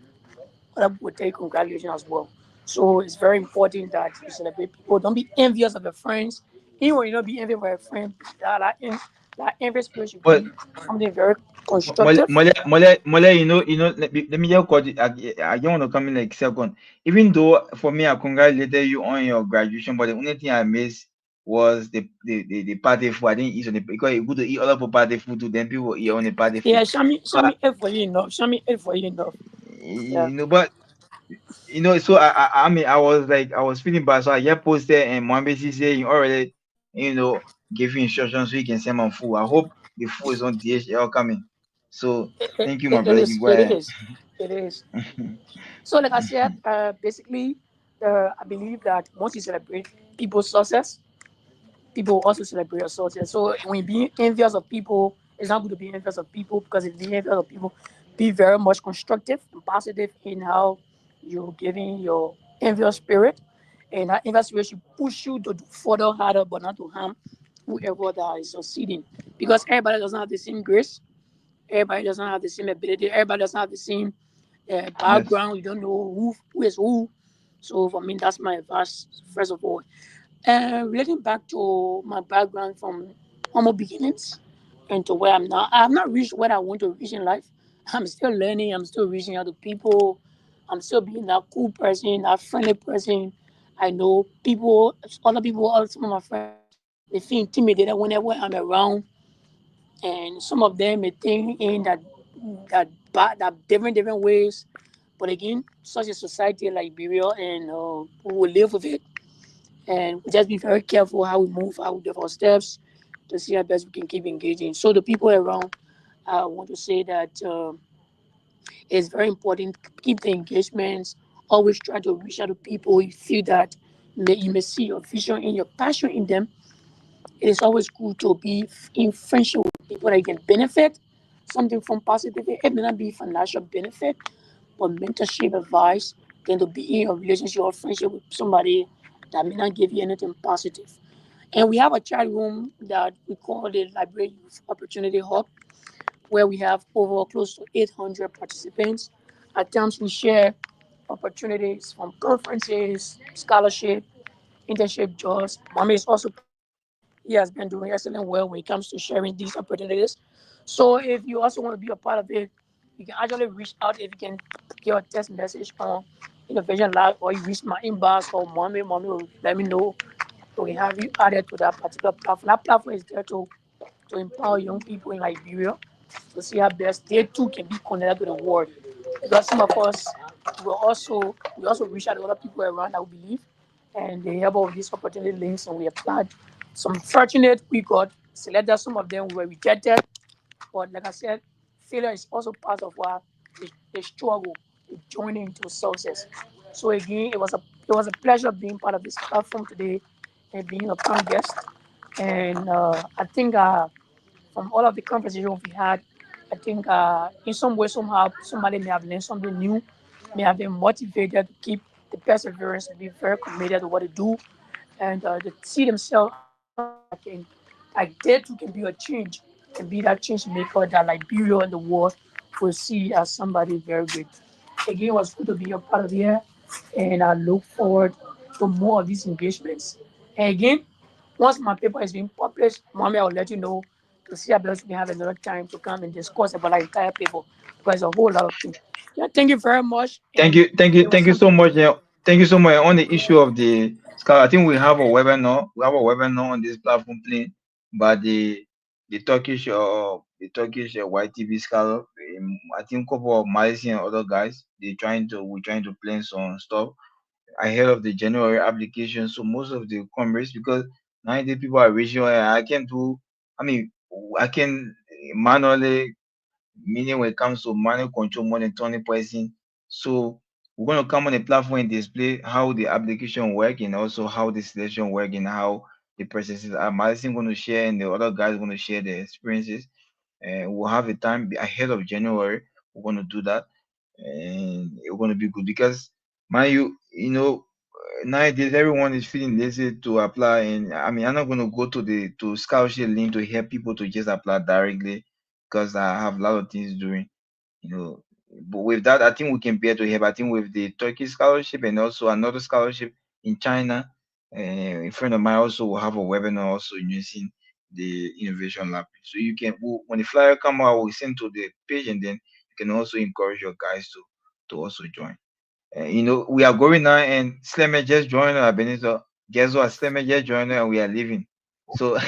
other people will tell you congratulations as well. So it's very important that you celebrate people. Don't be envious of your friends. Even when you don't be envious of your friend, that envious spirit should But be something very Mole, constructive. let me just cut it. I don't want to come in like second. Even though for me, I congratulated you on your graduation, but the only thing I missed was the party food. I didn't eat on the because you go to eat other people party food too, then people eat on the party food. Yeah, Shami But ate for you enough. Shami ate for you enough. Yeah. but so I mean, I was feeling bad, so I just posted and Mohammed said you already, give you instructions so you can send my food. I hope the food is on DHL coming. So thank you, my It brother. You can is. go It ahead. is. It is. So, like I said, basically, I believe that once you celebrate people's success, people also celebrate your success. So when you be envious of people, it's not good to be envious of people because if you be envious of people, be very much constructive and positive in how you're giving your envious spirit. And that envious spirit should push you to do further harder, but not to harm whoever that is succeeding. Because everybody doesn't have the same grace, everybody doesn't have the same ability, everybody doesn't have the same Yes. background. You don't know who is who. So for me, that's my advice, first of all. And relating back to my background from humble beginnings and to where I'm now, I have not reached where I want to reach in life. I'm still learning. I'm still reaching out to people. I'm still being that cool person, that friendly person. I know people, other people, some of my friends, they feel intimidated whenever I'm around, and some of them may think in that different ways. But again, such a society like Liberia, and we will live with it and just be very careful how we move, how we do our steps to see how best we can keep engaging. So the people around, I want to say that it's very important keep the engagements. Always try to reach out to people. You feel that you may see your vision and your passion in them. It is always good to be in friendship with people that you can benefit something from positively. It may not be financial benefit, but mentorship advice than to be in a relationship or friendship with somebody that may not give you anything positive. And we have a chat room that we call the Library Youth Opportunity Hub, where we have over close to 800 participants. At times, we share opportunities from conferences, scholarship, internship jobs. Mommy is also part of it. He has been doing excellent well when it comes to sharing these opportunities. So if you also want to be a part of it, you can actually reach out if you can give a text message on Innovation Lab or you reach my inbox or mommy will let me know. So we have you added to that particular platform. That platform is there to empower young people in Liberia to see how best they too can be connected to the world. Because some of us we also reach out to other people around that we believe and they have all these opportunity links and we applied. Some fortunate we got selected, some of them were rejected. But like I said, failure is also part of what the struggle, the journey into success. So again, it was a pleasure being part of this platform today and being a current guest. And I think from all of the conversations we had, I think in some way, somehow, somebody may have learned something new, may have been motivated to keep the perseverance and be very committed to what they do, and to see themselves as somebody that can, like they too can be a change, can be that change maker that Liberia and the world will see as somebody very great. Again, it was good to be a part of here, and I look forward to more of these engagements. And again, once my paper is being published, mommy, I'll let you know to see if we can have another time to come and discuss about the entire paper because there's a whole lot of things. Yeah, thank you very much, Thank and you, thank you, it was thank you something. so much. Yeah. Thank you so much. On the issue of the Scar, I think we have a webinar. We have a webinar on this platform playing, but the Turkish YTB scholar. I think couple of Malaysian and other guys. We're trying to plan some stuff ahead of the January application. So most of the commerce, because nowadays people are reaching out, I can do. I mean, I can manually, meaning when it comes to manual control more than 20%. So we're gonna come on a platform and display how the application work and also how the selection work and how the processes are. Madison going to share and the other guys going to share their experiences. And we'll have a time ahead of January. We're going to do that, and it's going to be good because, man, nowadays everyone is feeling lazy to apply, and I mean, I'm not going to go to the to scholarship link to help people to just apply directly because I have a lot of things doing, you know. But with that, I think we can bear to help. I think with the Turkey scholarship and also another scholarship in China, a friend of mine also will have a webinar also using the innovation lab. So you can, when the flyer come out, we'll send to the page, and then you can also encourage your guys to also join. We are going now, and Slemmer just joined us. Benito, guess what? Slemmer just joined us, and we are leaving. So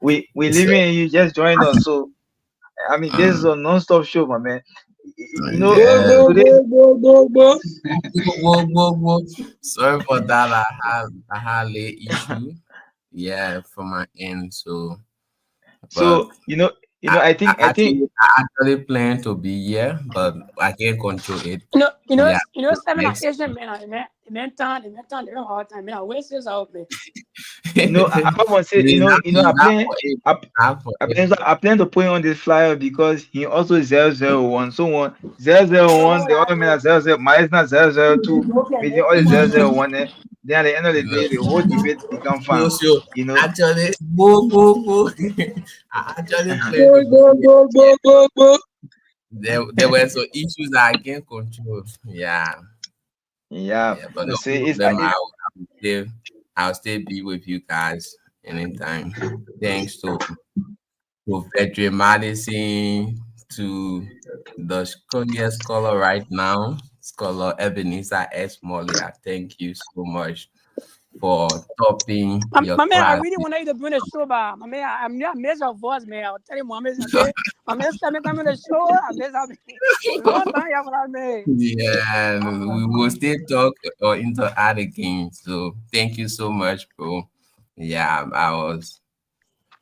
we leaving, and you just joined us. So I mean, this is a non-stop show, my man. Go, Yeah. go, Today. go, go, go, go. Whoa. Sorry for that. I had late issue. Yeah, from my end. So, but So I actually plan to be here, but I can't control it. Yeah. So seven next. Asian man, the mental, they're hard time, waste this out, man. I want to say, I plan to put on this flyer because he also is 001. Someone 001, the other man is 00, mine is not 002, meaning all is 001. Then at the end of the No, day, the whole debate become no, fun. sure. You know. Actually, whoa. I actually plan Go, to be go, here. go, go, go, go. There were some issues that I can't control. Yeah, Yeah. but No, no see, problem. I'll still be with you guys anytime. Thanks to Veteran Madison, to the Konya scholar right now, Scholar Ebenezer S. Molly. I thank you so much for topping your My man, I class. really want you to bring the show back. My man, I'm not miss your voice, man. I'll tell you, my man, okay? My man, coming the show. I miss long time, yeah, what I made. Yeah, and we will still talk or interact again. So thank you so much, bro. Yeah, I was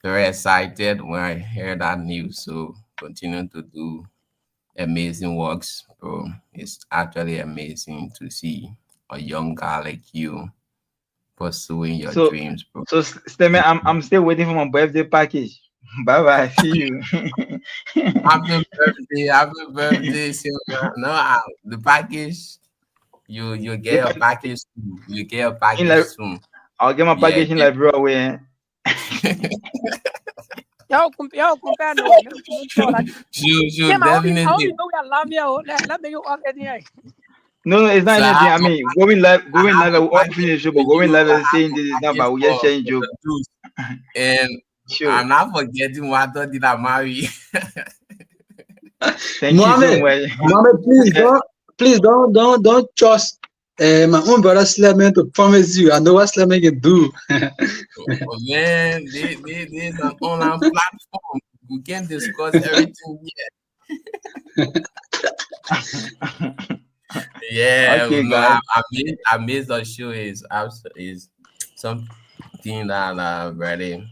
very excited when I heard that news. So continue to do amazing works, bro. It's actually amazing to see a young guy like you pursuing your so dreams, bro. Stemme, I'm still waiting for my birthday package. Bye bye. See you. Happy birthday, Silver. No, the package, you The get a pack package soon. You get a in package like soon. I'll get my Yeah, package in Liberia. Yo, compare no. sure, Tim, I hope you definitely. know we are love you. Let me you off here. No, it's not So anything. I mean, I going have live, a we all package finish the show, for but going you. live I and have saying a this is not package bad. We just for sharing joke. the juice. And Sure. I'm not forgetting what I did I marry. Thank you so much. Mohammed, please don't trust my own brother Sleman to promise you. I know what Sleman can do. Oh, man, there's an online platform. We can discuss everything here. Yeah, Okay, no, guys. I miss the show is something that I really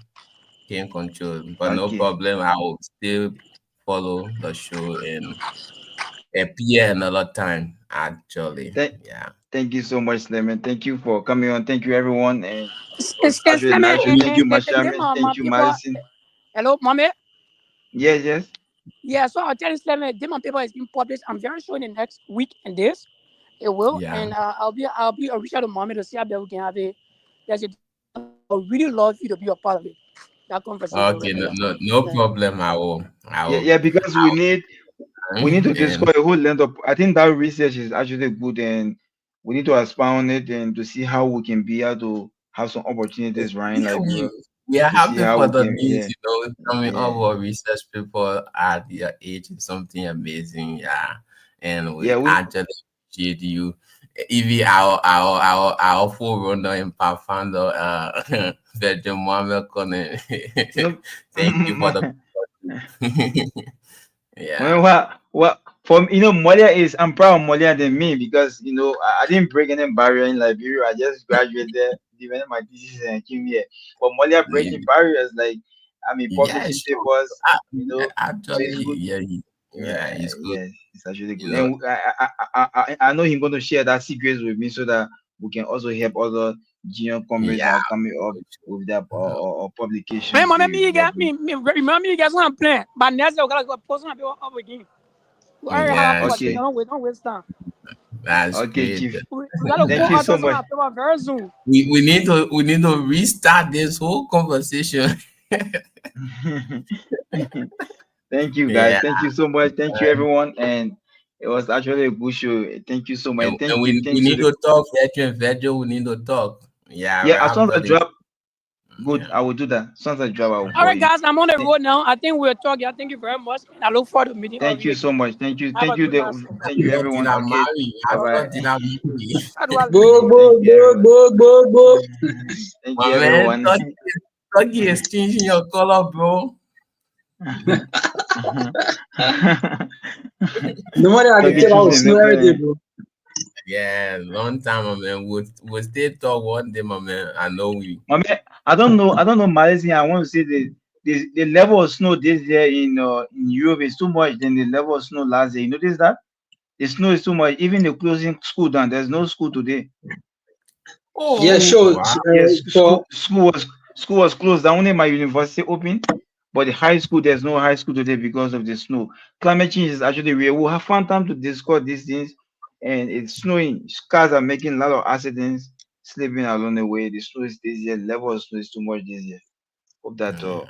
can't control. But no Okay. problem. I will still follow the show and appear another time. Actually, Thank, yeah. thank you so much, Lemon. Thank you for coming on. Thank you, everyone. And it was It's actually a let me nice show. Thank you, and them Mashami. my Thank you, people. Madison. Hello, mommy. Yes, yes. Yeah, so I'll tell you, let me them paper is being published. I'm very sure in the next week and days it will. Yeah. And I'll reach out to mommy to see how we can have it. There's a I would really love you to be a part of it. That conversation Okay, right no, there. no Yeah. problem. I Yeah, will, yeah, because we need to and discuss a whole length of. I think that research is actually good, and we need to expand on it and to see how we can be able to have some opportunities right in yeah, we Liberia we are to see happy how for we the can. news. Yeah, Coming yeah, up with research people at your age is something amazing. Yeah, and yeah. we We actually appreciate you. Even our forerunner and founder, Virgin Mohammed Connor. No, Thank you for the yeah. what for Molia is I'm proud of Molia than me because I didn't break any barrier in Liberia. I just graduated there, defended my thesis and came here. But Molia Yeah, breaking barriers like yeah, publishing sure. papers, so it's Actually, good. yeah, yeah, Right, it's good. yes, it's actually You good. know, And I know he's going to share that secrets with me so that we can also help other junior comrades that yeah. are coming up with that or Hey, publication man, to me, help you. remember me, guys, one plan. But next, I gotta go post on up again. We already had a Yeah, conversation. Okay, Don't waste time. that's okay, great. Chief. We gotta go Thank you out so on much. our paper very soon. We need to restart this whole conversation. Thank you, guys. Yeah, Thank you so much. Thank you, everyone. And it was actually a good show. Thank you so much. And and thank you. we Thanks to need the to talk, veteran, veteran. We need to talk. Yeah, yeah. right As soon as I after this. drop, good. Yeah. I will do that. As soon as I drop, I will All call right, you. guys, I'm on the road now. I think we're talking. Thank you very much. And I look forward to meeting all of Thank you you so again. much. Thank you. Have a Thank you. good night. Thank you, everyone. Okay. Bye All right. bye. How do I leave? Go, Thank you, everyone. go. Thank My you, man, everyone. Turkey is changing your color, bro. No matter I can Turkey tell I choose was the snow every day, next bro. Yeah, long time, my man. We'll still talk one day, my man. I know we. I mean, I don't know Malaysia. I want to say the level of snow this year in Europe is too much than the level of snow last year. You notice that? The snow is too much. Even the closing school down. There's no school today. Yeah, School, sure. Wow. yes, For school was closed down. Only my university open, but the high school there's no high school today because of the snow. Climate change is actually real. We have found time to discuss these things, and it's snowing. Cars are making a lot of accidents, sleeping along the way. The snow is this year. Level of snow is too much this year. Hope that yeah. sure,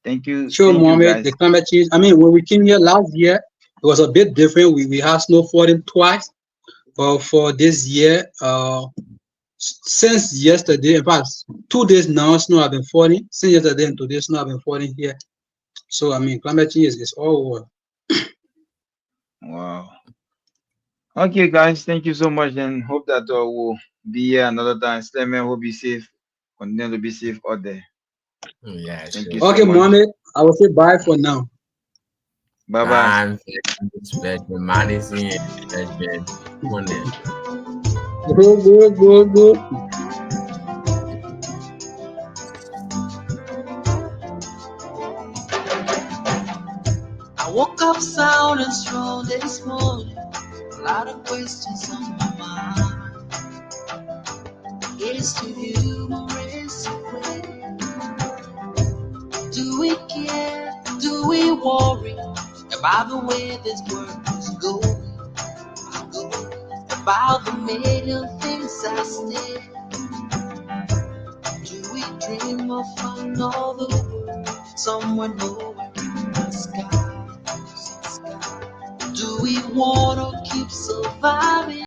Thank you Mohammed, guys. the climate change. I mean, when we came here last year, it was a bit different. We had snow falling twice, but for this year, since yesterday, in fact, 2 days now, snow have been falling. Since yesterday and today, snow have been falling here. So I mean, climate change is all over. Wow. Okay, guys. Thank you so much, and hope that we'll be here another time. Slayman will be safe. Continue to be safe out there. Yeah, Thank you sure. Okay, so much. Mohammed, I will say bye for now. Bye bye. I'm veteran, Madison, veteran. Come on then. Go. I woke up sound and strong this morning. A lot of questions on my mind. Is to humorous way. Do we care? Do we worry about the way this world is going? About the million things I say. Do we dream of another world somewhere nowhere in the sky? Do we want to keep surviving?